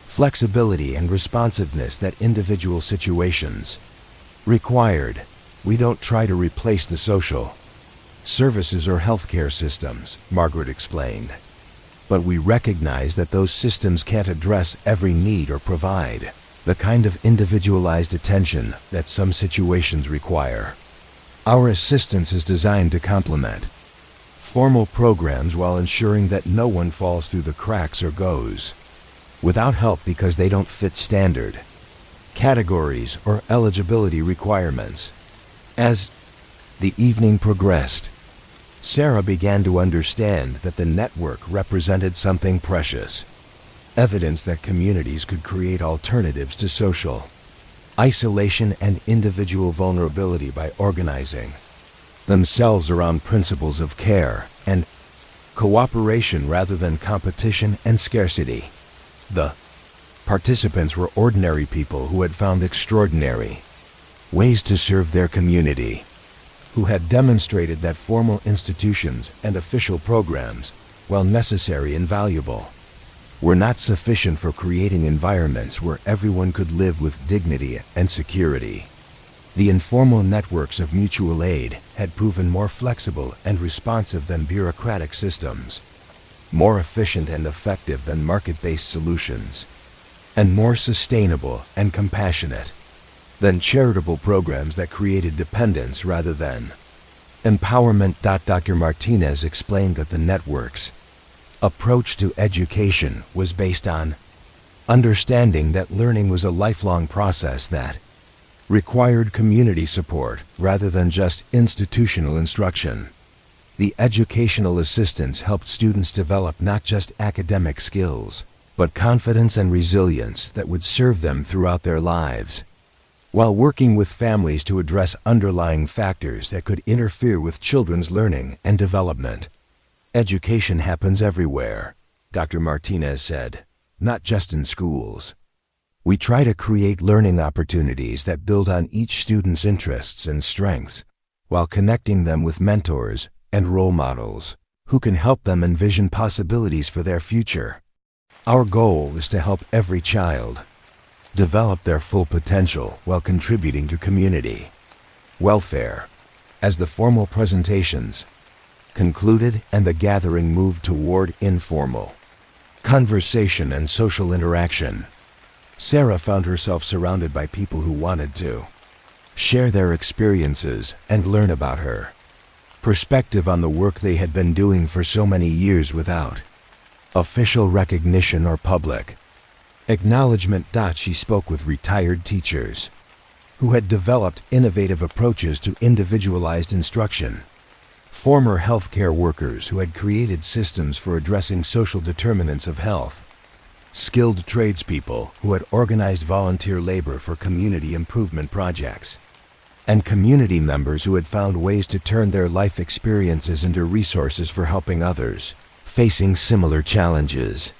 flexibility and responsiveness that individual situations required. We don't try to replace the social services or healthcare systems, Margaret explained. But we recognize that those systems can't address every need or provide the kind of individualized attention that some situations require. Our assistance is designed to complement formal programs while ensuring that no one falls through the cracks or goes without help because they don't fit standard categories or eligibility requirements. As the evening progressed, Sarah began to understand that the network represented something precious, evidence that communities could create alternatives to social isolation and individual vulnerability by organizing themselves around principles of care and cooperation rather than competition and scarcity. The participants were ordinary people who had found extraordinary ways to serve their community, who had demonstrated that formal institutions and official programs, while necessary and valuable, were not sufficient for creating environments where everyone could live with dignity and security. The informal networks of mutual aid had proven more flexible and responsive than bureaucratic systems, more efficient and effective than market-based solutions, and more sustainable and compassionate than charitable programs that created dependence rather than empowerment. Dr. Martinez explained that the network's approach to education was based on understanding that learning was a lifelong process that required community support rather than just institutional instruction. The educational assistants helped students develop not just academic skills, but confidence and resilience that would serve them throughout their lives, while working with families to address underlying factors that could interfere with children's learning and development. Education happens everywhere, Dr. Martinez said, not just in schools. We try to create learning opportunities that build on each student's interests and strengths, while connecting them with mentors and role models who can help them envision possibilities for their future. Our goal is to help every child develop their full potential while contributing to community welfare. As the formal presentations concluded and the gathering moved toward informal conversation and social interaction, Sarah found herself surrounded by people who wanted to share their experiences and learn about her perspective on the work they had been doing for so many years without official recognition or public acknowledgement. She spoke with retired teachers who had developed innovative approaches to individualized instruction, former healthcare workers who had created systems for addressing social determinants of health, skilled tradespeople who had organized volunteer labor for community improvement projects, and community members who had found ways to turn their life experiences into resources for helping others facing similar challenges.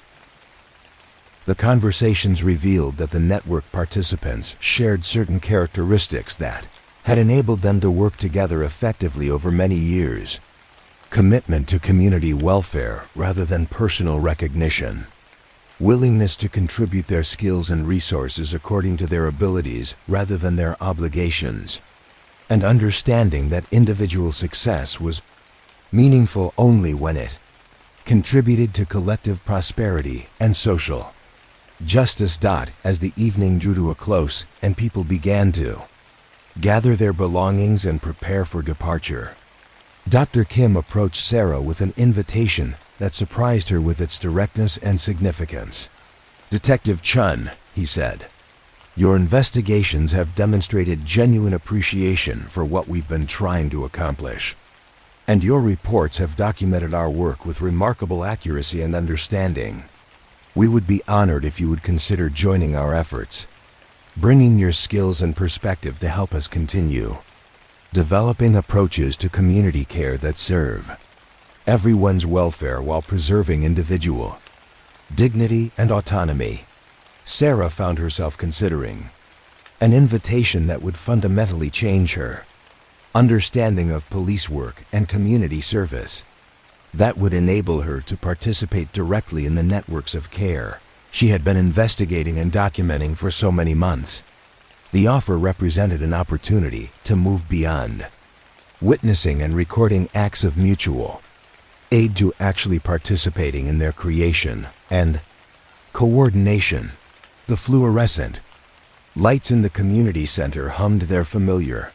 The conversations revealed that the network participants shared certain characteristics that had enabled them to work together effectively over many years. Commitment to community welfare rather than personal recognition. Willingness to contribute their skills and resources according to their abilities rather than their obligations. And understanding that individual success was meaningful only when it contributed to collective prosperity and social justice. As the evening drew to a close and people began to gather their belongings and prepare for departure, Dr. Kim approached Sarah with an invitation that surprised her with its directness and significance. "Detective Chun," he said, "your investigations have demonstrated genuine appreciation for what we've been trying to accomplish, and your reports have documented our work with remarkable accuracy and understanding. We would be honored if you would consider joining our efforts, bringing your skills and perspective to help us continue developing approaches to community care that serve everyone's welfare while preserving individual dignity and autonomy." Sarah found herself considering an invitation that would fundamentally change her understanding of police work and community service, that would enable her to participate directly in the networks of care she had been investigating and documenting for so many months. The offer represented an opportunity to move beyond witnessing and recording acts of mutual aid to actually participating in their creation and coordination. The fluorescent lights in the community center hummed their familiar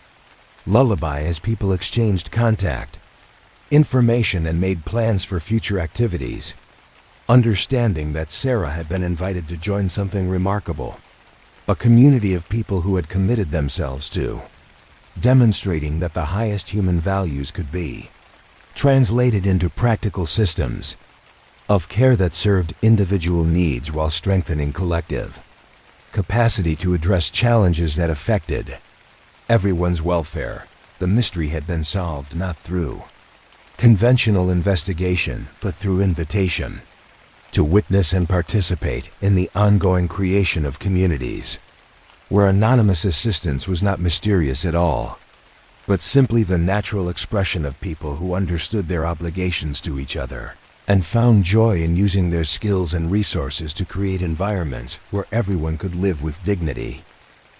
lullaby as people exchanged contact information and made plans for future activities, understanding that Sarah had been invited to join something remarkable, a community of people who had committed themselves to, demonstrating that the highest human values could be translated into practical systems of care that served individual needs while strengthening collective capacity to address challenges that affected everyone's welfare. The mystery had been solved not through conventional investigation, but through invitation to witness and participate in the ongoing creation of communities, where anonymous assistance was not mysterious at all, but simply the natural expression of people who understood their obligations to each other and found joy in using their skills and resources to create environments where everyone could live with dignity,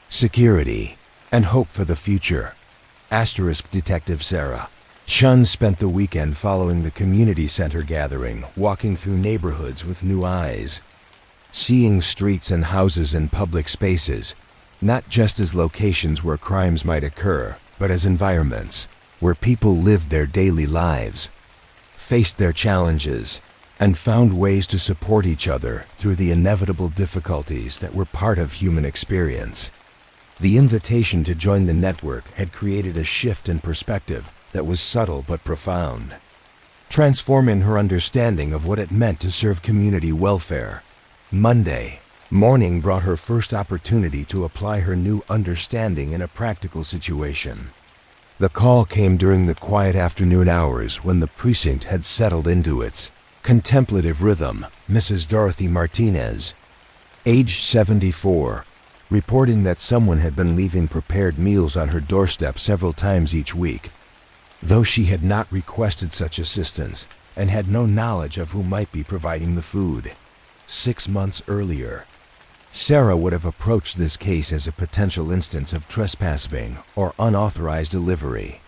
security, and hope for the future. Asterisk Detective Sarah Shun spent the weekend following the community center gathering, walking through neighborhoods with new eyes, seeing streets and houses and public spaces, not just as locations where crimes might occur, but as environments where people lived their daily lives, faced their challenges, and found ways to support each other through the inevitable difficulties that were part of human experience. The invitation to join the network had created a shift in perspective that was subtle but profound, transforming her understanding of what it meant to serve community welfare. Monday morning brought her first opportunity to apply her new understanding in a practical situation. The call came during the quiet afternoon hours when the precinct had settled into its contemplative rhythm. Mrs. Dorothy Martinez, age 74, reporting that someone had been leaving prepared meals on her doorstep several times each week. Though she had not requested such assistance and had no knowledge of who might be providing the food. 6 months earlier, Sarah would have approached this case as a potential instance of trespassing or unauthorized delivery,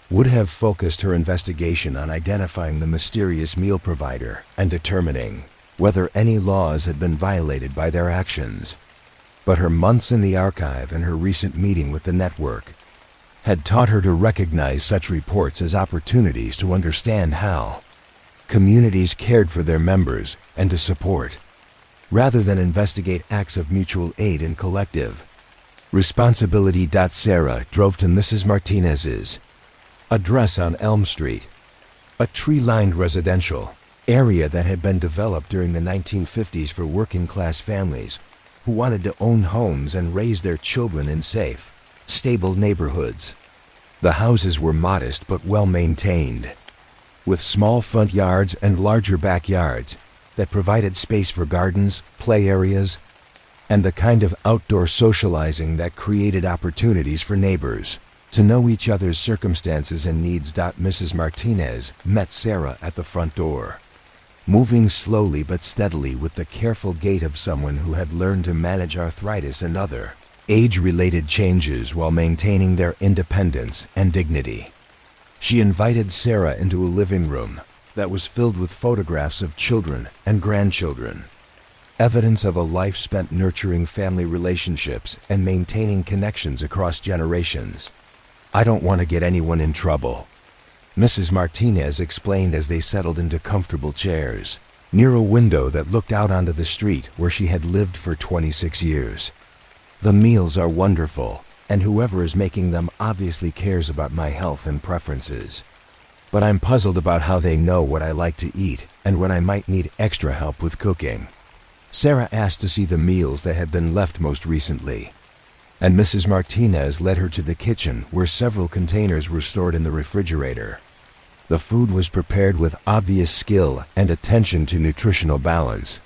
would have focused her investigation on identifying the mysterious meal provider and determining whether any laws had been violated by their actions. But her months in the archive and her recent meeting with the network had taught her to recognize such reports as opportunities to understand how communities cared for their members and to support, rather than investigate acts of mutual aid and collective responsibility. Sarah drove to Mrs. Martinez's address on Elm Street, a tree-lined residential area that had been developed during the 1950s for working-class families who wanted to own homes and raise their children in safe, stable neighborhoods. The houses were modest but well-maintained, with small front yards and larger backyards that provided space for gardens, play areas, and the kind of outdoor socializing that created opportunities for neighbors to know each other's circumstances and needs. Mrs. Martinez met Sarah at the front door, moving slowly but steadily with the careful gait of someone who had learned to manage arthritis and other age-related changes while maintaining their independence and dignity. She invited Sarah into a living room that was filled with photographs of children and grandchildren, evidence of a life spent nurturing family relationships and maintaining connections across generations. "I don't want to get anyone in trouble," Mrs. Martinez explained as they settled into comfortable chairs near a window that looked out onto the street where she had lived for 26 years. "The meals are wonderful, and whoever is making them obviously cares about my health and preferences. But I'm puzzled about how they know what I like to eat and when I might need extra help with cooking." Sarah asked to see the meals that had been left most recently, and Mrs. Martinez led her to the kitchen where several containers were stored in the refrigerator. The food was prepared with obvious skill and attention to nutritional balance,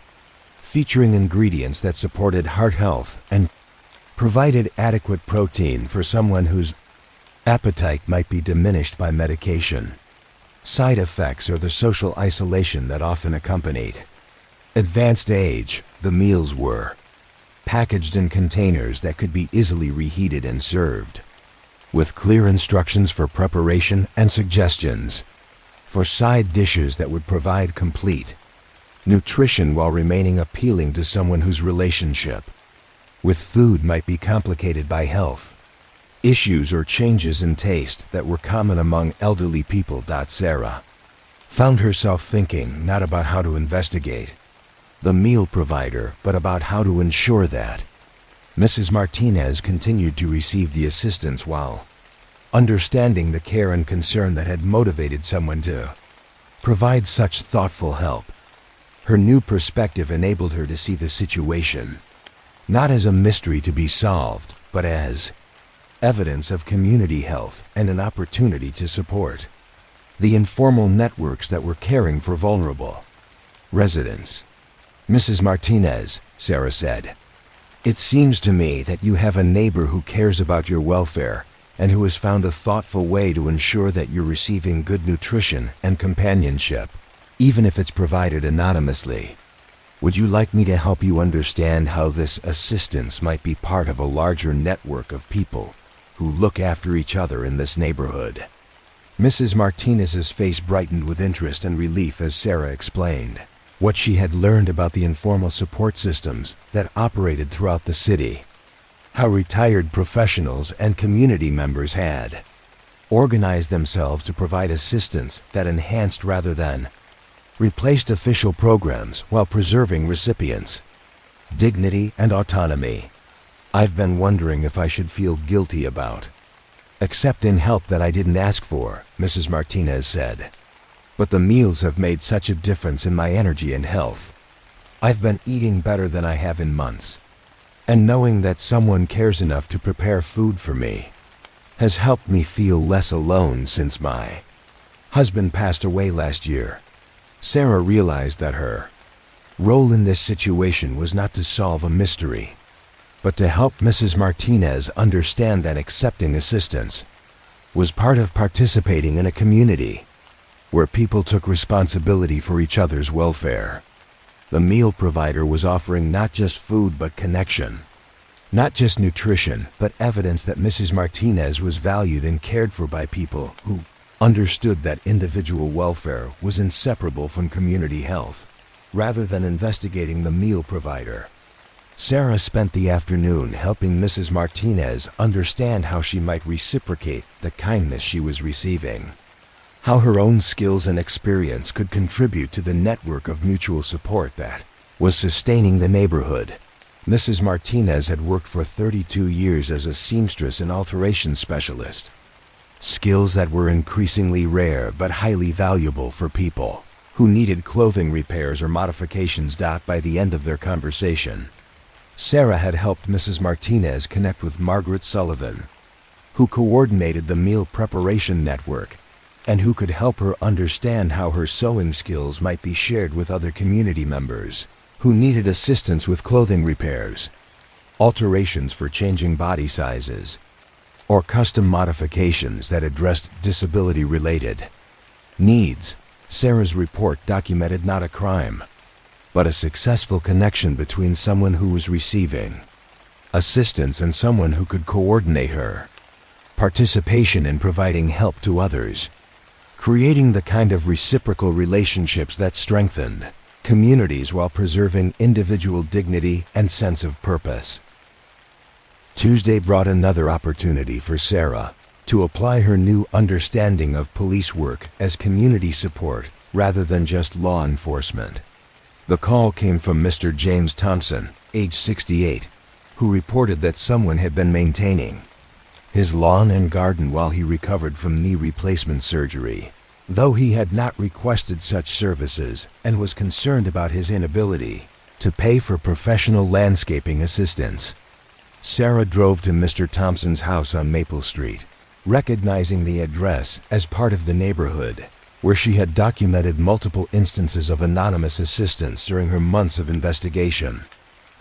featuring ingredients that supported heart health and provided adequate protein for someone whose appetite might be diminished by medication, side effects, or the social isolation that often accompanied advanced age. The meals were packaged in containers that could be easily reheated and served, with clear instructions for preparation and suggestions for side dishes that would provide complete nutrition while remaining appealing to someone whose relationship with food might be complicated by health, issues or changes in taste that were common among elderly people. Sarah found herself thinking not about how to investigate the meal provider, but about how to ensure that Mrs. Martinez continued to receive the assistance while understanding the care and concern that had motivated someone to provide such thoughtful help. Her new perspective enabled her to see the situation not as a mystery to be solved, but as evidence of community health and an opportunity to support the informal networks that were caring for vulnerable residents. Mrs. Martinez, Sarah said, "It seems to me that you have a neighbor who cares about your welfare and who has found a thoughtful way to ensure that you're receiving good nutrition and companionship, even if it's provided anonymously. Would you like me to help you understand how this assistance might be part of a larger network of people who look after each other in this neighborhood?" Mrs. Martinez's face brightened with interest and relief as Sarah explained what she had learned about the informal support systems that operated throughout the city, how retired professionals and community members had organized themselves to provide assistance that enhanced rather than replaced official programs while preserving recipients' dignity and autonomy. "I've been wondering if I should feel guilty about accepting help that I didn't ask for," Mrs. Martinez said. "But the meals have made such a difference in my energy and health. I've been eating better than I have in months, and knowing that someone cares enough to prepare food for me has helped me feel less alone since my husband passed away last year." Sarah realized that her role in this situation was not to solve a mystery, but to help Mrs. Martinez understand that accepting assistance was part of participating in a community where people took responsibility for each other's welfare. The meal provider was offering not just food but connection, not just nutrition, but evidence that Mrs. Martinez was valued and cared for by people who understood that individual welfare was inseparable from community health. Rather than investigating the meal provider, Sarah spent the afternoon helping Mrs. Martinez understand how she might reciprocate the kindness she was receiving, how her own skills and experience could contribute to the network of mutual support that was sustaining the neighborhood. Mrs. Martinez had worked for 32 years as a seamstress and alteration specialist, skills that were increasingly rare but highly valuable for people who needed clothing repairs or modifications. By the end of their conversation, Sarah had helped Mrs. Martinez connect with Margaret Sullivan, who coordinated the meal preparation network and who could help her understand how her sewing skills might be shared with other community members who needed assistance with clothing repairs, alterations for changing body sizes, or custom modifications that addressed disability-related needs. Sarah's report documented not a crime, but a successful connection between someone who was receiving assistance and someone who could coordinate her participation in providing help to others, creating the kind of reciprocal relationships that strengthened communities while preserving individual dignity and sense of purpose. Tuesday brought another opportunity for Sarah to apply her new understanding of police work as community support rather than just law enforcement. The call came from Mr. James Thompson, age 68, who reported that someone had been maintaining his lawn and garden while he recovered from knee replacement surgery. Though he had not requested such services and was concerned about his inability to pay for professional landscaping assistance, Sarah drove to Mr. Thompson's house on Maple Street, recognizing the address as part of the neighborhood where she had documented multiple instances of anonymous assistance during her months of investigation.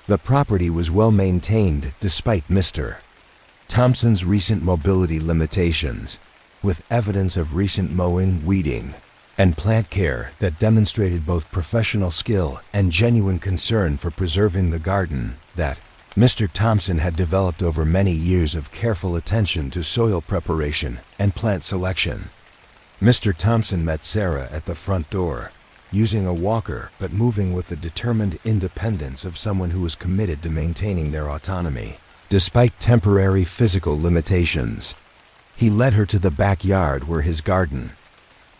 The property was well maintained despite Mr. Thompson's recent mobility limitations, with evidence of recent mowing, weeding, and plant care that demonstrated both professional skill and genuine concern for preserving the garden that Mr. Thompson had developed over many years of careful attention to soil preparation and plant selection. Mr. Thompson met Sarah at the front door, using a walker but moving with the determined independence of someone who was committed to maintaining their autonomy. despite temporary physical limitations. He led her to the backyard where his garden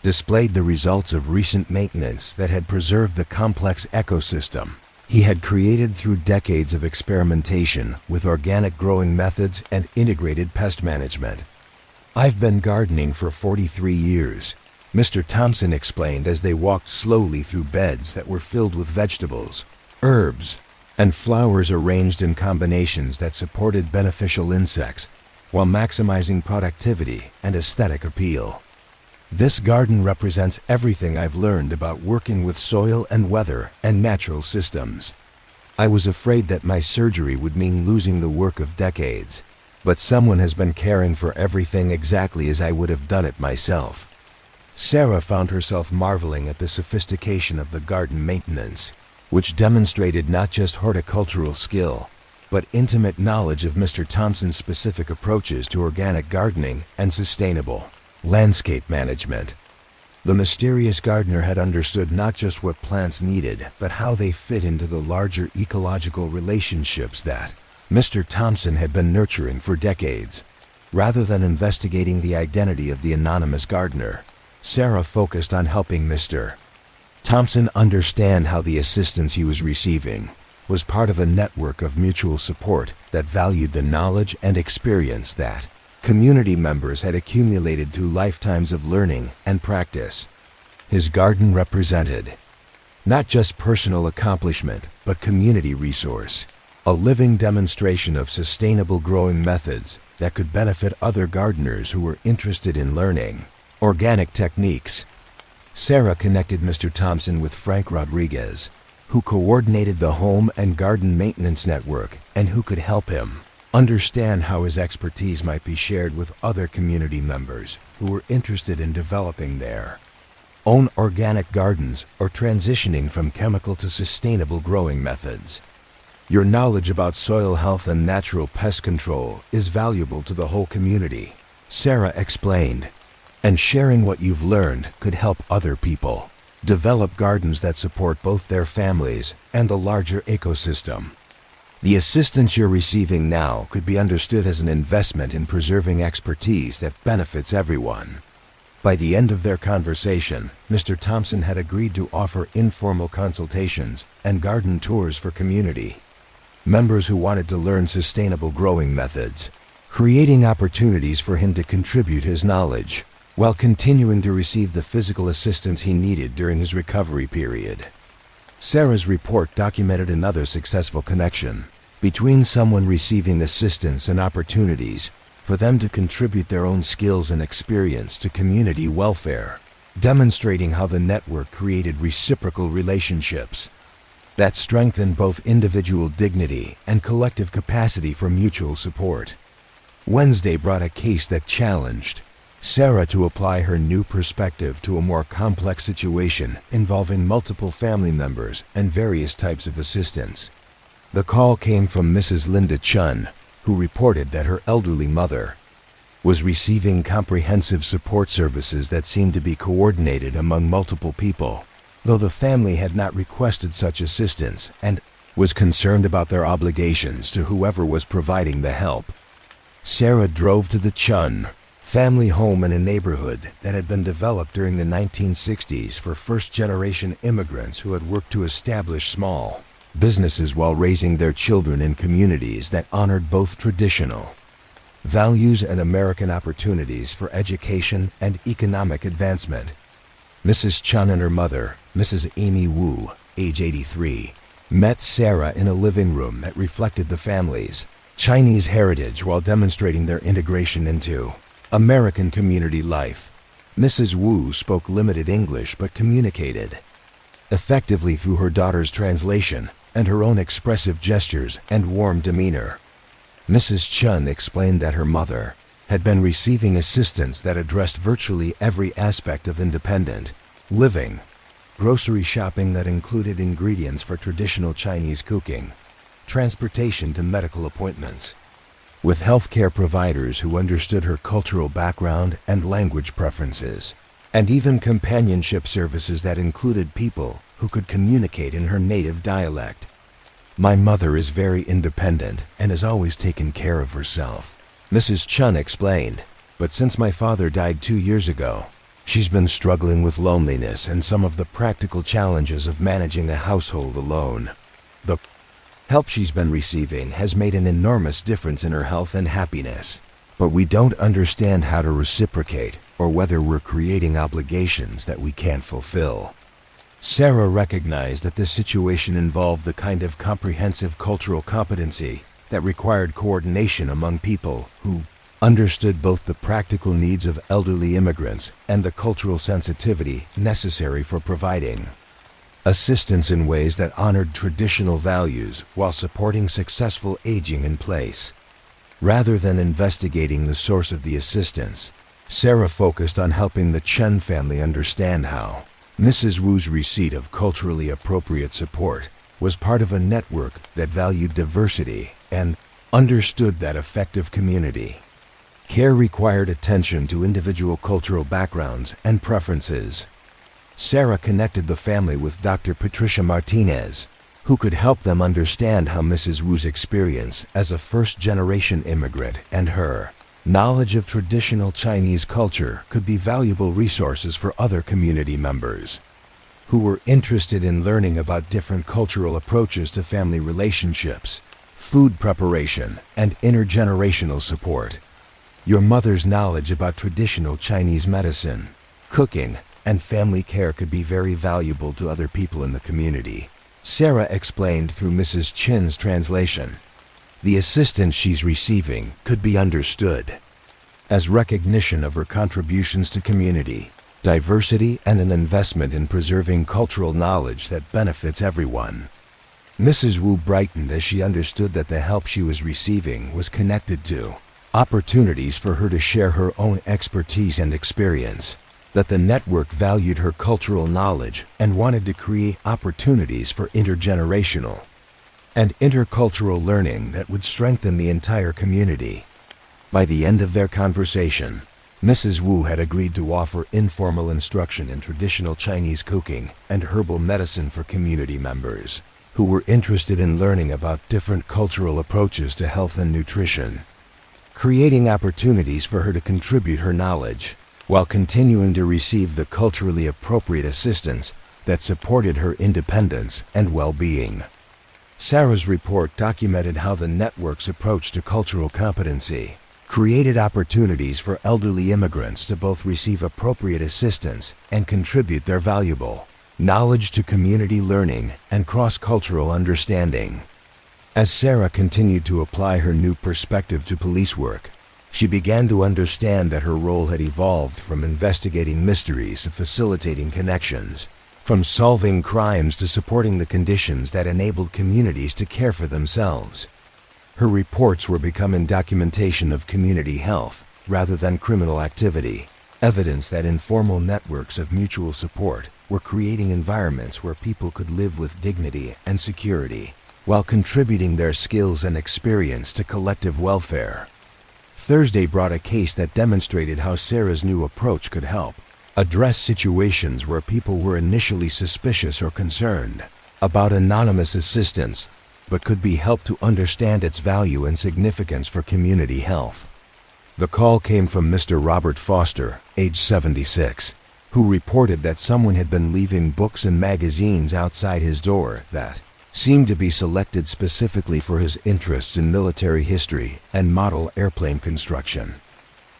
displayed the results of recent maintenance that had preserved the complex ecosystem he had created through decades of experimentation with organic growing methods and integrated pest management. "I've been gardening for 43 years," Mr. Thompson explained as they walked slowly through beds that were filled with vegetables, herbs, and flowers arranged in combinations that supported beneficial insects while maximizing productivity and aesthetic appeal. "This garden represents everything I've learned about working with soil and weather and natural systems. I was afraid that my surgery would mean losing the work of decades, but someone has been caring for everything exactly as I would have done it myself." Sarah found herself marveling at the sophistication of the garden maintenance, which demonstrated not just horticultural skill, but intimate knowledge of Mr. Thompson's specific approaches to organic gardening and sustainable landscape management. The mysterious gardener had understood not just what plants needed, but how they fit into the larger ecological relationships that Mr. Thompson had been nurturing for decades. Rather than investigating the identity of the anonymous gardener, Sarah focused on helping Mr. Thompson understand how the assistance he was receiving was part of a network of mutual support that valued the knowledge and experience that community members had accumulated through lifetimes of learning and practice. His garden represented not just personal accomplishment, but community resource, a living demonstration of sustainable growing methods that could benefit other gardeners who were interested in learning organic techniques. Sarah connected Mr. Thompson with Frank Rodriguez, who coordinated the home and garden maintenance network and who could help him understand how his expertise might be shared with other community members who were interested in developing their own organic gardens or transitioning from chemical to sustainable growing methods. "Your knowledge about soil health and natural pest control is valuable to the whole community," Sarah explained, "and sharing what you've learned could help other people develop gardens that support both their families and the larger ecosystem. The assistance you're receiving now could be understood as an investment in preserving expertise that benefits everyone." By the end of their conversation, Mr. Thompson had agreed to offer informal consultations and garden tours for community members who wanted to learn sustainable growing methods, creating opportunities for him to contribute his knowledge while continuing to receive the physical assistance he needed during his recovery period. Sarah's report documented another successful connection between someone receiving assistance and opportunities for them to contribute their own skills and experience to community welfare, demonstrating how the network created reciprocal relationships that strengthened both individual dignity and collective capacity for mutual support. Wednesday brought a case that challenged Sarah to apply her new perspective to a more complex situation involving multiple family members and various types of assistance. The call came from Mrs. Linda Chun, who reported that her elderly mother was receiving comprehensive support services that seemed to be coordinated among multiple people, though the family had not requested such assistance and was concerned about their obligations to whoever was providing the help. Sarah drove to the Chun family home in a neighborhood that had been developed during the 1960s for first-generation immigrants who had worked to establish small businesses while raising their children in communities that honored both traditional values and American opportunities for education and economic advancement. Mrs. Chun and her mother, Mrs. Amy Wu, age 83, met Sarah in a living room that reflected the family's Chinese heritage while demonstrating their integration into American community life. Mrs. Wu spoke limited English but communicated effectively through her daughter's translation and her own expressive gestures and warm demeanor. Mrs. Chun explained that her mother had been receiving assistance that addressed virtually every aspect of independent living, grocery shopping that included ingredients for traditional Chinese cooking, transportation to medical appointments, with healthcare providers who understood her cultural background and language preferences, and even companionship services that included people who could communicate in her native dialect. My mother is very independent and has always taken care of herself, Mrs. Chun explained. But since my father died 2 years ago, she's been struggling with loneliness and some of the practical challenges of managing a household alone. The help she's been receiving has made an enormous difference in her health and happiness, but we don't understand how to reciprocate or whether we're creating obligations that we can't fulfill. Sarah recognized that this situation involved the kind of comprehensive cultural competency that required coordination among people who understood both the practical needs of elderly immigrants and the cultural sensitivity necessary for providing assistance in ways that honored traditional values while supporting successful aging in place. Rather than investigating the source of the assistance, Sarah focused on helping the Chen family understand how Mrs. Wu's receipt of culturally appropriate support was part of a network that valued diversity and understood that effective community care required attention to individual cultural backgrounds and preferences. Sarah connected the family with Dr. Patricia Martinez, who could help them understand how Mrs. Wu's experience as a first-generation immigrant and her knowledge of traditional Chinese culture could be valuable resources for other community members who were interested in learning about different cultural approaches to family relationships, food preparation, and intergenerational support. Your mother's knowledge about traditional Chinese medicine, cooking, and family care could be very valuable to other people in the community, Sarah explained through Mrs. Chin's translation. The assistance she's receiving could be understood as recognition of her contributions to community, diversity, and an investment in preserving cultural knowledge that benefits everyone. Mrs. Wu brightened as she understood that the help she was receiving was connected to opportunities for her to share her own expertise and experience, that the network valued her cultural knowledge and wanted to create opportunities for intergenerational and intercultural learning that would strengthen the entire community. By the end of their conversation, Mrs. Wu had agreed to offer informal instruction in traditional Chinese cooking and herbal medicine for community members who were interested in learning about different cultural approaches to health and nutrition, creating opportunities for her to contribute her knowledge while continuing to receive the culturally appropriate assistance that supported her independence and well-being. Sarah's report documented how the network's approach to cultural competency created opportunities for elderly immigrants to both receive appropriate assistance and contribute their valuable knowledge to community learning and cross-cultural understanding. As Sarah continued to apply her new perspective to police work, she began to understand that her role had evolved from investigating mysteries to facilitating connections, from solving crimes to supporting the conditions that enabled communities to care for themselves. Her reports were becoming documentation of community health rather than criminal activity, evidence that informal networks of mutual support were creating environments where people could live with dignity and security while contributing their skills and experience to collective welfare. Thursday brought a case that demonstrated how Sarah's new approach could help address situations where people were initially suspicious or concerned about anonymous assistance, but could be helped to understand its value and significance for community health. The call came from Mr. Robert Foster, age 76, who reported that someone had been leaving books and magazines outside his door that seemed to be selected specifically for his interests in military history and model airplane construction,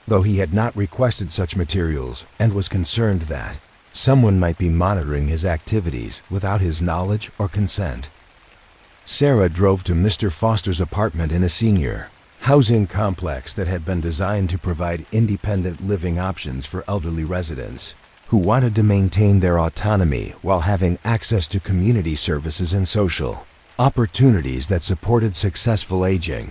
though he had not requested such materials and was concerned that someone might be monitoring his activities without his knowledge or consent. Sarah drove to Mr. Foster's apartment in a senior housing complex that had been designed to provide independent living options for elderly residents who wanted to maintain their autonomy while having access to community services and social opportunities that supported successful aging.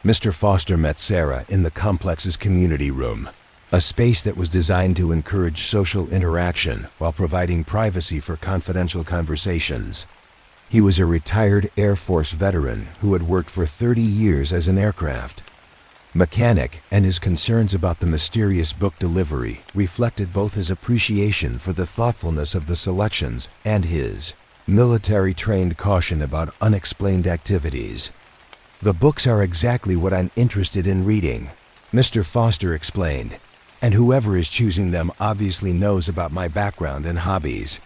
Mr. Foster met Sarah in the complex's community room, a space that was designed to encourage social interaction while providing privacy for confidential conversations. He was a retired Air Force veteran who had worked for 30 years as an aircraft mechanic, and his concerns about the mysterious book delivery reflected both his appreciation for the thoughtfulness of the selections and his military-trained caution about unexplained activities. The books are exactly what I'm interested in reading, Mr. Foster explained, and whoever is choosing them obviously knows about my background and hobbies.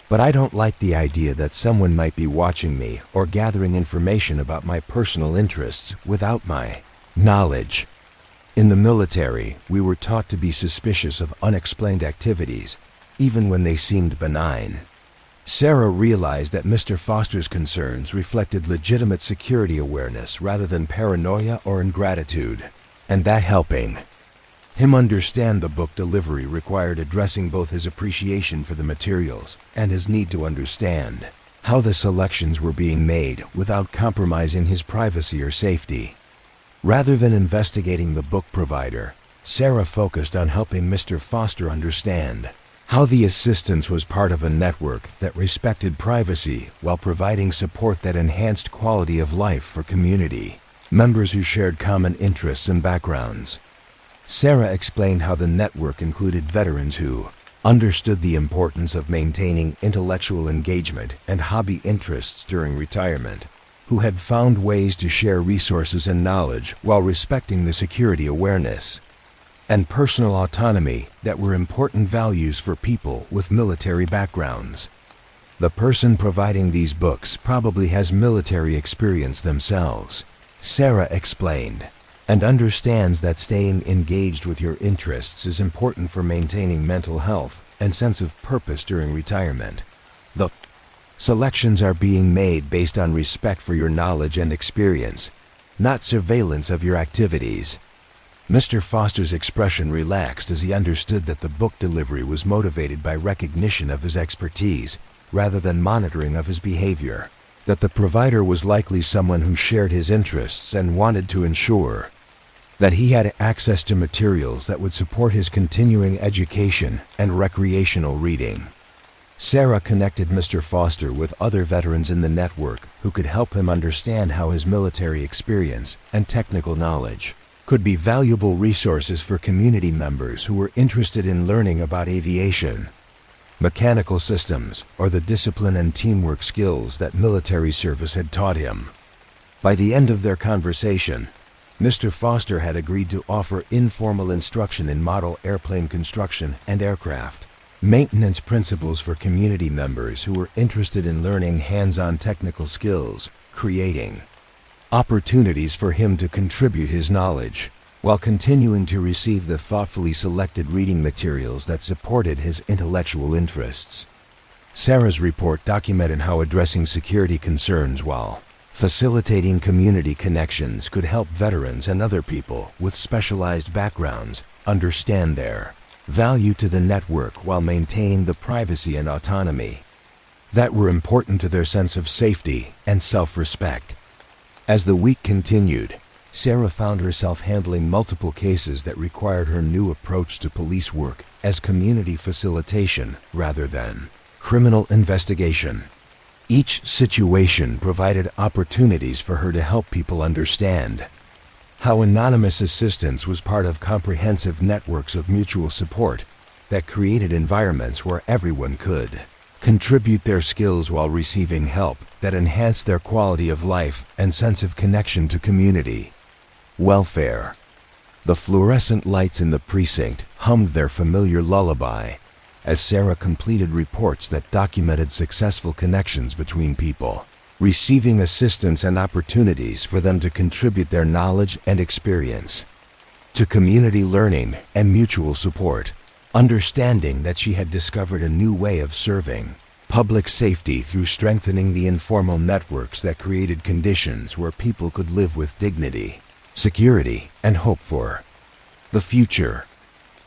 But I don't like the idea that someone might be watching me or gathering information about my personal interests without my knowledge. In the military, we were taught to be suspicious of unexplained activities, even when they seemed benign. Sarah realized that Mr. Foster's concerns reflected legitimate security awareness rather than paranoia or ingratitude, and that helping him understand the book delivery required addressing both his appreciation for the materials and his need to understand how the selections were being made without compromising his privacy or safety. Rather than investigating the book provider, Sarah focused on helping Mr. Foster understand how the assistance was part of a network that respected privacy while providing support that enhanced quality of life for community members who shared common interests and backgrounds. Sarah explained how the network included veterans who understood the importance of maintaining intellectual engagement and hobby interests during retirement, who had found ways to share resources and knowledge while respecting the security awareness and personal autonomy that were important values for people with military backgrounds. The person providing these books probably has military experience themselves, Sarah explained, and understands that staying engaged with your interests is important for maintaining mental health and sense of purpose during retirement. The selections are being made based on respect for your knowledge and experience, not surveillance of your activities. Mr. Foster's expression relaxed as he understood that the book delivery was motivated by recognition of his expertise rather than monitoring of his behavior, that the provider was likely someone who shared his interests and wanted to ensure that he had access to materials that would support his continuing education and recreational reading. Sarah connected Mr. Foster with other veterans in the network who could help him understand how his military experience and technical knowledge could be valuable resources for community members who were interested in learning about aviation, mechanical systems, or the discipline and teamwork skills that military service had taught him. By the end of their conversation, Mr. Foster had agreed to offer informal instruction in model airplane construction and aircraft maintenance principles for community members who were interested in learning hands-on technical skills, creating opportunities for him to contribute his knowledge while continuing to receive the thoughtfully selected reading materials that supported his intellectual interests. Sarah's report documented how addressing security concerns while facilitating community connections could help veterans and other people with specialized backgrounds understand their value to the network while maintaining the privacy and autonomy that were important to their sense of safety and self-respect. As the week continued, Sarah found herself handling multiple cases that required her new approach to police work as community facilitation rather than criminal investigation. Each situation provided opportunities for her to help people understand how anonymous assistance was part of comprehensive networks of mutual support that created environments where everyone could contribute their skills while receiving help that enhanced their quality of life and sense of connection to community welfare. The fluorescent lights in the precinct hummed their familiar lullaby as Sarah completed reports that documented successful connections between people, receiving assistance and opportunities for them to contribute their knowledge and experience to community learning and mutual support, understanding that she had discovered a new way of serving public safety through strengthening the informal networks that created conditions where people could live with dignity, security, and hope for the future.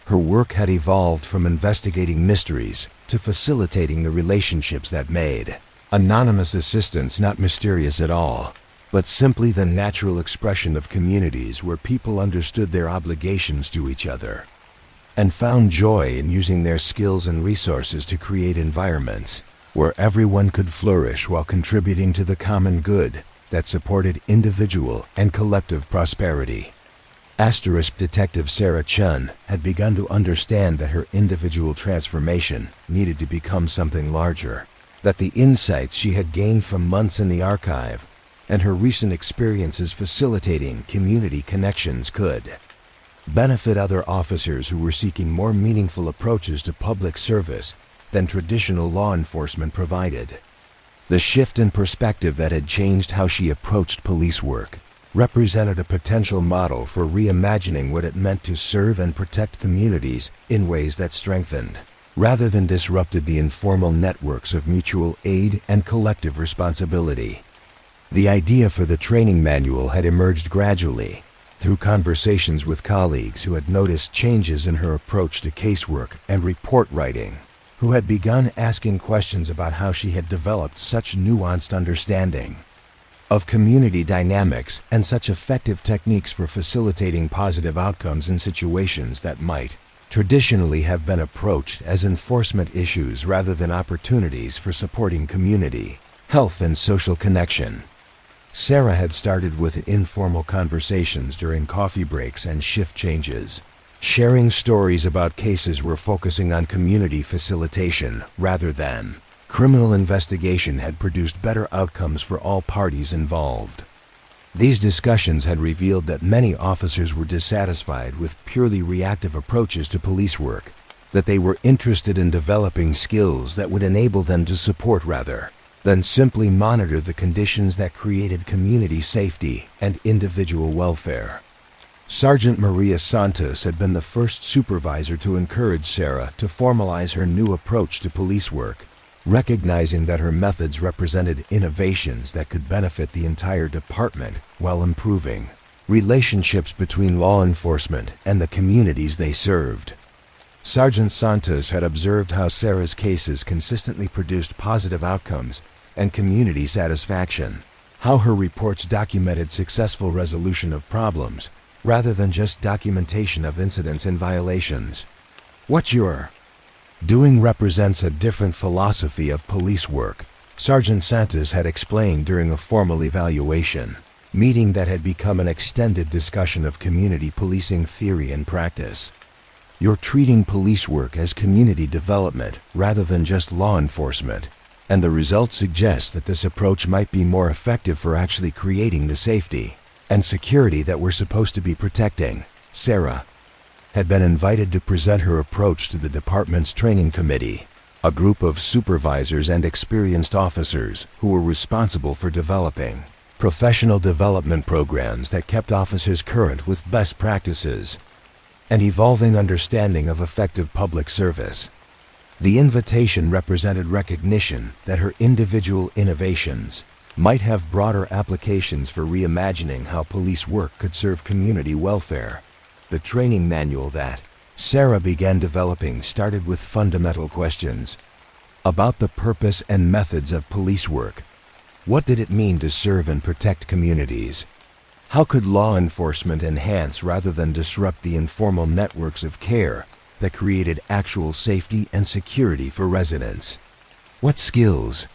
Her work had evolved from investigating mysteries to facilitating the relationships that made anonymous assistance not mysterious at all, but simply the natural expression of communities where people understood their obligations to each other and found joy in using their skills and resources to create environments where everyone could flourish while contributing to the common good that supported individual and collective prosperity. Detective Sarah Chun had begun to understand that her individual transformation needed to become something larger, that the insights she had gained from months in the archive and her recent experiences facilitating community connections could benefit other officers who were seeking more meaningful approaches to public service than traditional law enforcement provided. The shift in perspective that had changed how she approached police work represented a potential model for reimagining what it meant to serve and protect communities in ways that strengthened, rather than disrupted, the informal networks of mutual aid and collective responsibility. The idea for the training manual had emerged gradually through conversations with colleagues who had noticed changes in her approach to casework and report writing, who had begun asking questions about how she had developed such nuanced understanding of community dynamics and such effective techniques for facilitating positive outcomes in situations that might traditionally have been approached as enforcement issues rather than opportunities for supporting community, health, and social connection. Sarah had started with informal conversations during coffee breaks and shift changes, sharing stories about cases where focusing on community facilitation rather than criminal investigation had produced better outcomes for all parties involved. These discussions had revealed that many officers were dissatisfied with purely reactive approaches to police work, that they were interested in developing skills that would enable them to support rather than simply monitor the conditions that created community safety and individual welfare. Sergeant Maria Santos had been the first supervisor to encourage Sarah to formalize her new approach to police work, recognizing that her methods represented innovations that could benefit the entire department while improving relationships between law enforcement and the communities they served. Sergeant Santos had observed how Sarah's cases consistently produced positive outcomes and community satisfaction, how her reports documented successful resolution of problems rather than just documentation of incidents and violations. What you're doing represents a different philosophy of police work, Sergeant Santos had explained during a formal evaluation meeting that had become an extended discussion of community policing theory and practice. You're treating police work as community development rather than just law enforcement, and the results suggest that this approach might be more effective for actually creating the safety and security that we're supposed to be protecting. Sarah had been invited to present her approach to the department's training committee, a group of supervisors and experienced officers who were responsible for developing professional development programs that kept officers current with best practices and evolving understanding of effective public service. The invitation represented recognition that her individual innovations might have broader applications for reimagining how police work could serve community welfare. The training manual that Sarah began developing started with fundamental questions about the purpose and methods of police work. What did it mean to serve and protect communities? How could law enforcement enhance rather than disrupt the informal networks of care that created actual safety and security for residents? What skills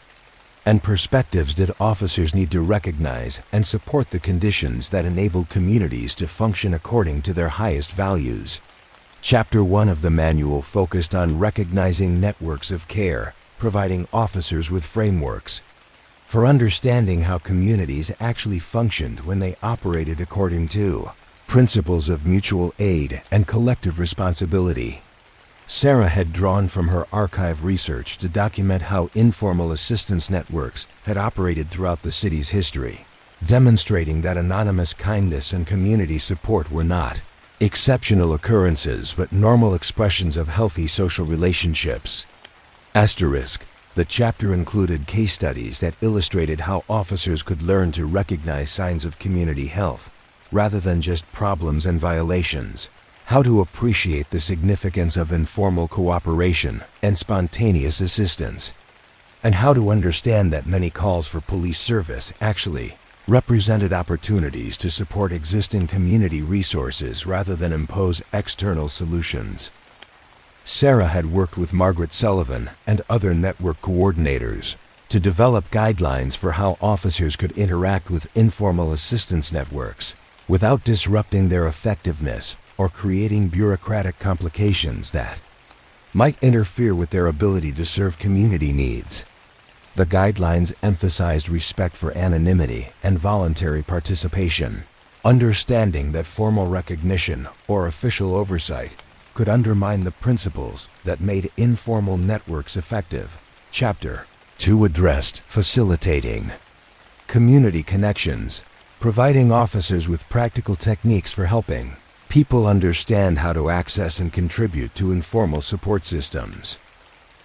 and perspectives did officers need to recognize and support the conditions that enabled communities to function according to their highest values? Chapter 1 of the manual focused on recognizing networks of care, providing officers with frameworks for understanding how communities actually functioned when they operated according to principles of mutual aid and collective responsibility. Sarah had drawn from her archive research to document how informal assistance networks had operated throughout the city's history, demonstrating that anonymous kindness and community support were not exceptional occurrences but normal expressions of healthy social relationships. Asterisk. The chapter included case studies that illustrated how officers could learn to recognize signs of community health rather than just problems and violations, how to appreciate the significance of informal cooperation and spontaneous assistance, and how to understand that many calls for police service actually represented opportunities to support existing community resources rather than impose external solutions. Sarah had worked with Margaret Sullivan and other network coordinators to develop guidelines for how officers could interact with informal assistance networks without disrupting their effectiveness or creating bureaucratic complications that might interfere with their ability to serve community needs. The guidelines emphasized respect for anonymity and voluntary participation, understanding that formal recognition or official oversight could undermine the principles that made informal networks effective. Chapter 2 addressed facilitating community connections, providing officers with practical techniques for helping people understand how to access and contribute to informal support systems.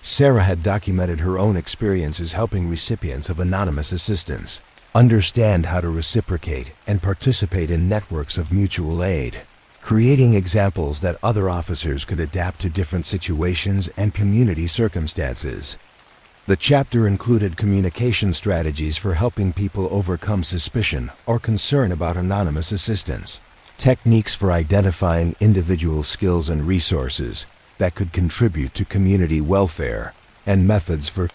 Sarah had documented her own experiences helping recipients of anonymous assistance understand how to reciprocate and participate in networks of mutual aid, creating examples that other officers could adapt to different situations and community circumstances. The chapter included communication strategies for helping people overcome suspicion or concern about anonymous assistance, techniques for identifying individual skills and resources that could contribute to community welfare, and methods for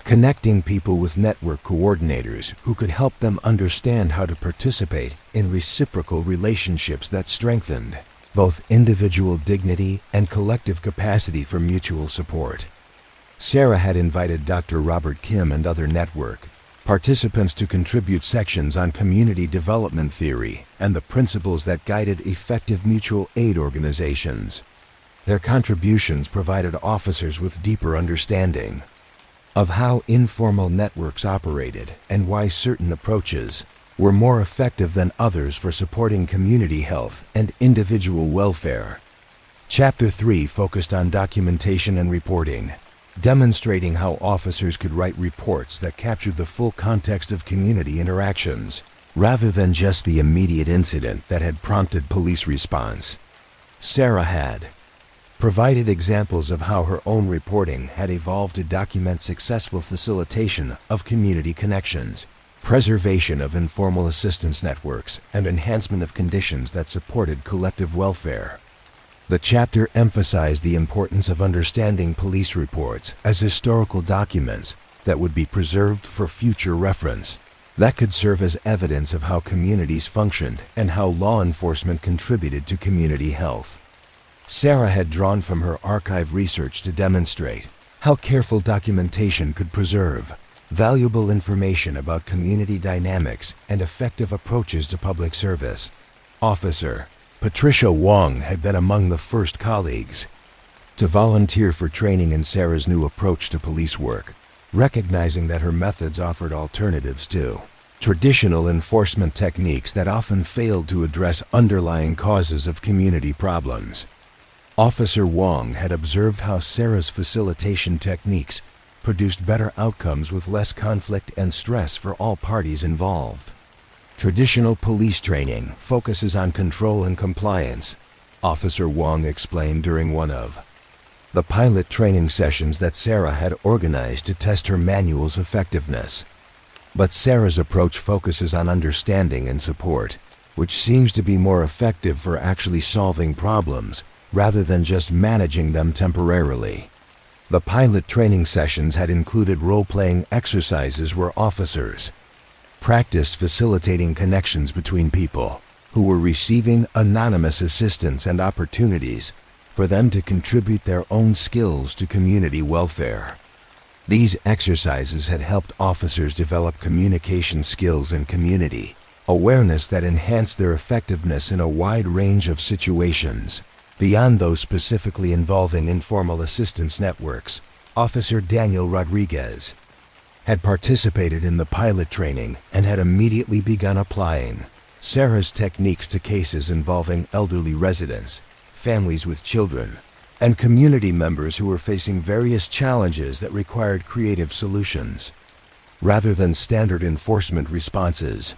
connecting people with network coordinators who could help them understand how to participate in reciprocal relationships that strengthened both individual dignity and collective capacity for mutual support. Sarah had invited Dr. Robert Kim and other network participants to contribute sections on community development theory and the principles that guided effective mutual aid organizations. Their contributions provided officers with deeper understanding of how informal networks operated and why certain approaches were more effective than others for supporting community health and individual welfare. Chapter 3 focused on documentation and reporting, demonstrating how officers could write reports that captured the full context of community interactions, rather than just the immediate incident that had prompted police response. Sarah had provided examples of how her own reporting had evolved to document successful facilitation of community connections, preservation of informal assistance networks, and enhancement of conditions that supported collective welfare. The chapter emphasized the importance of understanding police reports as historical documents that would be preserved for future reference, that could serve as evidence of how communities functioned and how law enforcement contributed to community health. Sarah had drawn from her archive research to demonstrate how careful documentation could preserve valuable information about community dynamics and effective approaches to public service. Officer Patricia Wong had been among the first colleagues to volunteer for training in Sarah's new approach to police work, recognizing that her methods offered alternatives to traditional enforcement techniques that often failed to address underlying causes of community problems. Officer Wong had observed how Sarah's facilitation techniques produced better outcomes with less conflict and stress for all parties involved. Traditional police training focuses on control and compliance, Officer Wong explained during one of the pilot training sessions that Sarah had organized to test her manual's effectiveness. But Sarah's approach focuses on understanding and support, which seems to be more effective for actually solving problems rather than just managing them temporarily. The pilot training sessions had included role-playing exercises where officers practiced facilitating connections between people who were receiving anonymous assistance and opportunities for them to contribute their own skills to community welfare. These exercises had helped officers develop communication skills and community awareness that enhanced their effectiveness in a wide range of situations. Beyond those specifically involving informal assistance networks, Officer Daniel Rodriguez had participated in the pilot training and had immediately begun applying Sarah's techniques to cases involving elderly residents, families with children, and community members who were facing various challenges that required creative solutions, rather than standard enforcement responses.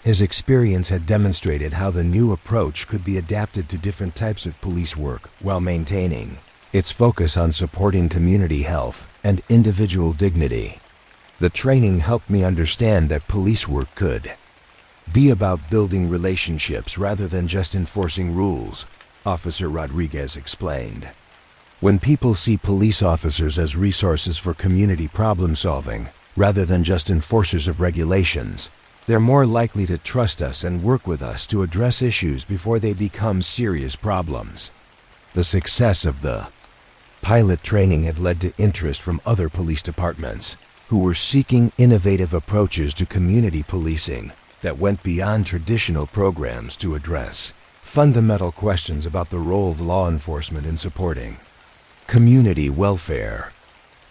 His experience had demonstrated how the new approach could be adapted to different types of police work while maintaining its focus on supporting community health and individual dignity. The training helped me understand that police work could be about building relationships rather than just enforcing rules, Officer Rodriguez explained. When people see police officers as resources for community problem solving rather than just enforcers of regulations, they're more likely to trust us and work with us to address issues before they become serious problems. The success of the pilot training had led to interest from other police departments. who were seeking innovative approaches to community policing that went beyond traditional programs to address fundamental questions about the role of law enforcement in supporting community welfare.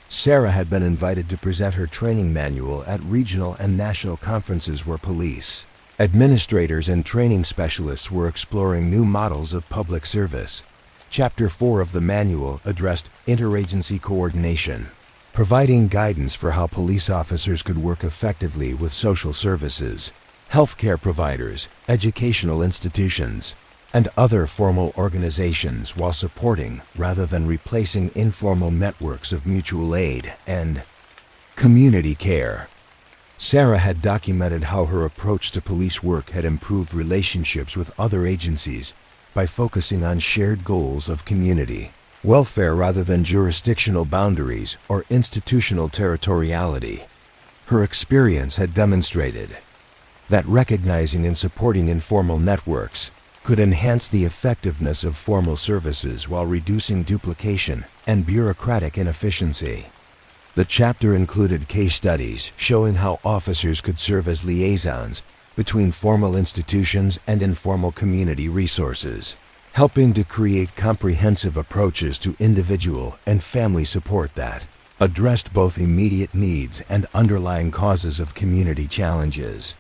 Sarah had been invited to present her training manual at regional and national conferences where police administrators and training specialists were exploring new models of public service. Chapter 4 of the manual addressed interagency coordination, providing guidance for how police officers could work effectively with social services, healthcare providers, educational institutions, and other formal organizations while supporting rather than replacing informal networks of mutual aid and community care. Sarah had documented how her approach to police work had improved relationships with other agencies by focusing on shared goals of community welfare rather than jurisdictional boundaries or institutional territoriality. Her experience had demonstrated that recognizing and supporting informal networks could enhance the effectiveness of formal services while reducing duplication and bureaucratic inefficiency. The chapter included case studies showing how officers could serve as liaisons between formal institutions and informal community resources, helping to create comprehensive approaches to individual and family support that addressed both immediate needs and underlying causes of community challenges.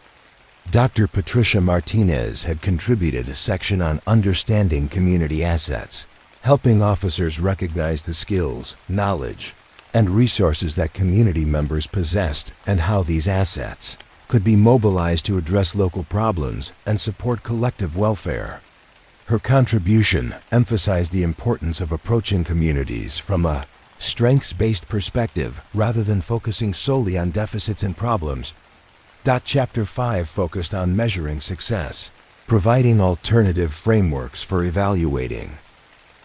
Dr. Patricia Martinez had contributed a section on understanding community assets, helping officers recognize the skills, knowledge, and resources that community members possessed and how these assets could be mobilized to address local problems and support collective welfare. Her contribution emphasized the importance of approaching communities from a strengths-based perspective rather than focusing solely on deficits and problems. Chapter 5 focused on measuring success, providing alternative frameworks for evaluating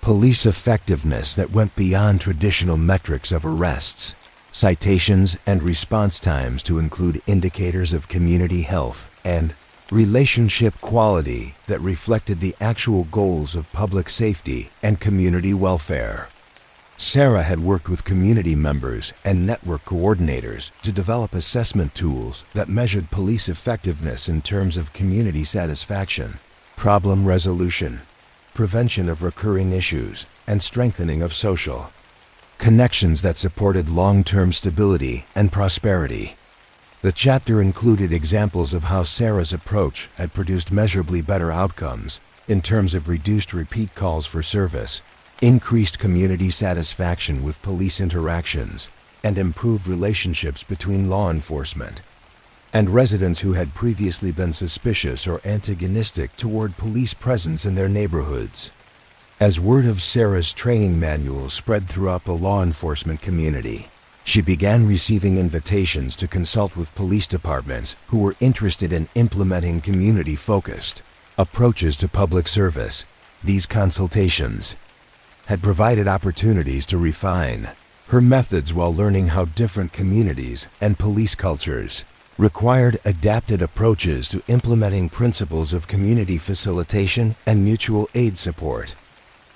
police effectiveness that went beyond traditional metrics of arrests, citations, and response times to include indicators of community health and relationship quality that reflected the actual goals of public safety and community welfare. Sarah had worked with community members and network coordinators to develop assessment tools that measured police effectiveness in terms of community satisfaction, problem resolution, prevention of recurring issues, and strengthening of social connections that supported long-term stability and prosperity. The chapter included examples of how Sarah's approach had produced measurably better outcomes in terms of reduced repeat calls for service, increased community satisfaction with police interactions, and improved relationships between law enforcement and residents who had previously been suspicious or antagonistic toward police presence in their neighborhoods. As word of Sarah's training manual spread throughout the law enforcement community, she began receiving invitations to consult with police departments who were interested in implementing community-focused approaches to public service. These consultations had provided opportunities to refine her methods while learning how different communities and police cultures required adapted approaches to implementing principles of community facilitation and mutual aid support.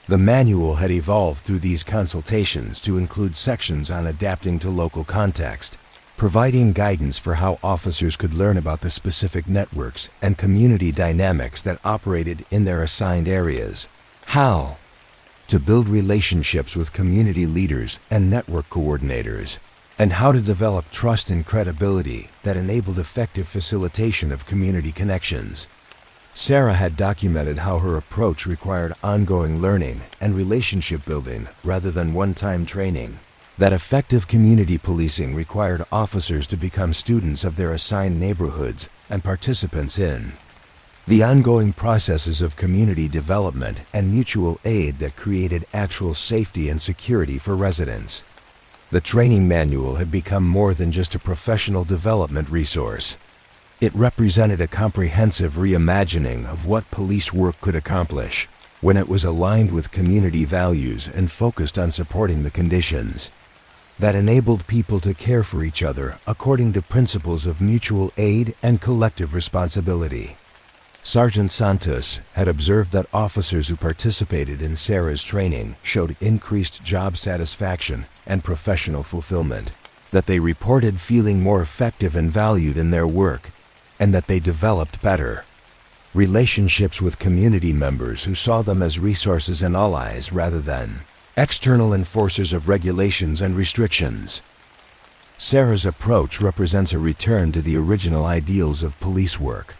The manual had evolved through these consultations to include sections on adapting to local context, providing guidance for how officers could learn about the specific networks and community dynamics that operated in their assigned areas, how to build relationships with community leaders and network coordinators, and how to develop trust and credibility that enabled effective facilitation of community connections. Sarah had documented how her approach required ongoing learning and relationship building rather than one-time training, that effective community policing required officers to become students of their assigned neighborhoods and participants in the ongoing processes of community development and mutual aid that created actual safety and security for residents. The training manual had become more than just a professional development resource. It represented a comprehensive reimagining of what police work could accomplish when it was aligned with community values and focused on supporting the conditions that enabled people to care for each other according to principles of mutual aid and collective responsibility. Sergeant Santos had observed that officers who participated in Sarah's training showed increased job satisfaction and professional fulfillment. that they reported feeling more effective and valued in their work, and that they developed better relationships with community members who saw them as resources and allies rather than external enforcers of regulations and restrictions. Sarah's approach represents a return to the original ideals of police work.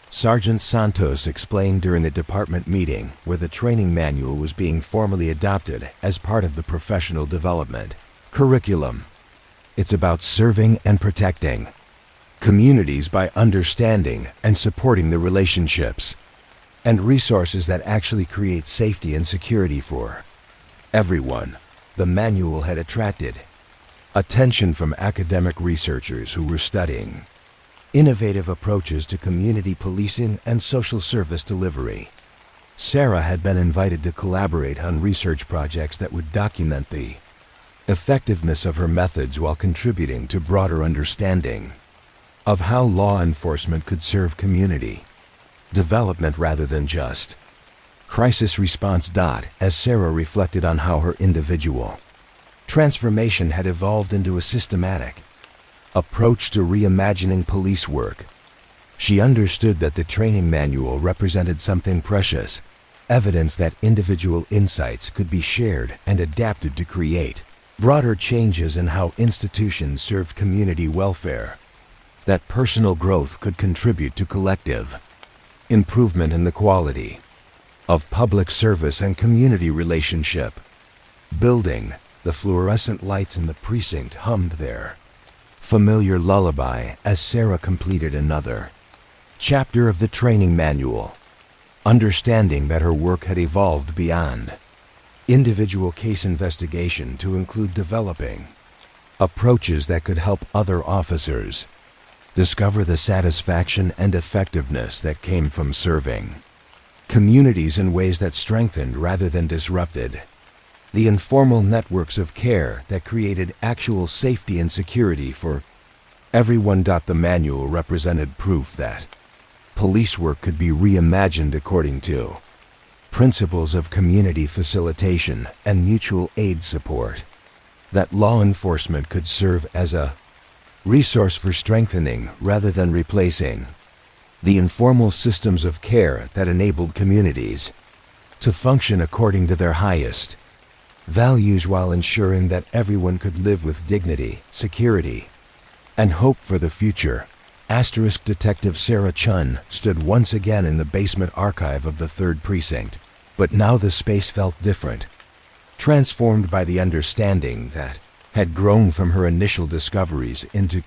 Sergeant Santos explained during a department meeting where the training manual was being formally adopted as part of the professional development curriculum. It's about serving and protecting communities by understanding and supporting the relationships and resources that actually create safety and security for everyone. The manual had attracted attention from academic researchers who were studying innovative approaches to community policing and social service delivery. Sarah had been invited to collaborate on research projects that would document the effectiveness of her methods while contributing to broader understanding of how law enforcement could serve community development rather than just crisis response. As Sarah reflected on how her individual transformation had evolved into a systematic approach to reimagining police work, she understood that the training manual represented something precious, evidence that individual insights could be shared and adapted to create broader changes in how institutions served community welfare, that personal growth could contribute to collective improvement in the quality of public service and community relationship building. The fluorescent lights in the precinct hummed their familiar lullaby as Sarah completed another chapter of the training manual, understanding that her work had evolved beyond individual case investigation to include developing approaches that could help other officers discover the satisfaction and effectiveness that came from serving communities in ways that strengthened rather than disrupted the informal networks of care that created actual safety and security for everyone. The manual represented proof that police work could be reimagined according to principles of community facilitation and mutual aid support, that law enforcement could serve as a resource for strengthening rather than replacing the informal systems of care that enabled communities to function according to their highest values while ensuring that everyone could live with dignity, security, and hope for the future. Detective Sarah Chun stood once again in the basement archive of the 3rd Precinct, but now the space felt different, transformed by the understanding that had grown from her initial discoveries into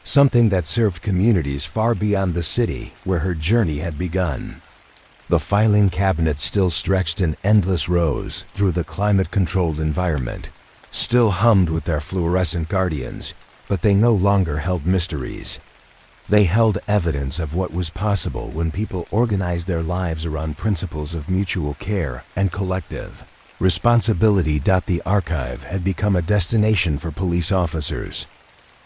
something that served communities far beyond the city where her journey had begun. The filing cabinets still stretched in endless rows through the climate-controlled environment, still hummed with their fluorescent guardians, but they no longer held mysteries. They held evidence of what was possible when people organized their lives around principles of mutual care and collective responsibility. The archive had become a destination for police officers,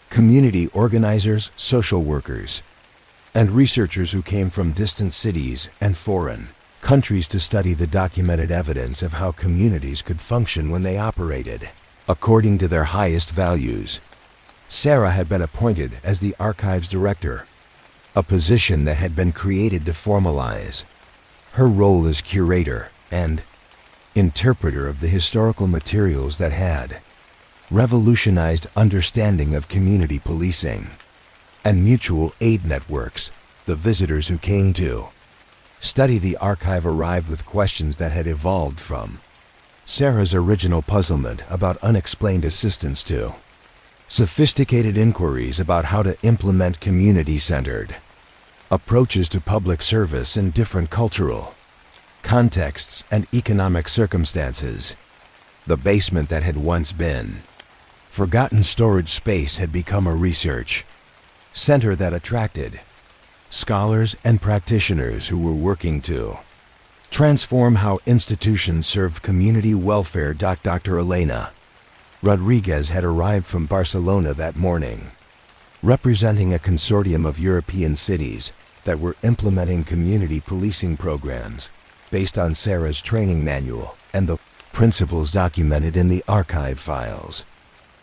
community organizers, social workers, and researchers who came from distant cities and foreign countries to study the documented evidence of how communities could function when they operated according to their highest values. Sarah had been appointed as the archives director, a position that had been created to formalize her role as curator and interpreter of the historical materials that had revolutionized understanding of community policing and mutual aid networks. The visitors who came to study the archive arrived with questions that had evolved from Sarah's original puzzlement about unexplained assistance to sophisticated inquiries about how to implement community-centered approaches to public service in different cultural contexts and economic circumstances. The basement that had once been forgotten storage space had become a research center that attracted scholars and practitioners who were working to transform how institutions served community welfare. Dr. Elena Rodriguez had arrived from Barcelona that morning, representing a consortium of European cities that were implementing community policing programs based on Sarah's training manual and the principles documented in the archive files.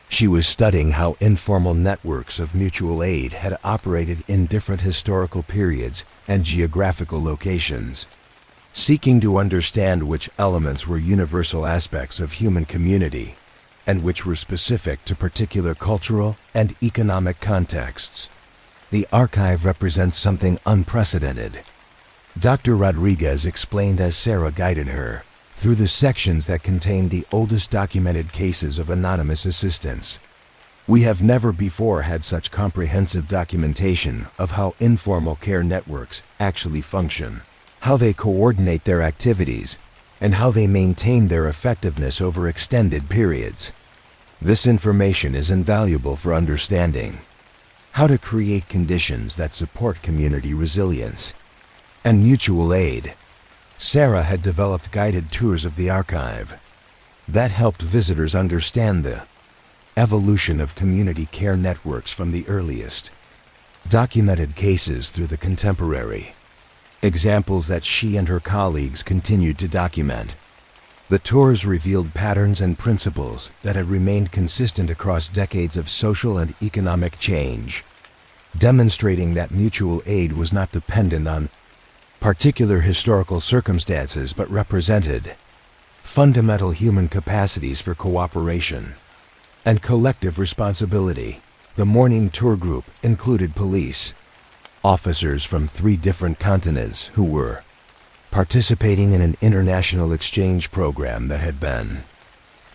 She was studying how informal networks of mutual aid had operated in different historical periods and geographical locations, seeking to understand which elements were universal aspects of human community and which were specific to particular cultural and economic contexts. The archive represents something unprecedented. Dr. Rodriguez explained as Sarah guided her through the sections that contained the oldest documented cases of anonymous assistance. We have never before had such comprehensive documentation of how informal care networks actually function, how they coordinate their activities, and how they maintain their effectiveness over extended periods. This information is invaluable for understanding how to create conditions that support community resilience and mutual aid. Sarah had developed guided tours of the archive that helped visitors understand the evolution of community care networks from the earliest documented cases through the contemporary examples that she and her colleagues continued to document. The tours revealed patterns and principles that had remained consistent across decades of social and economic change, demonstrating that mutual aid was not dependent on particular historical circumstances but represented fundamental human capacities for cooperation and collective responsibility. The morning tour group included police officers from 3 different continents who were participating in an international exchange program that had been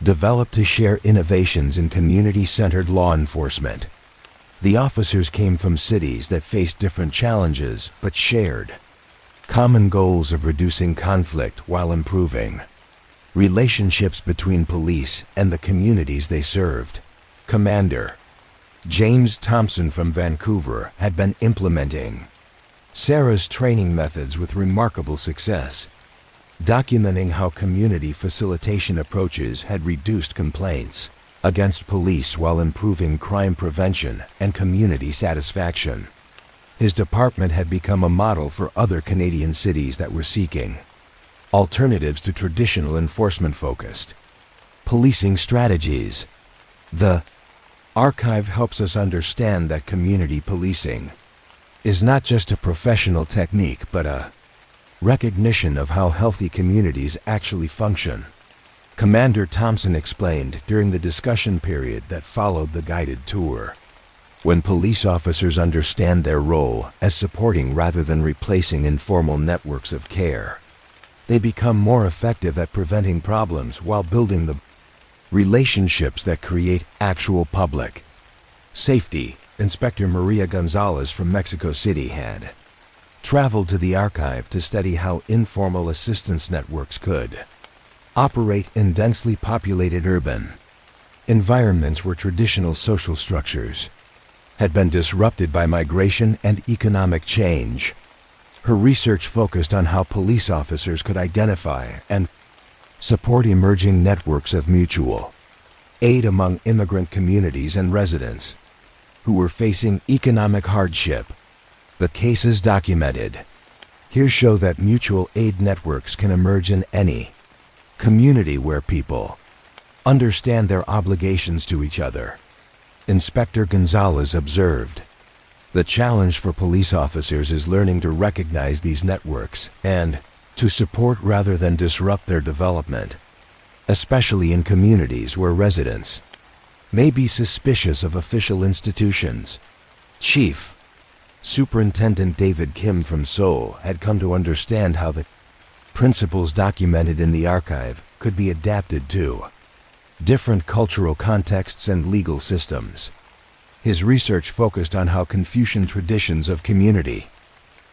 developed to share innovations in community-centered law enforcement. The officers came from cities that faced different challenges but shared common goals of reducing conflict while improving relationships between police and the communities they served. Commander James Thompson from Vancouver had been implementing Sarah's training methods with remarkable success, documenting how community facilitation approaches had reduced complaints against police while improving crime prevention and community satisfaction. His department had become a model for other Canadian cities that were seeking alternatives to traditional enforcement-focused policing strategies. The archive helps us understand that community policing is not just a professional technique but a recognition of how healthy communities actually function. Commander Thompson explained during the discussion period that followed the guided tour. When police officers understand their role as supporting rather than replacing informal networks of care, they become more effective at preventing problems while building the relationships that create actual public safety. Inspector Maria Gonzalez from Mexico City had traveled to the archive to study how informal assistance networks could operate in densely populated urban environments where traditional social structures had been disrupted by migration and economic change. Her research focused on how police officers could identify and support emerging networks of mutual aid among immigrant communities and residents who were facing economic hardship. The cases documented here show that mutual aid networks can emerge in any community where people understand their obligations to each other. Inspector Gonzalez observed, "The challenge for police officers is learning to recognize these networks and to support rather than disrupt their development, especially in communities where residents may be suspicious of official institutions." Chief Superintendent David Kim from Seoul had come to understand how the principles documented in the archive could be adapted to different cultural contexts and legal systems. His research focused on how Confucian traditions of community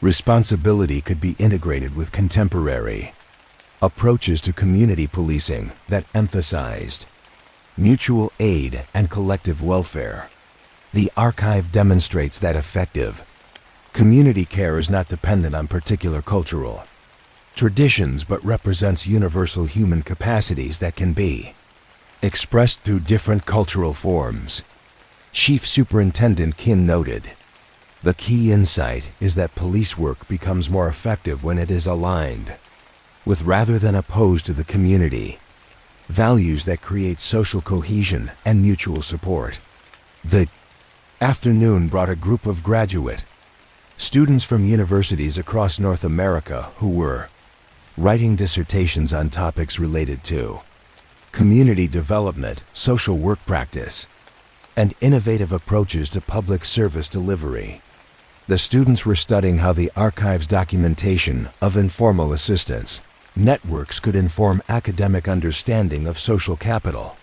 responsibility could be integrated with contemporary approaches to community policing that emphasized mutual aid and collective welfare. The archive demonstrates that effective community care is not dependent on particular cultural traditions but represents universal human capacities that can be expressed through different cultural forms. Chief Superintendent Kim noted, "The key insight is that police work becomes more effective when it is aligned with rather than opposed to the community values that create social cohesion and mutual support. The afternoon brought a group of graduate students from universities across North America who were writing dissertations on topics related to community development, social work practice, and innovative approaches to public service delivery. The students were studying how the archive's documentation of informal assistance networks could inform academic understanding of social capital,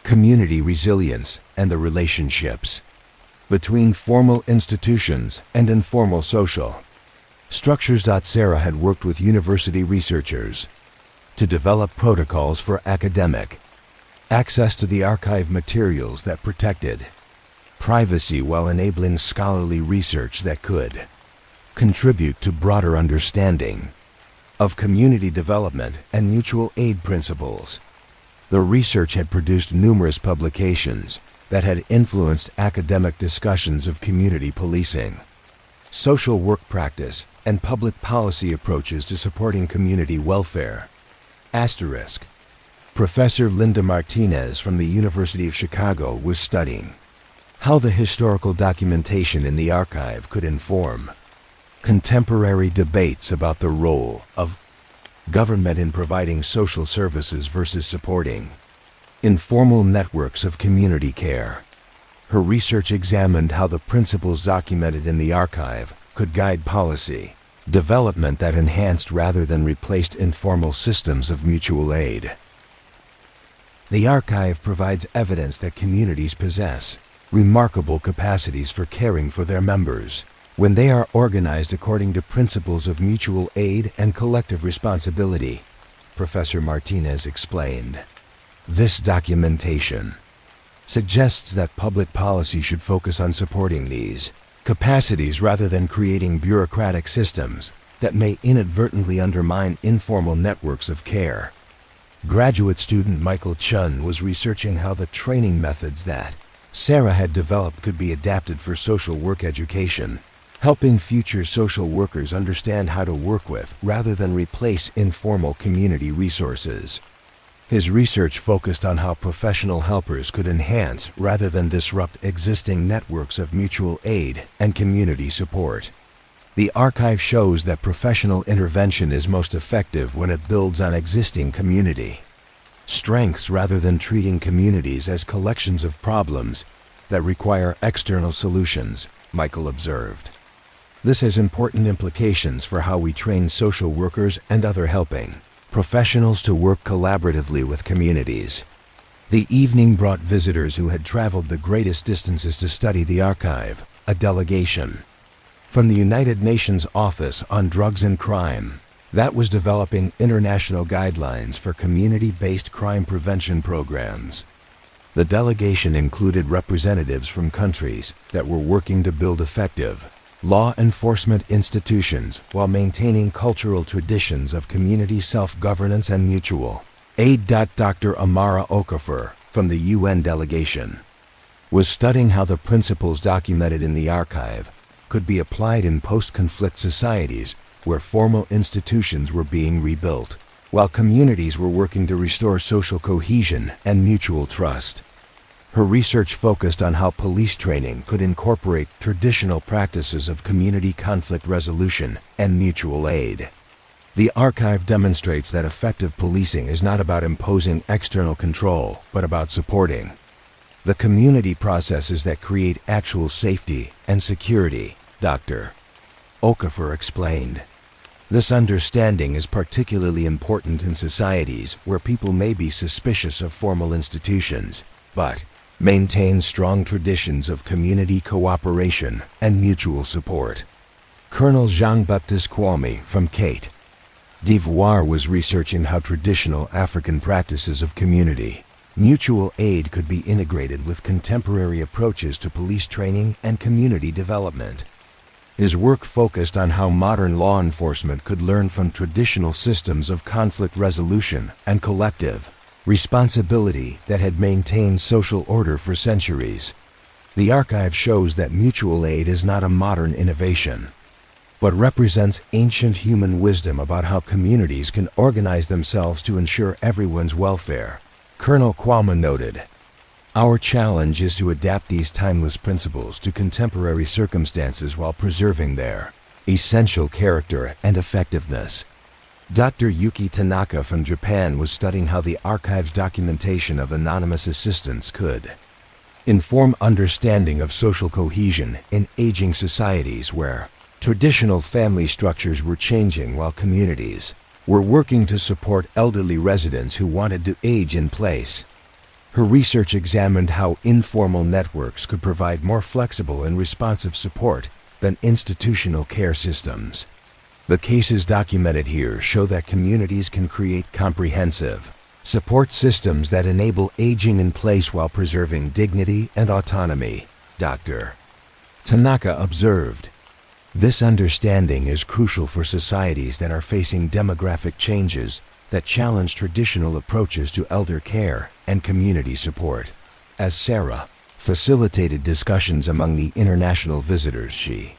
community resilience, and the relationships between formal institutions and informal social structures. Sarah had worked with university researchers to develop protocols for academic access to the archive materials that protected privacy while enabling scholarly research that could contribute to broader understanding of community development and mutual aid principles. The research had produced numerous publications that had influenced academic discussions of community policing, social work practice, and public policy approaches to supporting community welfare. Asterisk. Professor Linda Martinez from the University of Chicago was studying how the historical documentation in the archive could inform contemporary debates about the role of government in providing social services versus supporting informal networks of community care. Her research examined how the principles documented in the archive could guide policy development that enhanced rather than replaced informal systems of mutual aid. The archive provides evidence that communities possess remarkable capacities for caring for their members when they are organized according to principles of mutual aid and collective responsibility, Professor Martinez explained. This documentation suggests that public policy should focus on supporting these capacities rather than creating bureaucratic systems that may inadvertently undermine informal networks of care. Graduate student Michael Chun was researching how the training methods that Sarah had developed could be adapted for social work education, helping future social workers understand how to work with rather than replace informal community resources. His research focused on how professional helpers could enhance rather than disrupt existing networks of mutual aid and community support. The archive shows that professional intervention is most effective when it builds on existing community strengths rather than treating communities as collections of problems that require external solutions, Michael observed. This has important implications for how we train social workers and other helping professionals to work collaboratively with communities. The evening brought visitors who had traveled the greatest distances to study the archive, a delegation from the United Nations Office on Drugs and Crime that was developing international guidelines for community-based crime prevention programs. The delegation included representatives from countries that were working to build effective law enforcement institutions while maintaining cultural traditions of community self-governance and mutual aid. Dr. Amara Okafor from the UN delegation was studying how the principles documented in the archive could be applied in post-conflict societies where formal institutions were being rebuilt, while communities were working to restore social cohesion and mutual trust. Her research focused on how police training could incorporate traditional practices of community conflict resolution and mutual aid. The archive demonstrates that effective policing is not about imposing external control, but about supporting the community processes that create actual safety and security, Dr. Okafor explained. This understanding is particularly important in societies where people may be suspicious of formal institutions, but maintain strong traditions of community cooperation and mutual support. Colonel Jean-Baptiste Kwame from Cote d'Ivoire was researching how traditional African practices of community mutual aid could be integrated with contemporary approaches to police training and community development. His work focused on how modern law enforcement could learn from traditional systems of conflict resolution and collective responsibility that had maintained social order for centuries. The archive shows that mutual aid is not a modern innovation, but represents ancient human wisdom about how communities can organize themselves to ensure everyone's welfare Colonel Kwame noted, "Our challenge is to adapt these timeless principles to contemporary circumstances while preserving their essential character and effectiveness." Dr. Yuki Tanaka from Japan was studying how the archive's documentation of anonymous assistance could inform understanding of social cohesion in aging societies where traditional family structures were changing while communities were working to support elderly residents who wanted to age in place. Her research examined how informal networks could provide more flexible and responsive support than institutional care systems. The cases documented here show that communities can create comprehensive support systems that enable aging in place while preserving dignity and autonomy, Dr. Tanaka observed. This understanding is crucial for societies that are facing demographic changes that challenge traditional approaches to elder care and community support. As Sarah facilitated discussions among the international visitors, she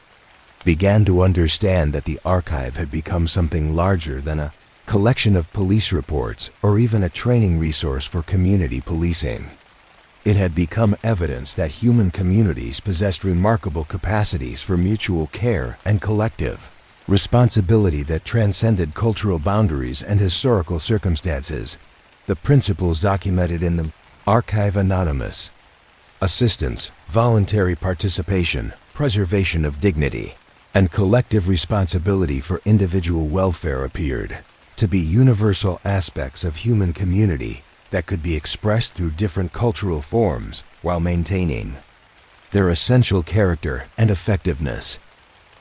began to understand that the archive had become something larger than a collection of police reports or even a training resource for community policing. It had become evidence that human communities possessed remarkable capacities for mutual care and collective responsibility that transcended cultural boundaries and historical circumstances. The principles documented in the Archive Anonymous: assistance, voluntary participation, preservation of dignity, and collective responsibility for individual welfare appeared to be universal aspects of human community that could be expressed through different cultural forms while maintaining their essential character and effectiveness.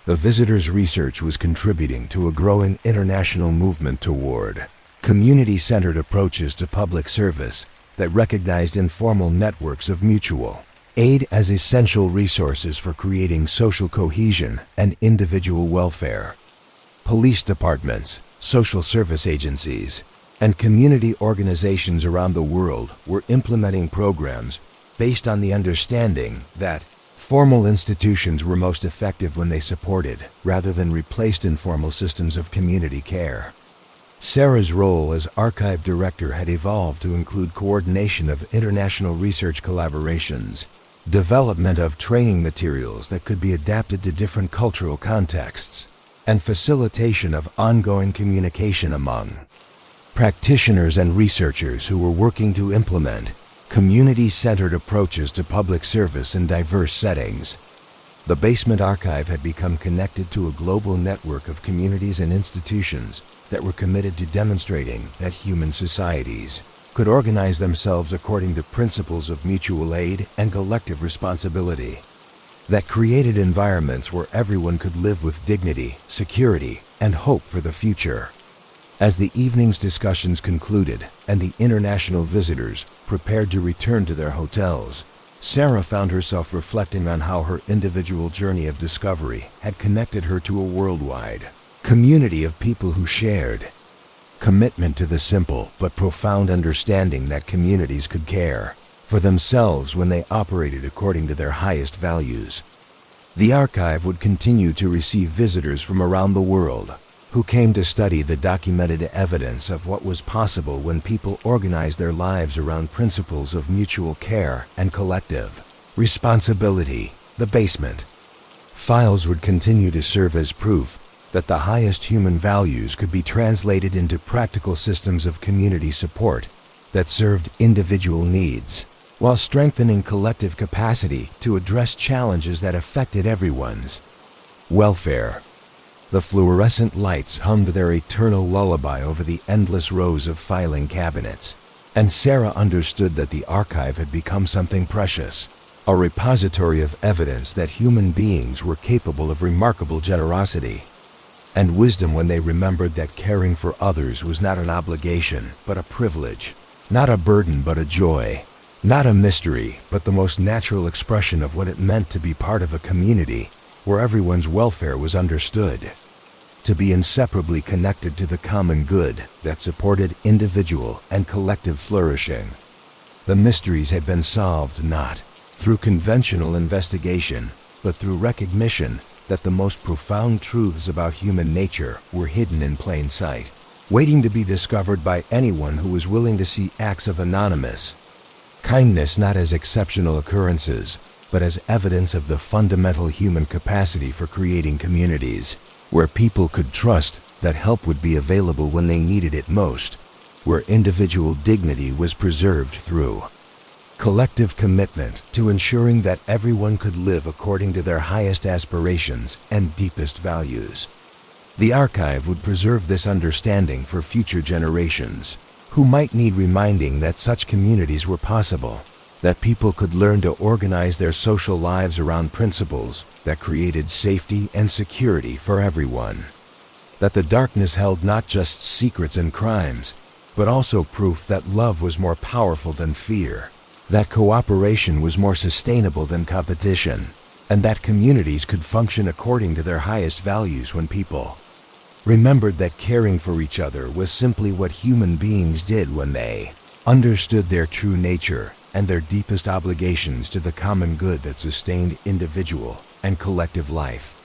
The visitors' research was contributing to a growing international movement toward community-centered approaches to public service that recognized informal networks of mutual aid as essential resources for creating social cohesion and individual welfare. Police departments, social service agencies, and community organizations around the world were implementing programs based on the understanding that formal institutions were most effective when they supported rather than replaced informal systems of community care. Sarah's role as archive director had evolved to include coordination of international research collaborations, development of training materials that could be adapted to different cultural contexts, and facilitation of ongoing communication among practitioners and researchers who were working to implement community-centered approaches to public service in diverse settings. The Basement Archive had become connected to a global network of communities and institutions that were committed to demonstrating that human societies could organize themselves according to principles of mutual aid and collective responsibility that created environments where everyone could live with dignity, security, and hope for the future. As the evening's discussions concluded and the international visitors prepared to return to their hotels, Sarah found herself reflecting on how her individual journey of discovery had connected her to a worldwide community of people who shared commitment to the simple but profound understanding that communities could care for themselves when they operated according to their highest values. The archive would continue to receive visitors from around the world who came to study the documented evidence of what was possible when people organized their lives around principles of mutual care and collective responsibility. The basement files would continue to serve as proof that the highest human values could be translated into practical systems of community support that served individual needs, while strengthening collective capacity to address challenges that affected everyone's welfare. The fluorescent lights hummed their eternal lullaby over the endless rows of filing cabinets, and Sarah understood that the archive had become something precious, a repository of evidence that human beings were capable of remarkable generosity and wisdom when they remembered that caring for others was not an obligation but a privilege, not a burden but a joy, not a mystery but the most natural expression of what it meant to be part of a community where everyone's welfare was understood, to be inseparably connected to the common good that supported individual and collective flourishing. The mysteries had been solved not through conventional investigation, but through recognition that the most profound truths about human nature were hidden in plain sight. waiting to be discovered by anyone who was willing to see acts of anonymous kindness not as exceptional occurrences, but as evidence of the fundamental human capacity for creating communities where people could trust that help would be available when they needed it most, where individual dignity was preserved through collective commitment to ensuring that everyone could live according to their highest aspirations and deepest values. The archive would preserve this understanding for future generations, who might need reminding that such communities were possible, that people could learn to organize their social lives around principles that created safety and security for everyone, that the darkness held not just secrets and crimes, but also proof that love was more powerful than fear, that cooperation was more sustainable than competition, and that communities could function according to their highest values when people remembered that caring for each other was simply what human beings did when they understood their true nature and their deepest obligations to the common good that sustained individual and collective life.